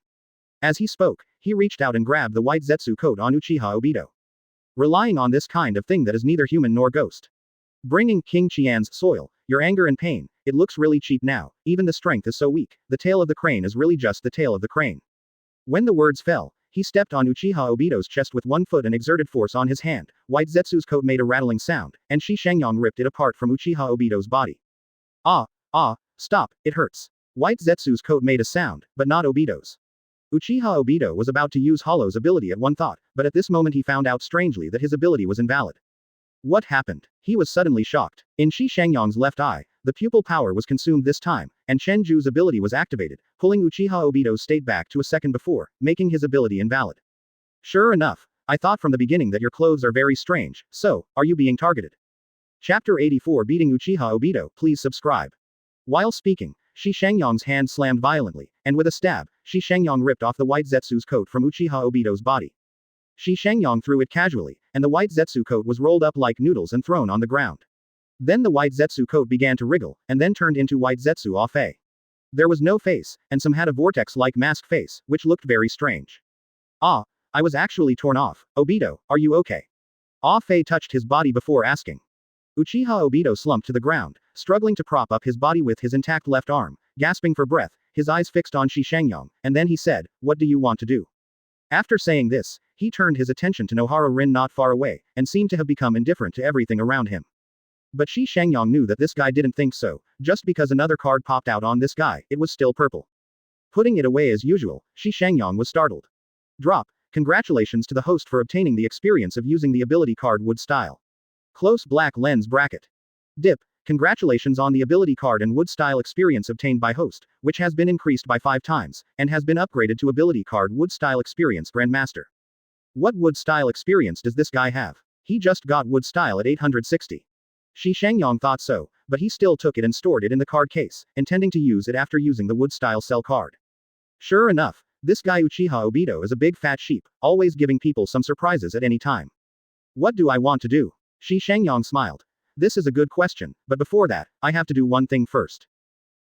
As he spoke, he reached out and grabbed the white Zetsu coat on Uchiha Obito. Relying on this kind of thing that is neither human nor ghost. Bringing King Qian's soil, your anger and pain, it looks really cheap now, even the strength is so weak, the tail of the crane is really just the tail of the crane. When the words fell, he stepped on Uchiha Obito's chest with 1 foot and exerted force on his hand. White Zetsu's coat made a rattling sound, and Shi Shangyang ripped it apart from Uchiha Obito's body. Stop, it hurts. White Zetsu's coat made a sound, but not Obito's. Uchiha Obito was about to use Hollow's ability at one thought, but at this moment he found out strangely that his ability was invalid. What happened? He was suddenly shocked. In Shi Shangyang's left eye, the pupil power was consumed this time, and Chen Ju's ability was activated, pulling Uchiha Obito's state back to a second before, making his ability invalid. Sure enough, I thought from the beginning that your clothes are very strange, so, are you being targeted? Chapter 84 Beating Uchiha Obito, please subscribe. While speaking, Shi Shangyang's hand slammed violently, and with a stab, Shi Shangyang ripped off the white Zetsu's coat from Uchiha Obito's body. Shi Shangyang threw it casually, and the white Zetsu coat was rolled up like noodles and thrown on the ground. Then the white Zetsu coat began to wriggle, and then turned into white Zetsu Office. There was no face, and some had a vortex-like mask face, which looked very strange. I was actually torn off. Obito, are you okay? Office touched his body before asking. Uchiha Obito slumped to the ground, struggling to prop up his body with his intact left arm, gasping for breath, his eyes fixed on Shi Shangyang, and then he said, what do you want to do? After saying this, he turned his attention to Nohara Rin not far away, and seemed to have become indifferent to everything around him. But Shi Shangyang knew that this guy didn't think so, just because another card popped out on this guy, it was still purple. Putting it away as usual, Shi Shangyang was startled. Drop. Congratulations to the host for obtaining the experience of using the ability card Wood Style. Close black lens bracket. Dip. Congratulations on the ability card and Wood Style experience obtained by host, which has been increased by 5 times, and has been upgraded to ability card Wood Style experience Grandmaster. What Wood Style experience does this guy have? He just got Wood Style at 860. Shi Shangyang thought so, but he still took it and stored it in the card case, intending to use it after using the Wood Style cell card. Sure enough, this guy Uchiha Obito is a big fat sheep, always giving people some surprises at any time. What do I want to do? Shi Shangyang smiled. This is a good question, but before that, I have to do one thing first.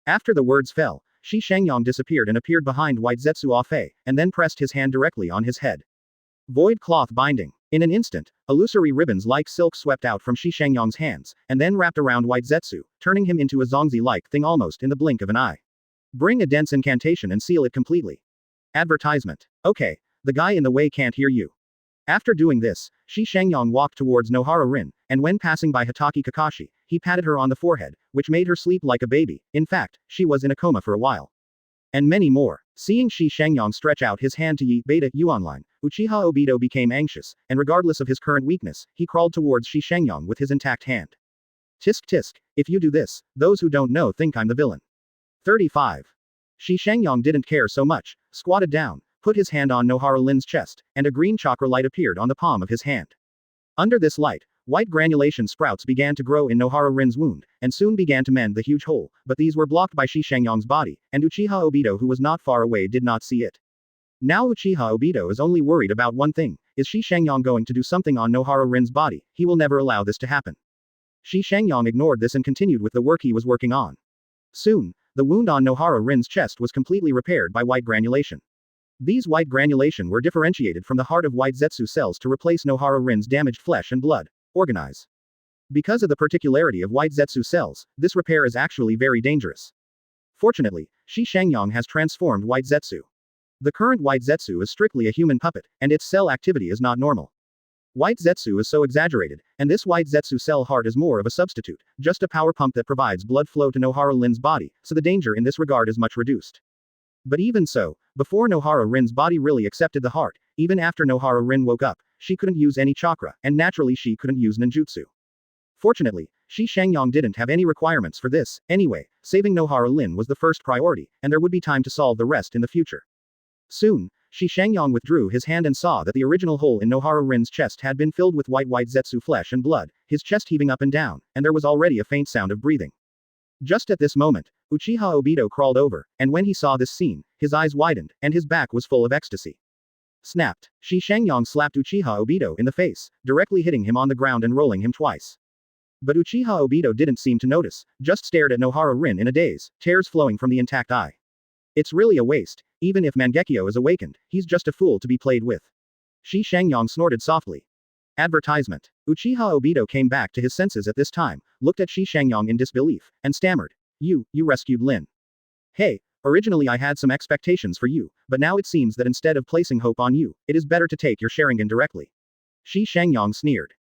After the words fell, Shi Shangyang disappeared and appeared behind White Zetsu Office, and then pressed his hand directly on his head. Void cloth binding. In an instant, illusory ribbons like silk swept out from Shi Shangyang's hands, and then wrapped around White Zetsu, turning him into a Zongzi-like thing almost in the blink of an eye. Bring a dense incantation and seal it completely. Advertisement. Okay, the guy in the way can't hear you. After doing this, Shi Shangyang walked towards Nohara Rin, and when passing by Hitaki Kakashi, he patted her on the forehead, which made her sleep like a baby. In fact, she was in a coma for a while. And many more. Seeing Shi Shangyang stretch out his hand to Yi Beta U online, Uchiha Obito became anxious, and regardless of his current weakness, he crawled towards Shi Shangyang with his intact hand. Tisk tisk, if you do this, those who don't know think I'm the villain. 35. Shi Shangyang didn't care so much, squatted down, put his hand on Nohara Lin's chest, and a green chakra light appeared on the palm of his hand. Under this light, white granulation sprouts began to grow in Nohara Rin's wound, and soon began to mend the huge hole, but these were blocked by Shi Shangyang's body, and Uchiha Obito who was not far away did not see it. Now Uchiha Obito is only worried about one thing, is Shi Shangyang going to do something on Nohara Rin's body? He will never allow this to happen. Shi Shangyang ignored this and continued with the work he was working on. Soon, the wound on Nohara Rin's chest was completely repaired by white granulation. These white granulation were differentiated from the heart of White Zetsu cells to replace Nohara Rin's damaged flesh and blood. Organize. Because of the particularity of White Zetsu cells, this repair is actually very dangerous. Fortunately, Shi Shangyang has transformed White Zetsu. The current White Zetsu is strictly a human puppet, and its cell activity is not normal. White Zetsu is so exaggerated, and this White Zetsu cell heart is more of a substitute, just a power pump that provides blood flow to Nohara Lin's body, so the danger in this regard is much reduced. But even so, before Nohara Rin's body really accepted the heart, even after Nohara Rin woke up, she couldn't use any chakra, and naturally she couldn't use ninjutsu. Fortunately, Shi Shangyang didn't have any requirements for this, anyway, saving Nohara Rin was the first priority, and there would be time to solve the rest in the future. Soon, Shi Shangyang withdrew his hand and saw that the original hole in Nohara Rin's chest had been filled with white Zetsu flesh and blood, his chest heaving up and down, and there was already a faint sound of breathing. Just at this moment, Uchiha Obito crawled over, and when he saw this scene, his eyes widened, and his back was full of ecstasy. Snapped. Shi Shangyang slapped Uchiha Obito in the face, directly hitting him on the ground and rolling him twice. But Uchiha Obito didn't seem to notice, just stared at Nohara Rin in a daze, tears flowing from the intact eye. It's really a waste, even if Mangekyo is awakened, he's just a fool to be played with. Shi Shangyang snorted softly. Advertisement. Uchiha Obito came back to his senses at this time, looked at Shi Shangyang in disbelief, and stammered. You rescued Lin. Hey, originally I had some expectations for you, but now it seems that instead of placing hope on you, it is better to take your Sharingan directly. Shi Shangyang sneered.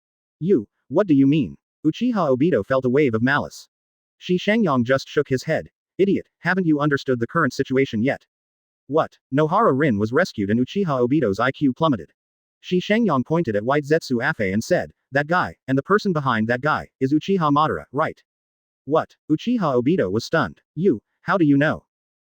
What do you mean? Uchiha Obito felt a wave of malice. Shi Shangyang just shook his head. Idiot, haven't you understood the current situation yet? What? Nohara Rin was rescued and Uchiha Obito's IQ plummeted. Shi Shangyang pointed at White Zetsu Afe and said, that guy, and the person behind that guy, is Uchiha Madara, right? What? Uchiha Obito was stunned. How do you know?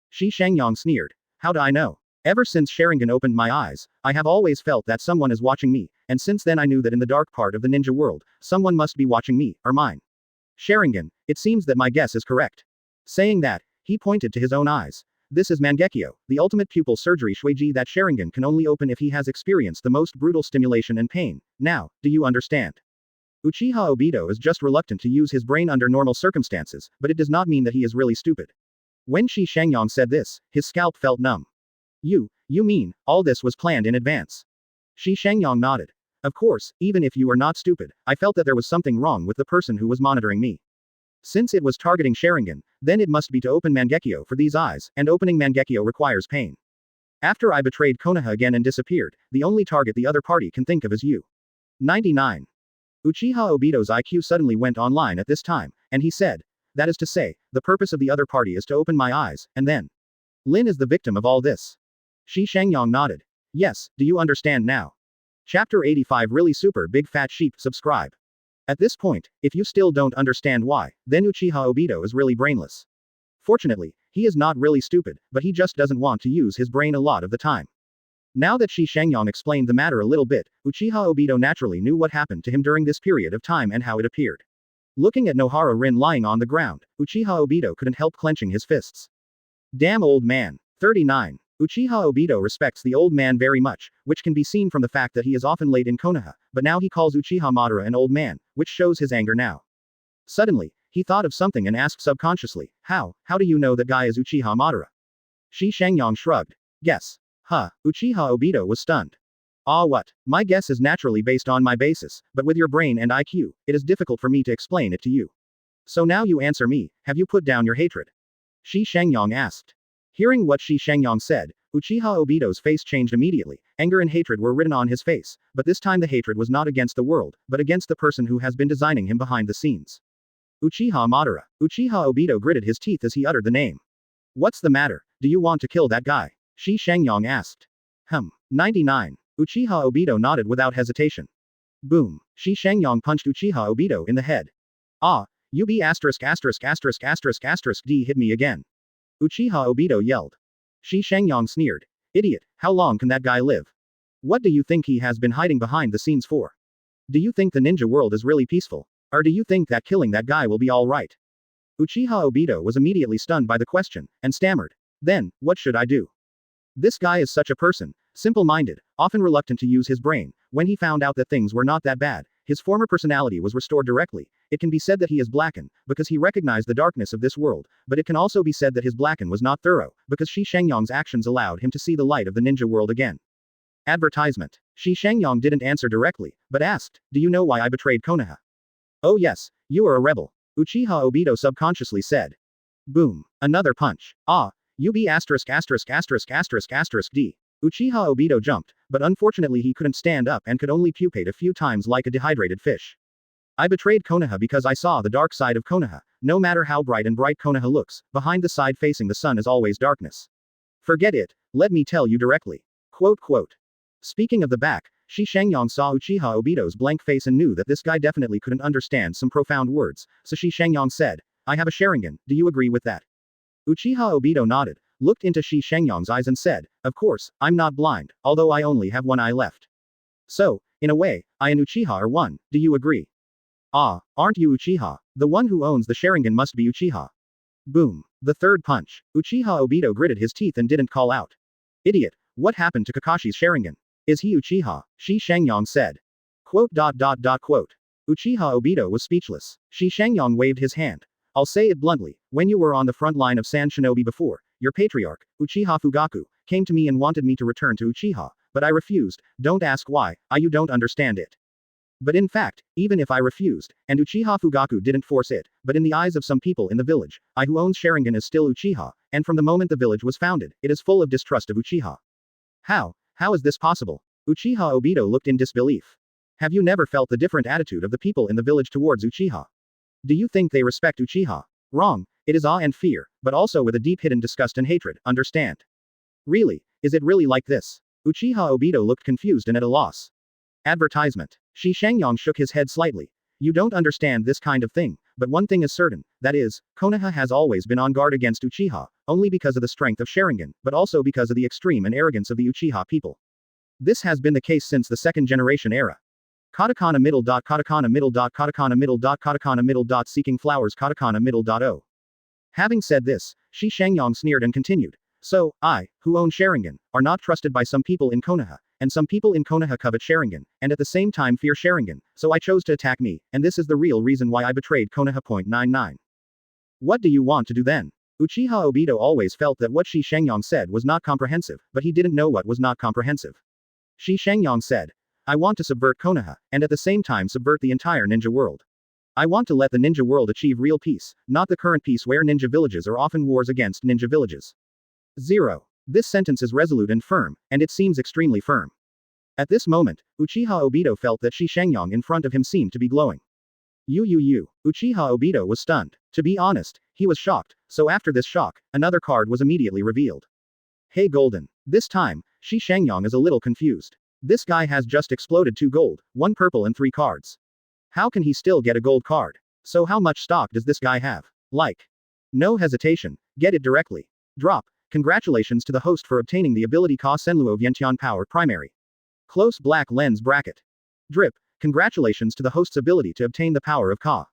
Shi Shangyang sneered. How do I know? Ever since Sharingan opened my eyes, I have always felt that someone is watching me, and since then I knew that in the dark part of the ninja world, someone must be watching me, or mine. Sharingan, it seems that my guess is correct. Saying that, he pointed to his own eyes. This is Mangekyo, the ultimate pupil surgery Shueiji that Sharingan can only open if he has experienced the most brutal stimulation and pain. Now, do you understand? Uchiha Obito is just reluctant to use his brain under normal circumstances, but it does not mean that he is really stupid. When Shi Shangyang said this, his scalp felt numb. You mean, all this was planned in advance? Shi Shangyang nodded. Of course, even if you are not stupid, I felt that there was something wrong with the person who was monitoring me. Since it was targeting Sharingan, then it must be to open Mangekyo for these eyes, and opening Mangekyo requires pain. After I betrayed Konoha again and disappeared, the only target the other party can think of is you. 99. Uchiha Obito's IQ suddenly went online at this time, and he said, that is to say, the purpose of the other party is to open my eyes, and then. Lin is the victim of all this. Shi Shangyang nodded. Yes, do you understand now? Chapter 85 Really Super Big Fat Sheep, subscribe. At this point, if you still don't understand why, then Uchiha Obito is really brainless. Fortunately, he is not really stupid, but he just doesn't want to use his brain a lot of the time. Now that Shi Shangyang explained the matter a little bit, Uchiha Obito naturally knew what happened to him during this period of time and how it appeared. Looking at Nohara Rin lying on the ground, Uchiha Obito couldn't help clenching his fists. Damn old man. 39. Uchiha Obito respects the old man very much, which can be seen from the fact that he is often late in Konoha, but now he calls Uchiha Madara an old man, which shows his anger now. Suddenly, he thought of something and asked subconsciously, how do you know that guy is Uchiha Madara? Shi Shangyang shrugged. Guess. Huh, Uchiha Obito was stunned. Ah what? My guess is naturally based on my basis, but with your brain and IQ, it is difficult for me to explain it to you. So now you answer me, have you put down your hatred? Shi Shangyang asked. Hearing what Shi Shangyang said, Uchiha Obito's face changed immediately. Anger and hatred were written on his face, but this time the hatred was not against the world, but against the person who has been designing him behind the scenes. Uchiha Madara. Uchiha Obito gritted his teeth as he uttered the name. What's the matter? Do you want to kill that guy? Shi Shangyang asked. 99. Uchiha Obito nodded without hesitation. Boom. Shi Shangyang punched Uchiha Obito in the head. Ah, you be asterisk asterisk asterisk asterisk asterisk D hit me again. Uchiha Obito yelled. Shi Shangyang sneered. Idiot, how long can that guy live? What do you think he has been hiding behind the scenes for? Do you think the ninja world is really peaceful? Or do you think that killing that guy will be alright? Uchiha Obito was immediately stunned by the question, and stammered. Then, what should I do? This guy is such a person, simple-minded, often reluctant to use his brain. When he found out that things were not that bad, his former personality was restored directly. It can be said that he is blackened, because he recognized the darkness of this world, but it can also be said that his blacken was not thorough, because Shi Shangyang's actions allowed him to see the light of the ninja world again. Advertisement. Shi Shangyang didn't answer directly, but asked, do you know why I betrayed Konoha? Oh yes, you are a rebel. Uchiha Obito subconsciously said. Boom. Another punch. Ah, you be asterisk asterisk asterisk asterisk asterisk D. Uchiha Obito jumped, but unfortunately he couldn't stand up and could only pupate a few times like a dehydrated fish. I betrayed Konoha because I saw the dark side of Konoha. No matter how bright and bright Konoha looks, behind the side facing the sun is always darkness. Forget it, let me tell you directly. Quote. Speaking of the back, Shi Shangyang saw Uchiha Obito's blank face and knew that this guy definitely couldn't understand some profound words, so Shi Shangyang said, I have a Sharingan, do you agree with that? Uchiha Obito nodded, looked into Shi Shangyang's eyes and said, of course, I'm not blind, although I only have one eye left. So, in a way, I and Uchiha are one, do you agree? Ah, aren't you Uchiha? The one who owns the Sharingan must be Uchiha. Boom. The third punch. Uchiha Obito gritted his teeth and didn't call out. Idiot, what happened to Kakashi's Sharingan? Is he Uchiha? Shi Shangyang said. Quote. Uchiha Obito was speechless. Shi Shangyang waved his hand. I'll say it bluntly, when you were on the front line of Sand Shinobi before, your patriarch, Uchiha Fugaku, came to me and wanted me to return to Uchiha, but I refused. Don't ask why, you don't understand it. But in fact, even if I refused, and Uchiha Fugaku didn't force it, but in the eyes of some people in the village, I who owns Sharingan is still Uchiha, and from the moment the village was founded, it is full of distrust of Uchiha. How is this possible? Uchiha Obito looked in disbelief. Have you never felt the different attitude of the people in the village towards Uchiha? Do you think they respect Uchiha? Wrong, it is awe and fear, but also with a deep hidden disgust and hatred, understand? Really, is it really like this? Uchiha Obito looked confused and at a loss. Advertisement. Shi Shangyang shook his head slightly. You don't understand this kind of thing, but one thing is certain, that is, Konoha has always been on guard against Uchiha, only because of the strength of Sharingan, but also because of the extreme and arrogance of the Uchiha people. This has been the case since the second generation era. Katakana middle. Katakana middle. Katakana middle. Katakana middle. Seeking flowers. Katakana middle. O. Having said this, Shi Shangyang sneered and continued. So, I, who own Sharingan, are not trusted by some people in Konoha, and some people in Konoha covet Sharingan, and at the same time fear Sharingan, so I chose to attack me, and this is the real reason why I betrayed Konoha. 99. What do you want to do then? Uchiha Obito always felt that what Shi Shangyang said was not comprehensive, but he didn't know what was not comprehensive. Shi Shangyang said, I want to subvert Konoha, and at the same time subvert the entire ninja world. I want to let the ninja world achieve real peace, not the current peace where ninja villages are often wars against ninja villages. 0. This sentence is resolute and firm, and it seems extremely firm. At this moment, Uchiha Obito felt that Shi Shangyang in front of him seemed to be glowing. Uchiha Obito was stunned. To be honest, he was shocked, so after this shock, another card was immediately revealed. Hey Golden. This time, Shi Shangyang is a little confused. This guy has just exploded 2 gold, 1 purple and 3 cards. How can he still get a gold card? So how much stock does this guy have? Like. No hesitation, get it directly. Drop. Congratulations to the host for obtaining the ability Ka Senluo Vientian Power Primary. Close black lens bracket. Drip. Congratulations to the host's ability to obtain the power of Ka.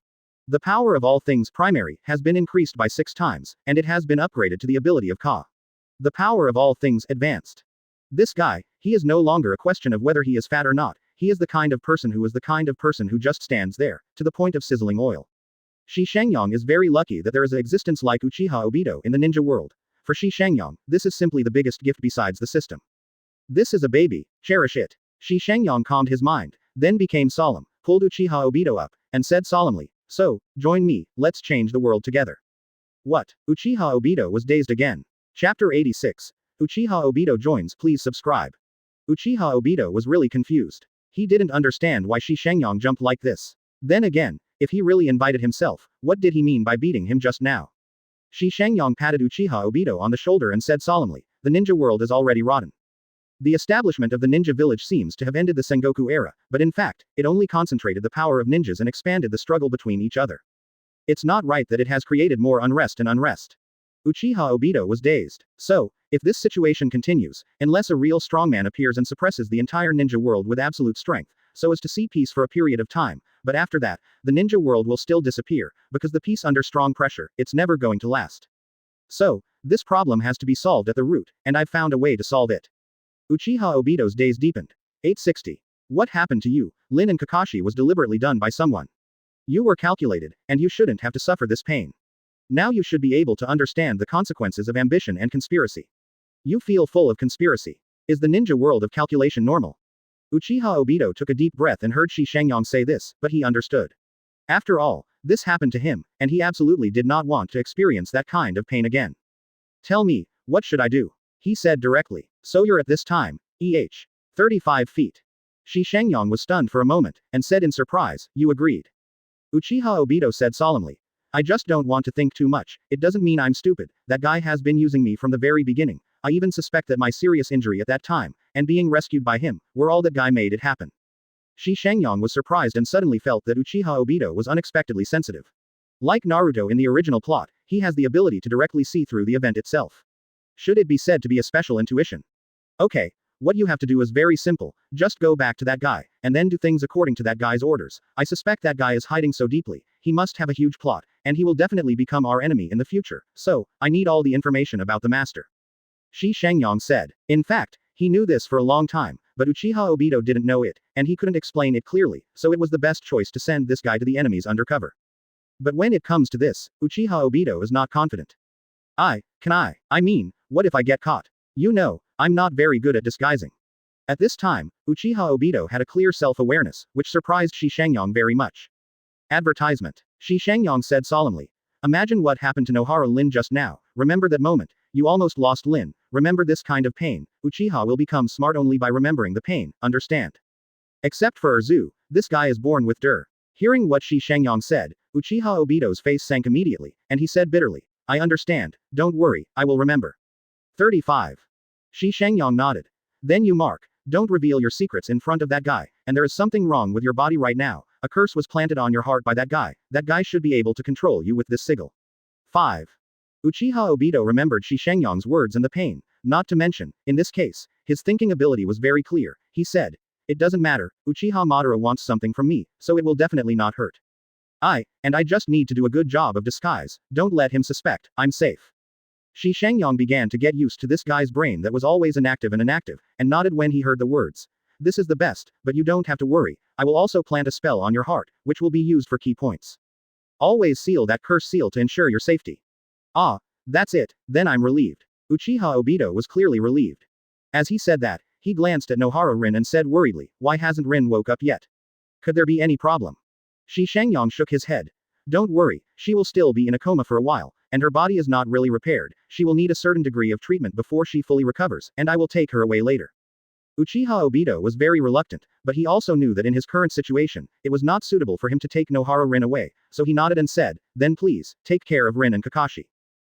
The power of all things primary has been increased by 6 times, and it has been upgraded to the ability of Ka. The power of all things advanced. This guy, he is no longer a question of whether he is fat or not, he is the kind of person who just stands there, to the point of sizzling oil. Shi Shangyang is very lucky that there is an existence like Uchiha Obito in the ninja world. For Shi Shangyang, this is simply the biggest gift besides the system. This is a baby, cherish it. Shi Shangyang calmed his mind, then became solemn, pulled Uchiha Obito up, and said solemnly, so, join me, let's change the world together. What? Uchiha Obito was dazed again. Chapter 86. Uchiha Obito Joins. Please subscribe. Uchiha Obito was really confused. He didn't understand why Shi Shangyang jumped like this. Then again, if he really invited himself, what did he mean by beating him just now? Shi Shangyang patted Uchiha Obito on the shoulder and said solemnly, the ninja world is already rotten. The establishment of the ninja village seems to have ended the Sengoku era, but in fact, it only concentrated the power of ninjas and expanded the struggle between each other. It's not right that it has created more unrest and unrest. Uchiha Obito was dazed. So, if this situation continues, unless a real strongman appears and suppresses the entire ninja world with absolute strength, so as to see peace for a period of time, but after that, the ninja world will still disappear, because the peace under strong pressure, it's never going to last. So, this problem has to be solved at the root, and I've found a way to solve it. Uchiha Obito's daze deepened. 860. What happened to you, Rin and Kakashi was deliberately done by someone. You were calculated, and you shouldn't have to suffer this pain. Now you should be able to understand the consequences of ambition and conspiracy. You feel full of conspiracy. Is the ninja world of calculation normal? Uchiha Obito took a deep breath and heard Shi Shangyang say this, but he understood. After all, this happened to him, and he absolutely did not want to experience that kind of pain again. Tell me, what should I do? He said directly. So you're at this time, 35 feet. Shi Shangyang was stunned for a moment, and said in surprise, you agreed. Uchiha Obito said solemnly. I just don't want to think too much, it doesn't mean I'm stupid, that guy has been using me from the very beginning, I even suspect that my serious injury at that time, and being rescued by him, were all that guy made it happen. Shi Shangyang was surprised and suddenly felt that Uchiha Obito was unexpectedly sensitive. Like Naruto in the original plot, he has the ability to directly see through the event itself. Should it be said to be a special intuition? Okay, what you have to do is very simple, just go back to that guy, and then do things according to that guy's orders. I suspect that guy is hiding so deeply, he must have a huge plot, and he will definitely become our enemy in the future, so, I need all the information about the master. Shi Shangyang said. In fact, he knew this for a long time, but Uchiha Obito didn't know it, and he couldn't explain it clearly, so it was the best choice to send this guy to the enemies undercover. But when it comes to this, Uchiha Obito is not confident. I mean, what if I get caught? You know, I'm not very good at disguising. At this time, Uchiha Obito had a clear self-awareness, which surprised Shi Shangyang very much. Advertisement. Shi Shangyang said solemnly. Imagine what happened to Nohara Lin just now, remember that moment, you almost lost Lin, remember this kind of pain, Uchiha will become smart only by remembering the pain, understand? Except for Erzu, this guy is born with der. Hearing what Shi Shangyang said, Uchiha Obito's face sank immediately, and he said bitterly, I understand, don't worry, I will remember. 35. Shi Shangyang nodded. Then you mark, don't reveal your secrets in front of that guy, and there is something wrong with your body right now, a curse was planted on your heart by that guy should be able to control you with this sigil. 5. Uchiha Obito remembered Shi Shangyang's words and the pain, not to mention, in this case, his thinking ability was very clear, he said. It doesn't matter, Uchiha Madara wants something from me, so it will definitely not hurt. I just need to do a good job of disguise, don't let him suspect, I'm safe. Shi Shangyang began to get used to this guy's brain that was always inactive, and nodded when he heard the words. This is the best, but you don't have to worry, I will also plant a spell on your heart, which will be used for key points. Always seal that curse seal to ensure your safety. Ah, that's it, then I'm relieved. Uchiha Obito was clearly relieved. As he said that, he glanced at Nohara Rin and said worriedly, why hasn't Rin woke up yet? Could there be any problem? Shi Shangyang shook his head. Don't worry, she will still be in a coma for a while, and her body is not really repaired, she will need a certain degree of treatment before she fully recovers, and I will take her away later. Uchiha Obito was very reluctant, but he also knew that in his current situation, it was not suitable for him to take Nohara Rin away, so he nodded and said, then please, take care of Rin and Kakashi.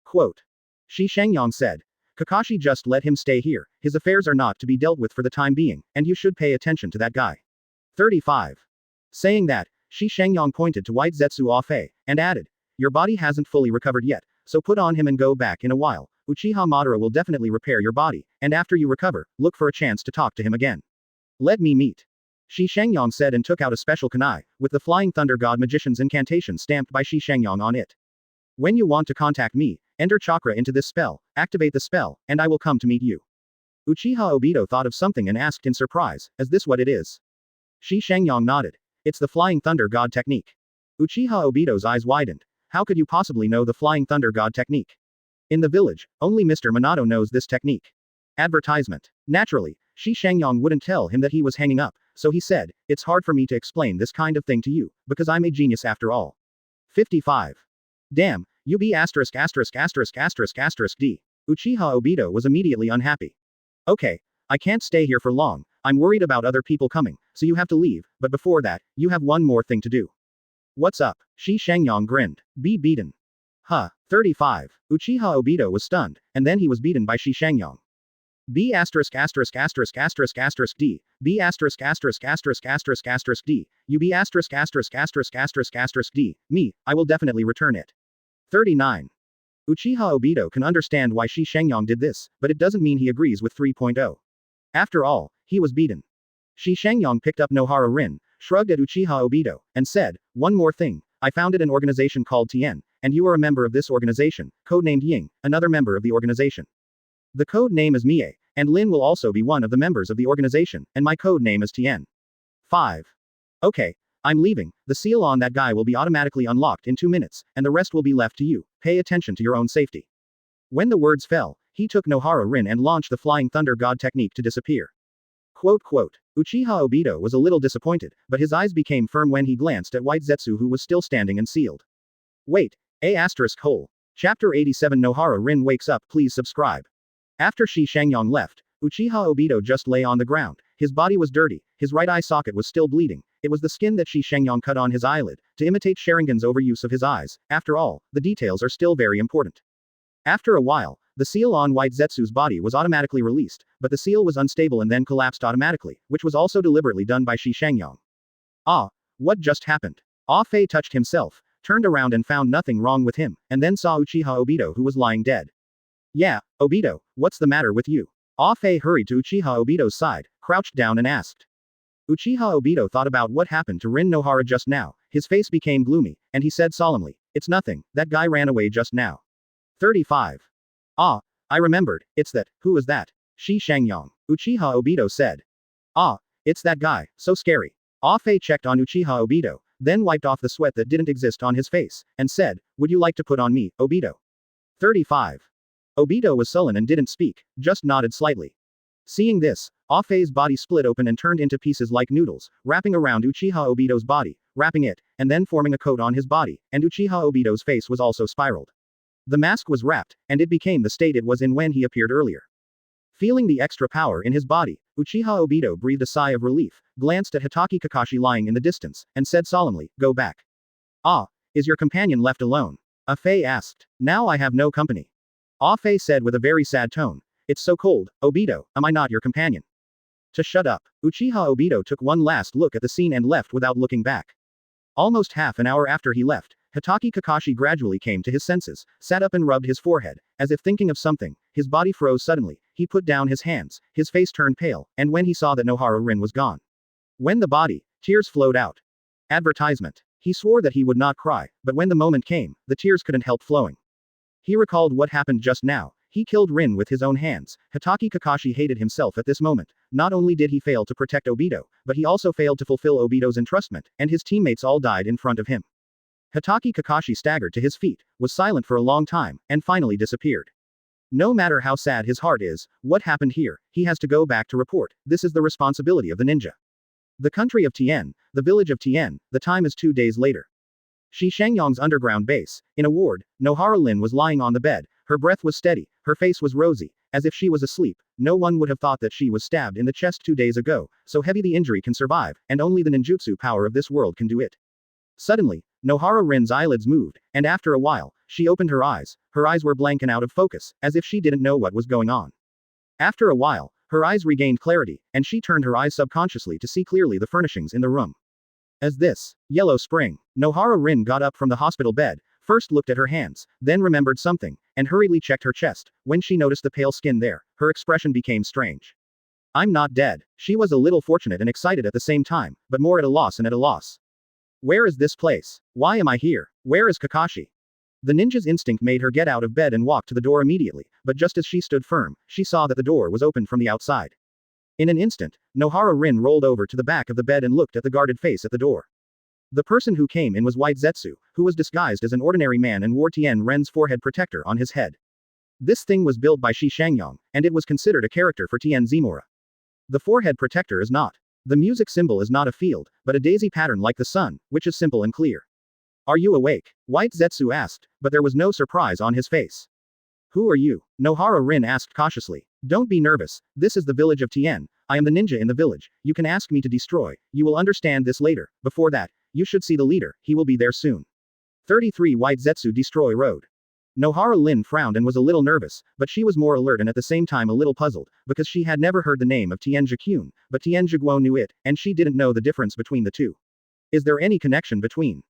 Quote. Shi Shangyang said. Kakashi just let him stay here, his affairs are not to be dealt with for the time being, and you should pay attention to that guy. 35. Saying that, Shi Shangyang pointed to White Zetsu Afe, and added, your body hasn't fully recovered yet, so put on him and go back in a while. Uchiha Madara will definitely repair your body, and after you recover, look for a chance to talk to him again. Let me meet. Shi Shangyang said and took out a special kunai, with the Flying Thunder God Magician's incantation stamped by Shi Shangyang on it. When you want to contact me, enter chakra into this spell, activate the spell, and I will come to meet you. Uchiha Obito thought of something and asked in surprise, is this what it is? Shi Shangyang nodded. It's the Flying Thunder God technique. Uchiha Obito's eyes widened. How could you possibly know the Flying Thunder God technique? In the village, only Mr. Minato knows this technique. Advertisement. Naturally, Shi Shangyang wouldn't tell him that he was hanging up, so he said, it's hard for me to explain this kind of thing to you, because I'm a genius after all. 55. Damn, you be asterisk asterisk asterisk asterisk asterisk D. Uchiha Obito was immediately unhappy. Okay, I can't stay here for long, I'm worried about other people coming, so you have to leave, but before that, you have one more thing to do. What's up? Shi Shangyang grinned. Be beaten. Huh. 35. Uchiha Obito was stunned, and then he was beaten by Shi Shangyang. B asterisk asterisk asterisk asterisk asterisk D. B asterisk asterisk asterisk asterisk asterisk D. You B asterisk asterisk asterisk asterisk asterisk D. Me, I will definitely return it. 39. Uchiha Obito can understand why Shi Shangyang did this, but it doesn't mean he agrees with 3.0. After all, he was beaten. Shi Shangyang picked up Nohara Rin, shrugged at Uchiha Obito, and said, one more thing, I founded an organization called Tien, and you are a member of this organization, codenamed Ying, another member of the organization. The code name is Mie, and Lin will also be one of the members of the organization, and my code name is Tien. 5. Okay, I'm leaving, the seal on that guy will be automatically unlocked in 2 minutes, and the rest will be left to you, pay attention to your own safety. When the words fell, he took Nohara Rin and launched the Flying Thunder God technique to disappear. Quote. Uchiha Obito was a little disappointed, but his eyes became firm when he glanced at White Zetsu who was still standing and sealed. Wait, Chapter 87 Nohara Rin Wakes Up. Please subscribe. After Shi Shangyang left, Uchiha Obito just lay on the ground. His body was dirty, his right eye socket was still bleeding, it was the skin that Shi Shangyang cut on his eyelid, to imitate Sharingan's overuse of his eyes. After all, the details are still very important. After a while, the seal on White Zetsu's body was automatically released, but the seal was unstable and then collapsed automatically, which was also deliberately done by Shi Shangyang. Ah, what just happened? Ah Fei touched himself, turned around and found nothing wrong with him, and then saw Uchiha Obito who was lying dead. Yeah, Obito, what's the matter with you? Ah Fei hurried to Uchiha Obito's side, crouched down and asked. Uchiha Obito thought about what happened to Rin Nohara just now, his face became gloomy, and he said solemnly, it's nothing, that guy ran away just now. 35. Ah, I remembered, it's that, who is that? Shi Shangyang. Uchiha Obito said. Ah, it's that guy, so scary. Ah Fei checked on Uchiha Obito, then wiped off the sweat that didn't exist on his face, and said, would you like to put on me, Obito? 35. Obito was sullen and didn't speak, just nodded slightly. Seeing this, Ah Fei's body split open and turned into pieces like noodles, wrapping around Uchiha Obito's body, wrapping it, and then forming a coat on his body, and Uchiha Obito's face was also spiraled. The mask was wrapped, and it became the state it was in when he appeared earlier. Feeling the extra power in his body, Uchiha Obito breathed a sigh of relief, glanced at Hitaki Kakashi lying in the distance, and said solemnly, go back. Ah, is your companion left alone? Ah Fei asked. Now I have no company. Ah Fei said with a very sad tone, it's so cold, Obito, am I not your companion? To shut up, Uchiha Obito took one last look at the scene and left without looking back. Almost half an hour after he left, Hitaki Kakashi gradually came to his senses, sat up and rubbed his forehead, as if thinking of something, his body froze suddenly, he put down his hands, his face turned pale, and when he saw that Nohara Rin was gone. When the body, tears flowed out. Advertisement. He swore that he would not cry, but when the moment came, the tears couldn't help flowing. He recalled what happened just now, he killed Rin with his own hands. Hitaki Kakashi hated himself at this moment. Not only did he fail to protect Obito, but he also failed to fulfill Obito's entrustment, and his teammates all died in front of him. Hitaki Kakashi staggered to his feet, was silent for a long time, and finally disappeared. No matter how sad his heart is, what happened here, he has to go back to report, this is the responsibility of the ninja. The country of Tien, the village of Tien, the time is 2 days later. Shi Shangyang's underground base, in a ward, Nohara Lin was lying on the bed, her breath was steady, her face was rosy, as if she was asleep. No one would have thought that she was stabbed in the chest 2 days ago, so heavy the injury can survive, and only the ninjutsu power of this world can do it. Suddenly, Nohara Rin's eyelids moved, and after a while, she opened her eyes. Her eyes were blank and out of focus, as if she didn't know what was going on. After a while, her eyes regained clarity, and she turned her eyes subconsciously to see clearly the furnishings in the room. As this yellow spring, Nohara Rin got up from the hospital bed, first looked at her hands, then remembered something, and hurriedly checked her chest. When she noticed the pale skin there, her expression became strange. I'm not dead. She was a little fortunate and excited at the same time, but more at a loss and at a loss. Where is this place? Why am I here? Where is Kakashi? The ninja's instinct made her get out of bed and walk to the door immediately, but just as she stood firm, she saw that the door was opened from the outside. In an instant, Nohara Rin rolled over to the back of the bed and looked at the guarded face at the door. The person who came in was White Zetsu, who was disguised as an ordinary man and wore Tien Ren's forehead protector on his head. This thing was built by Shi Shangyang, and it was considered a character for Tien Zemura. The forehead protector is not. The music symbol is not a field, but a daisy pattern like the sun, which is simple and clear. Are you awake? White Zetsu asked, but there was no surprise on his face. Who are you? Nohara Rin asked cautiously. Don't be nervous, this is the village of Tien. I am the ninja in the village. You can ask me to destroy. You will understand this later. Before that, you should see the leader, he will be there soon. 33 White Zetsu Destroy Road. Nohara Rin frowned and was a little nervous, but she was more alert and at the same time a little puzzled, because she had never heard the name of Tien Jiguan, but Tien Jiguan knew it, and she didn't know the difference between the two. Is there any connection between?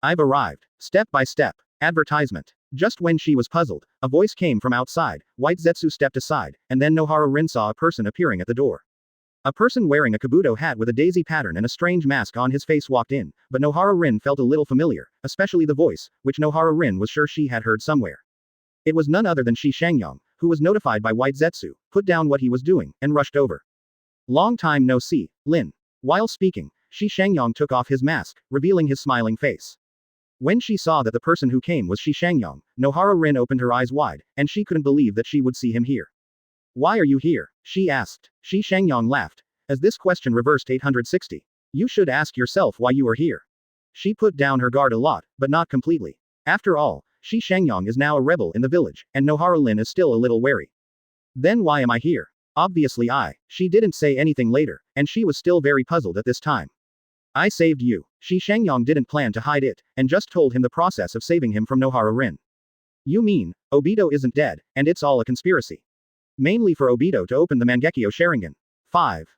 I've arrived. Step by step. Advertisement. Just when she was puzzled, a voice came from outside. White Zetsu stepped aside, and then Nohara Rin saw a person appearing at the door. A person wearing a kabuto hat with a daisy pattern and a strange mask on his face walked in, but Nohara Rin felt a little familiar, especially the voice, which Nohara Rin was sure she had heard somewhere. It was none other than Shi Shangyang, who was notified by White Zetsu, put down what he was doing, and rushed over. Long time no see, Lin. While speaking, Shi Shangyang took off his mask, revealing his smiling face. When she saw that the person who came was Shi Shangyang, Nohara Rin opened her eyes wide, and she couldn't believe that she would see him here. Why are you here? She asked. Shi Shangyang laughed. As this question reversed 860. You should ask yourself why you are here. She put down her guard a lot, but not completely. After all, Shi Shangyang is now a rebel in the village, and Nohara Rin is still a little wary. Then why am I here? Obviously she didn't say anything later, and she was still very puzzled at this time. I saved you. Shi Shangyang didn't plan to hide it, and just told him the process of saving him from Nohara Rin. You mean, Obito isn't dead, and it's all a conspiracy. Mainly for Obito to open the Mangekyo Sharingan. 5.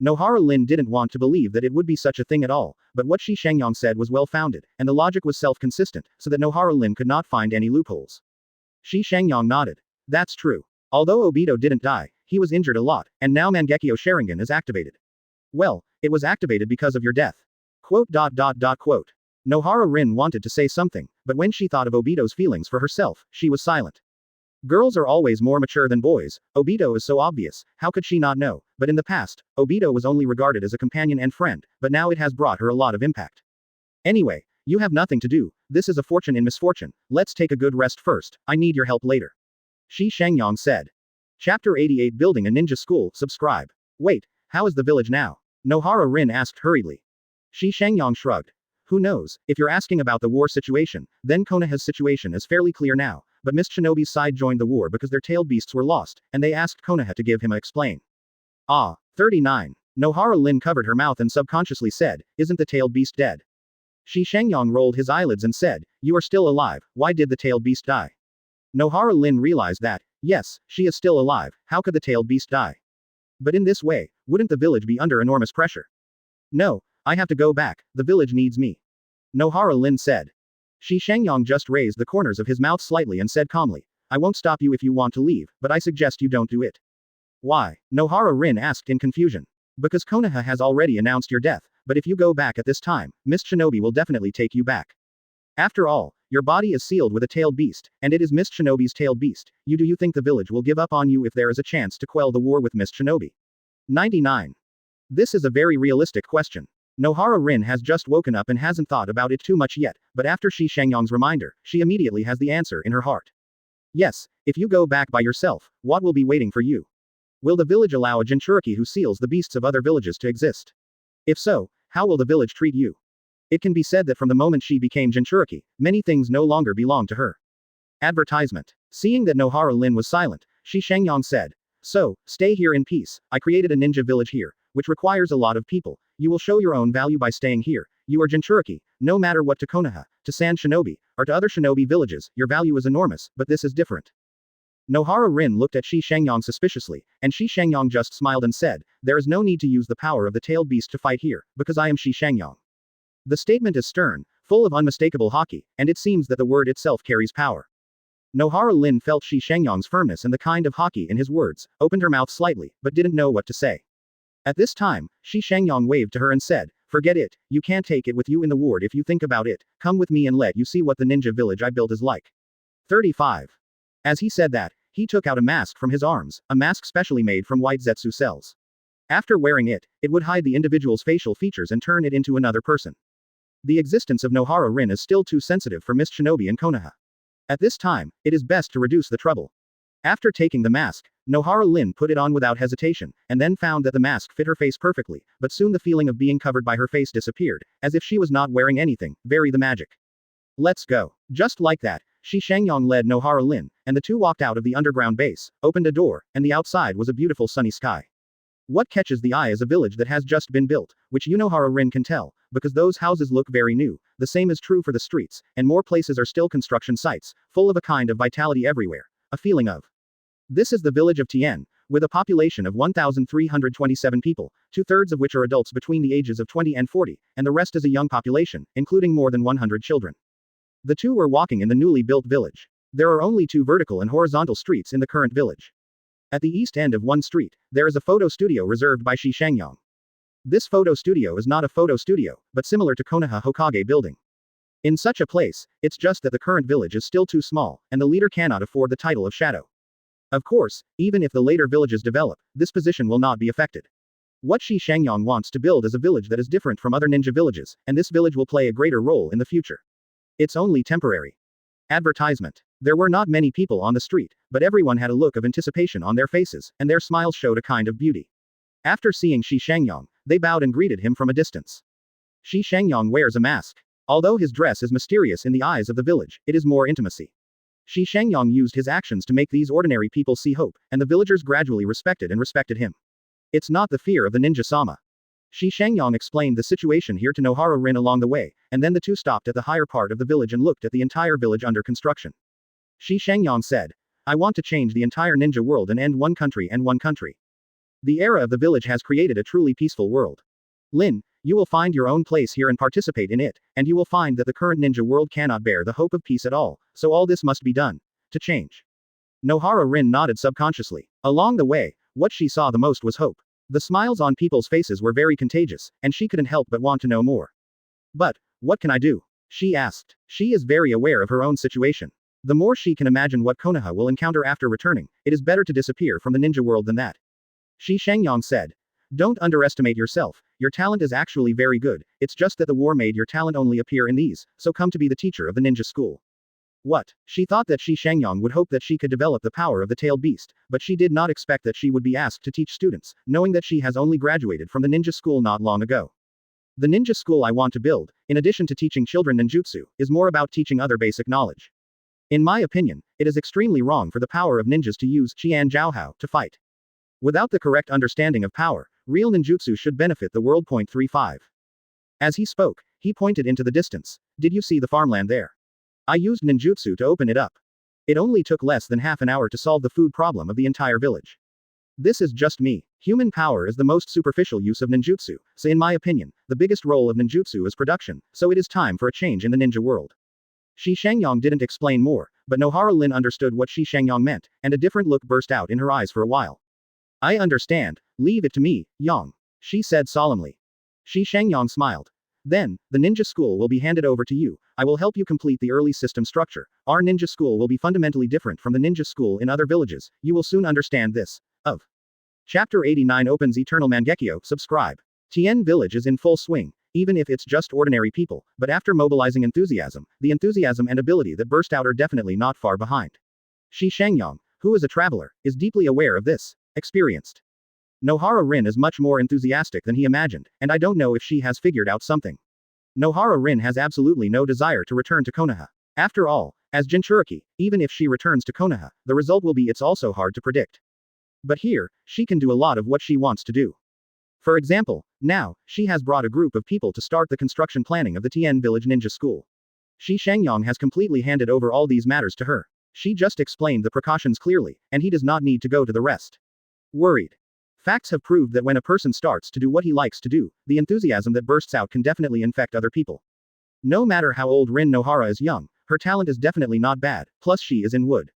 Nohara Rin didn't want to believe that it would be such a thing at all, but what Shi Shangyang said was well-founded, and the logic was self-consistent, so that Nohara Rin could not find any loopholes. Shi Shangyang nodded. That's true. Although Obito didn't die, he was injured a lot, and now Mangekyo Sharingan is activated. Well, it was activated because of your death. Quote. Nohara Rin wanted to say something, but when she thought of Obito's feelings for herself, she was silent. Girls are always more mature than boys. Obito is so obvious, how could she not know? But in the past, Obito was only regarded as a companion and friend, but now it has brought her a lot of impact. Anyway, you have nothing to do, this is a fortune in misfortune, let's take a good rest first, I need your help later. Shi Shangyang said. Chapter 88 Building a Ninja School, subscribe. Wait, how is the village now? Nohara Rin asked hurriedly. Shi Shangyang shrugged. Who knows, if you're asking about the war situation, then Konoha's situation is fairly clear now, but Mist Shinobi's side joined the war because their tailed beasts were lost, and they asked Konoha to give him a explain. 39. Nohara Rin covered her mouth and subconsciously said, isn't the tailed beast dead? Shi Shangyang rolled his eyelids and said, you are still alive, why did the tailed beast die? Nohara Rin realized that, yes, she is still alive, how could the tailed beast die? But in this way, wouldn't the village be under enormous pressure? No, I have to go back, the village needs me. Nohara Rin said. Shi Shangyang just raised the corners of his mouth slightly and said calmly, I won't stop you if you want to leave, but I suggest you don't do it. Why? Nohara Rin asked in confusion. Because Konoha has already announced your death, but if you go back at this time, Mist Shinobi will definitely take you back. After all, your body is sealed with a tailed beast, and it is Mist Shinobi's tailed beast. Do you think the village will give up on you if there is a chance to quell the war with Mist Shinobi? 99. This is a very realistic question. Nohara Rin has just woken up and hasn't thought about it too much yet, but after Shi Shangyang's reminder, she immediately has the answer in her heart. Yes, if you go back by yourself, what will be waiting for you? Will the village allow a Jinchuriki who seals the beasts of other villages to exist? If so, how will the village treat you? It can be said that from the moment she became Jinchuriki, many things no longer belong to her. Advertisement. Seeing that Nohara Rin was silent, Shi Shangyang said, so, stay here in peace, I created a ninja village here, which requires a lot of people, you will show your own value by staying here, You are Jinchuriki, no matter what to Konoha, to Sand Shinobi, or to other shinobi villages, your value is enormous, but this is different. Nohara Rin looked at Shi Shangyang suspiciously, and Shi Shangyang just smiled and said, there is no need to use the power of the tailed beast to fight here, because I am Shi Shangyang. The statement is stern, full of unmistakable haki, and it seems that the word itself carries power. Nohara Rin felt Shi Shangyang's firmness and the kind of haki in his words, opened her mouth slightly, but didn't know what to say. At this time, Shi Shangyang waved to her and said, forget it, you can't take it with you in the ward if you think about it, come with me and let you see what the ninja village I built is like. 35. As he said that, he took out a mask from his arms, a mask specially made from white Zetsu cells. After wearing it, it would hide the individual's facial features and turn it into another person. The existence of Nohara Rin is still too sensitive for Mist Shinobi and Konoha. At this time, it is best to reduce the trouble. After taking the mask, Nohara Rin put it on without hesitation, and then found that the mask fit her face perfectly, but soon the feeling of being covered by her face disappeared, as if she was not wearing anything, very the magic. Let's go. Just like that, Shi Shangyang led Nohara Rin, and the two walked out of the underground base, opened a door, and the outside was a beautiful sunny sky. What catches the eye is a village that has just been built, which Nohara Rin can tell, because those houses look very new, the same is true for the streets, and more places are still construction sites, full of a kind of vitality everywhere, a feeling of. This is the village of Tien, with a population of 1,327 people, 2/3 of which are adults between the ages of 20 and 40, and the rest is a young population, including more than 100 children. The two were walking in the newly built village. There are only 2 vertical and horizontal streets in the current village. At the east end of one street, there is a photo studio reserved by Shi Shangyang. This photo studio is not a photo studio, but similar to Konoha Hokage building. In such a place, it's just that the current village is still too small, and the leader cannot afford the title of shadow. Of course, even if the later villages develop, this position will not be affected. What Shi Shangyang wants to build is a village that is different from other ninja villages, and this village will play a greater role in the future. It's only temporary. Advertisement. There were not many people on the street, but everyone had a look of anticipation on their faces, and their smiles showed a kind of beauty. After seeing Shi Shangyang, they bowed and greeted him from a distance. Shi Shangyang wears a mask. Although his dress is mysterious in the eyes of the village, it is more intimacy. Shi Shangyang used his actions to make these ordinary people see hope, and the villagers gradually respected him. It's not the fear of the ninja-sama. Shi Shangyang explained the situation here to Nohara Rin along the way, and then the two stopped at the higher part of the village and looked at the entire village under construction. Shi Shangyang said, I want to change the entire ninja world and end one country and one country. The era of the village has created a truly peaceful world. Lin, you will find your own place here and participate in it, and you will find that the current ninja world cannot bear the hope of peace at all, so all this must be done to change. Nohara Rin nodded subconsciously. Along the way, what she saw the most was hope. The smiles on people's faces were very contagious, and she couldn't help but want to know more. But, what can I do? She asked. She is very aware of her own situation. The more she can imagine what Konoha will encounter after returning, it is better to disappear from the ninja world than that. Shi Shangyang said. Don't underestimate yourself, your talent is actually very good, it's just that the war made your talent only appear in these, so come to be the teacher of the ninja school. What? She thought that Shi Shangyang would hope that she could develop the power of the tailed beast, but she did not expect that she would be asked to teach students, knowing that she has only graduated from the ninja school not long ago. The ninja school I want to build, in addition to teaching children ninjutsu, is more about teaching other basic knowledge. In my opinion, it is extremely wrong for the power of ninjas to use Qian Zhaohao to fight. Without the correct understanding of power, real ninjutsu should benefit the world. 35. As he spoke, he pointed into the distance. Did you see the farmland there? I used ninjutsu to open it up. It only took less than half an hour to solve the food problem of the entire village. This is just me. Human power is the most superficial use of ninjutsu, so in my opinion, the biggest role of ninjutsu is production, so it is time for a change in the ninja world. Shi Shangyang didn't explain more, but Nohara Rin understood what Shi Shangyang meant, and a different look burst out in her eyes for a while. I understand, leave it to me, Yang. She said solemnly. Shi Shangyang smiled. Then, the ninja school will be handed over to you, I will help you complete the early system structure. Our ninja school will be fundamentally different from the ninja school in other villages, you will soon understand this. Of. Chapter 89 opens Eternal Mangekyo, subscribe. Tien Village is in full swing, even if it's just ordinary people, but after mobilizing enthusiasm, the enthusiasm and ability that burst out are definitely not far behind. Shi Shangyang, who is a traveler, is deeply aware of this. Experienced. Nohara Rin is much more enthusiastic than he imagined, and I don't know if she has figured out something. Nohara Rin has absolutely no desire to return to Konoha. After all, as Jinchuriki, even if she returns to Konoha, the result will be it's also hard to predict. But here, she can do a lot of what she wants to do. For example, Now, she has brought a group of people to start the construction planning of the Tien Village Ninja School. Shi Shangyang has completely handed over all these matters to her. She just explained the precautions clearly, and he does not need to go to the rest. Worried. Facts have proved that when a person starts to do what he likes to do, the enthusiasm that bursts out can definitely infect other people. No matter how old Rin Nohara is young, her talent is definitely not bad, plus she is in wood.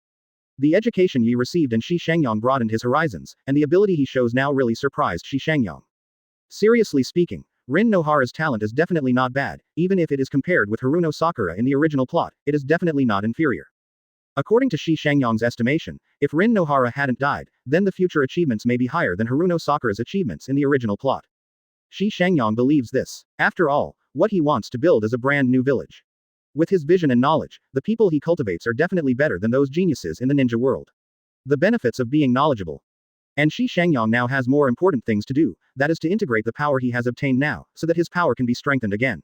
The education he received in Shi Shangyang broadened his horizons, and the ability he shows now really surprised Shi Shangyang. Seriously speaking, Rin Nohara's talent is definitely not bad, even if it is compared with Haruno Sakura in the original plot, it is definitely not inferior. According to Shi Shangyang's estimation, if Rin Nohara hadn't died, then the future achievements may be higher than Haruno Sakura's achievements in the original plot. Shi Shangyang believes this. After all, what he wants to build is a brand new village. With his vision and knowledge, the people he cultivates are definitely better than those geniuses in the ninja world. The benefits of being knowledgeable. And Shi Shangyang now has more important things to do, that is to integrate the power he has obtained now, so that his power can be strengthened again.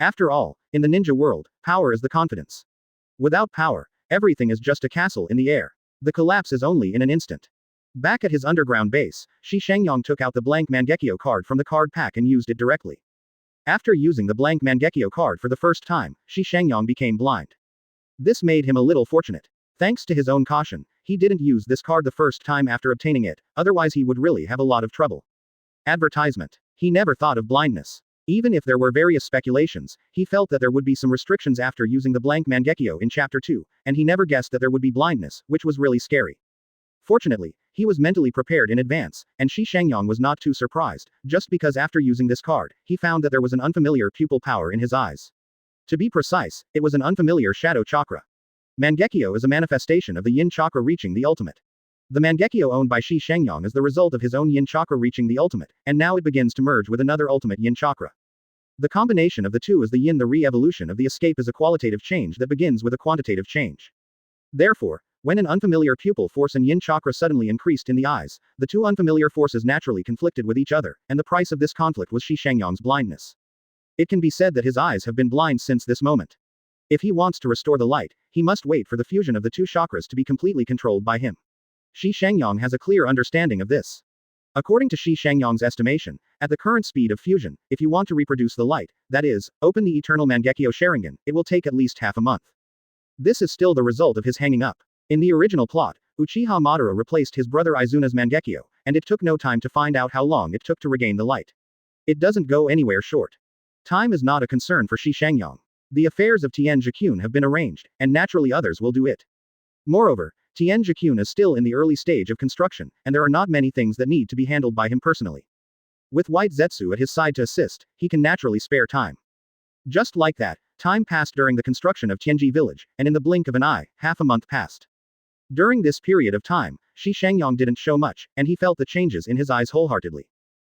After all, in the ninja world, power is the confidence. Without power, everything is just a castle in the air. The collapse is only in an instant. Back at his underground base, Shi Shangyang took out the blank Mangekyo card from the card pack and used it directly. After using the blank Mangekyo card for the first time, Shi Shangyang became blind. This made him a little fortunate. Thanks to his own caution, he didn't use this card the first time after obtaining it, otherwise he would really have a lot of trouble. Advertisement. He never thought of blindness. Even if there were various speculations, he felt that there would be some restrictions after using the blank Mangekyo in Chapter 2, and he never guessed that there would be blindness, which was really scary. Fortunately, he was mentally prepared in advance, and Shi Shangyang was not too surprised, just because after using this card, he found that there was an unfamiliar pupil power in his eyes. To be precise, it was an unfamiliar shadow chakra. Mangekyo is a manifestation of the yin chakra reaching the ultimate. The Mangekyo owned by Shi Shangyang is the result of his own yin chakra reaching the ultimate, and now it begins to merge with another ultimate yin chakra. The combination of the two is the yin. The re-evolution of the escape is a qualitative change that begins with a quantitative change. Therefore, when an unfamiliar pupil force and yin chakra suddenly increased in the eyes, the two unfamiliar forces naturally conflicted with each other, and the price of this conflict was Shi Shangyang's blindness. It can be said that his eyes have been blind since this moment. If he wants to restore the light, he must wait for the fusion of the two chakras to be completely controlled by him. Shi Shangyang has a clear understanding of this. According to Shi Shangyang's estimation, at the current speed of fusion, if you want to reproduce the light, that is, open the eternal Mangekyo Sharingan, it will take at least half a month. This is still the result of his hanging up. In the original plot, Uchiha Madara replaced his brother Izuna's Mangekyo, and it took no time to find out how long it took to regain the light. It doesn't go anywhere short. Time is not a concern for Shi Shangyang. The affairs of Tien Jikun have been arranged, and naturally others will do it. Moreover, Tien Jikun is still in the early stage of construction, and there are not many things that need to be handled by him personally. With White Zetsu at his side to assist, he can naturally spare time. Just like that, time passed during the construction of Tianji Village, and in the blink of an eye, half a month passed. During this period of time, Shi Shangyang didn't show much, and he felt the changes in his eyes wholeheartedly.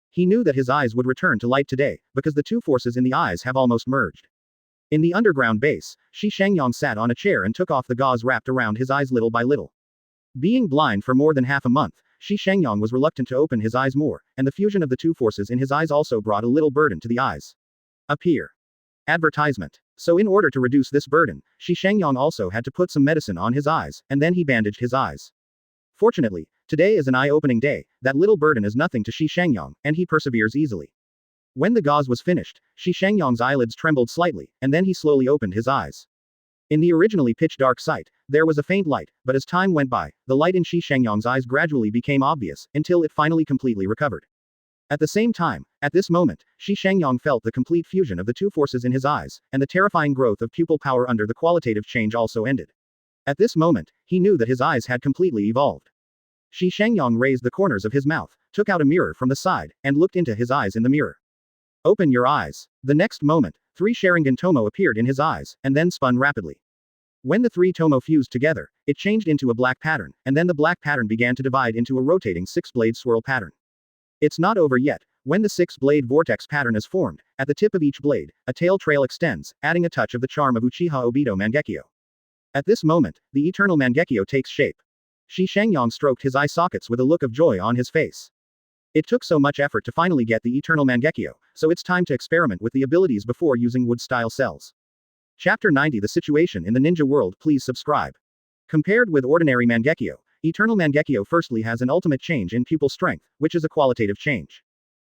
He knew that his eyes would return to light today, because the two forces in the eyes have almost merged. In the underground base, Shi Shangyang sat on a chair and took off the gauze wrapped around his eyes little by little. Being blind for more than half a month, Shi Shangyang was reluctant to open his eyes more, and the fusion of the two forces in his eyes also brought a little burden to the eyes. Appear. Advertisement. So in order to reduce this burden, Shi Shangyang also had to put some medicine on his eyes, and then he bandaged his eyes. Fortunately, today is an eye-opening day, that little burden is nothing to Shi Shangyang, and he perseveres easily. When the gauze was finished, Shi Shangyang's eyelids trembled slightly, and then he slowly opened his eyes. In the originally pitch-dark sight, there was a faint light, but as time went by, the light in Shi Shangyang's eyes gradually became obvious, until it finally completely recovered. At the same time, at this moment, Shi Shangyang felt the complete fusion of the two forces in his eyes, and the terrifying growth of pupil power under the qualitative change also ended. At this moment, he knew that his eyes had completely evolved. Shi Shangyang raised the corners of his mouth, took out a mirror from the side, and looked into his eyes in the mirror. Open your eyes. The next moment, 3 Sharingan Tomo appeared in his eyes, and then spun rapidly. When the 3 Tomo fused together, it changed into a black pattern, and then the black pattern began to divide into a rotating 6-blade swirl pattern. It's not over yet. When the 6-blade vortex pattern is formed, at the tip of each blade, a tail trail extends, adding a touch of the charm of Uchiha Obito Mangekyo. At this moment, the eternal Mangekyo takes shape. Shi Shangyang stroked his eye sockets with a look of joy on his face. It took so much effort to finally get the eternal Mangekyo, so it's time to experiment with the abilities before using wood-style cells. Chapter 90. The situation in the ninja world. Please subscribe. Compared with ordinary Mangekyo, eternal Mangekyo firstly has an ultimate change in pupil strength, which is a qualitative change.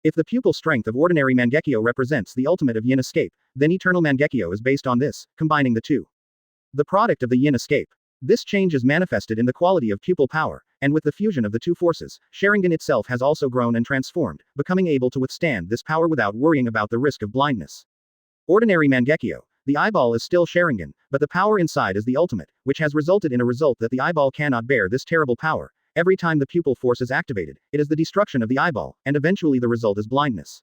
If the pupil strength of ordinary Mangekyo represents the ultimate of yin escape, then eternal Mangekyo is based on this, combining the two. The product of the yin escape. This change is manifested in the quality of pupil power, and with the fusion of the two forces, Sharingan itself has also grown and transformed, becoming able to withstand this power without worrying about the risk of blindness. Ordinary Mangekyo. The eyeball is still Sharingan, but the power inside is the ultimate, which has resulted in a result that the eyeball cannot bear this terrible power. Every time the pupil force is activated, it is the destruction of the eyeball, and eventually the result is blindness.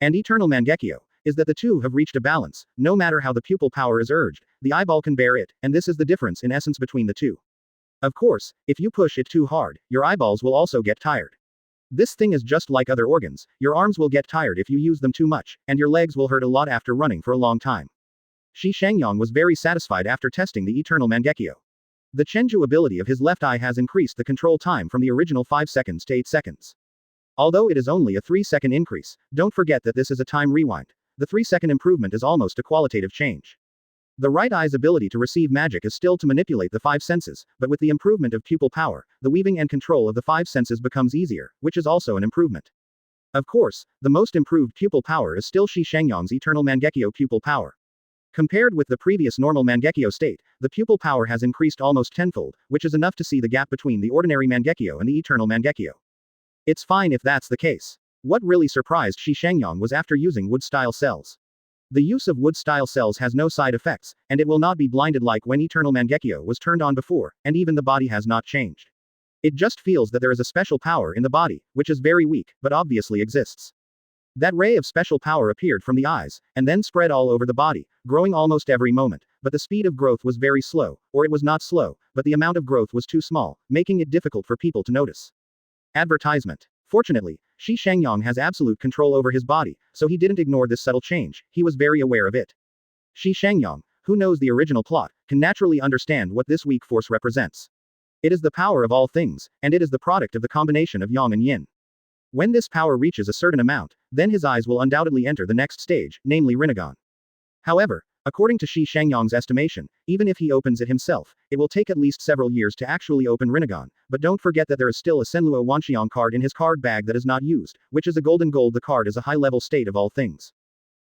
And eternal Mangekyo is that the two have reached a balance. No matter how the pupil power is urged, the eyeball can bear it, and this is the difference in essence between the two. Of course, if you push it too hard, your eyeballs will also get tired. This thing is just like other organs. Your arms will get tired if you use them too much, and your legs will hurt a lot after running for a long time. Shi Shangyang was very satisfied after testing the eternal Mangekyo. The Chenju ability of his left eye has increased the control time from the original 5 seconds to 8 seconds. Although it is only a 3-second increase, don't forget that this is a time rewind. The 3-second improvement is almost a qualitative change. The right eye's ability to receive magic is still to manipulate the 5 senses, but with the improvement of pupil power, the weaving and control of the 5 senses becomes easier, which is also an improvement. Of course, the most improved pupil power is still Shi Shangyang's eternal Mangekyo pupil power. Compared with the previous normal Mangekyo state, the pupil power has increased almost tenfold, which is enough to see the gap between the ordinary Mangekyo and the eternal Mangekyo. It's fine if that's the case. What really surprised Shi Shangyang was after using wood-style cells. The use of wood-style cells has no side effects, and it will not be blinded like when eternal Mangekyo was turned on before, and even the body has not changed. It just feels that there is a special power in the body, which is very weak, but obviously exists. That ray of special power appeared from the eyes, and then spread all over the body, growing almost every moment, but the speed of growth was very slow, or it was not slow, but the amount of growth was too small, making it difficult for people to notice. Advertisement. Fortunately, Shi Shangyang has absolute control over his body, so he didn't ignore this subtle change, he was very aware of it. Shi Shangyang, who knows the original plot, can naturally understand what this weak force represents. It is the power of all things, and it is the product of the combination of yang and yin. When this power reaches a certain amount, then his eyes will undoubtedly enter the next stage, namely Rinnegan. However, according to Shi Shangyang's estimation, even if he opens it himself, it will take at least several years to actually open Rinnegan, but don't forget that there is still a Senluo Wanxiang card in his card bag that is not used, which is a golden gold. The card is a high-level state of all things.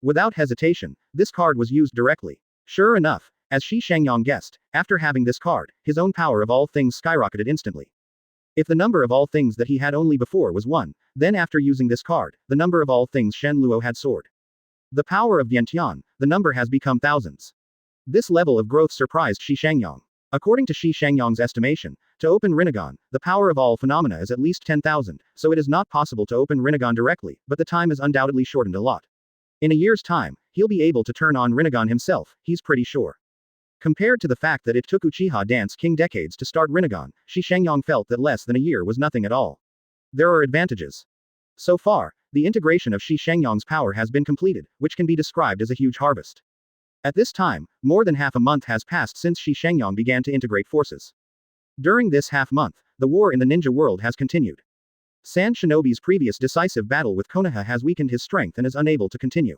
Without hesitation, this card was used directly. Sure enough, as Shi Shangyang guessed, after having this card, his own power of all things skyrocketed instantly. If the number of all things that he had only before was 1, then after using this card, the number of all things Shen Luo had soared. The power of Vientian, the number has become thousands. This level of growth surprised Shi Shangyang. According to Shi Shangyang's estimation, to open Rinnegan, the power of all phenomena is at least 10,000, so it is not possible to open Rinnegan directly, but the time is undoubtedly shortened a lot. In a year's time, he'll be able to turn on Rinnegan himself, he's pretty sure. Compared to the fact that it took Uchiha Dance King decades to start Rinnegan, Shi Shangyang felt that less than a year was nothing at all. There are advantages. So far, the integration of Shi Shangyang's power has been completed, which can be described as a huge harvest. At this time, more than half a month has passed since Shi Shangyang began to integrate forces. During this half-month, the war in the ninja world has continued. Sand Shinobi's previous decisive battle with Konoha has weakened his strength and is unable to continue.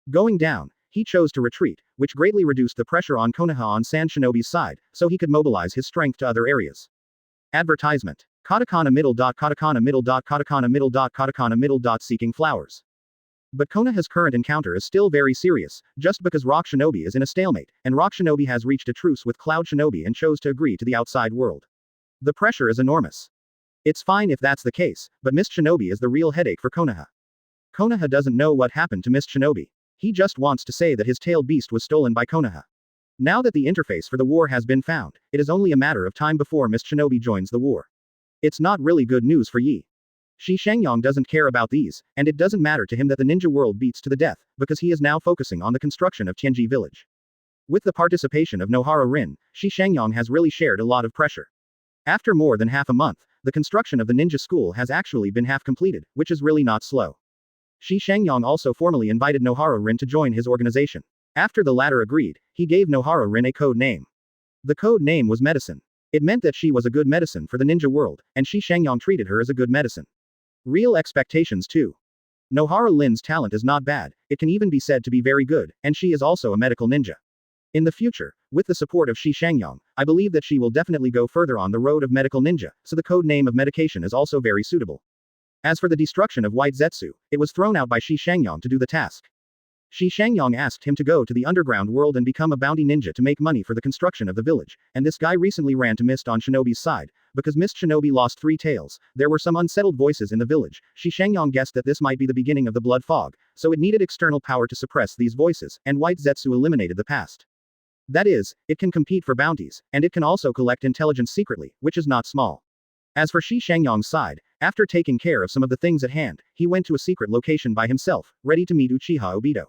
Going down, he chose to retreat, which greatly reduced the pressure on Konoha on Sand Shinobi's side, so he could mobilize his strength to other areas. Advertisement. Katakana middle dot katakana middle dot katakana middle dot katakana middle dot seeking flowers. But Konoha's current encounter is still very serious, just because Rock Shinobi is in a stalemate, and Rock Shinobi has reached a truce with Cloud Shinobi and chose to agree to the outside world. The pressure is enormous. It's fine if that's the case, but Mist Shinobi is the real headache for Konoha. Konoha doesn't know what happened to Mist Shinobi. He just wants to say that his tailed beast was stolen by Konoha. Now that the interface for the war has been found, it is only a matter of time before Mist Shinobi joins the war. It's not really good news for Yi. Shi Shangyang doesn't care about these, and it doesn't matter to him that the ninja world beats to the death, because he is now focusing on the construction of Tien Village. With the participation of Nohara Rin, Shi Shangyang has really shared a lot of pressure. After more than half a month, the construction of the ninja school has actually been half completed, which is really not slow. Shi Shangyang also formally invited Nohara Rin to join his organization. After the latter agreed, he gave Nohara Rin a code name. The code name was Medicine. It meant that she was a good medicine for the ninja world, and Shi Shangyang treated her as a good medicine. Real expectations too. Nohara Rin's talent is not bad, it can even be said to be very good, and she is also a medical ninja. In the future, with the support of Shi Shangyang, I believe that she will definitely go further on the road of medical ninja, so the code name of medication is also very suitable. As for the destruction of White Zetsu, it was thrown out by Shi Shangyang to do the task. Shi Shangyang asked him to go to the underground world and become a bounty ninja to make money for the construction of the village, and this guy recently ran to Mist on Shinobi's side, because Mist Shinobi lost 3 tails. There were some unsettled voices in the village. Shi Shangyang guessed that this might be the beginning of the blood fog, so it needed external power to suppress these voices, and White Zetsu eliminated the past. That is, it can compete for bounties, and it can also collect intelligence secretly, which is not small. As for Shi Shangyang's side, after taking care of some of the things at hand, he went to a secret location by himself, ready to meet Uchiha Obito.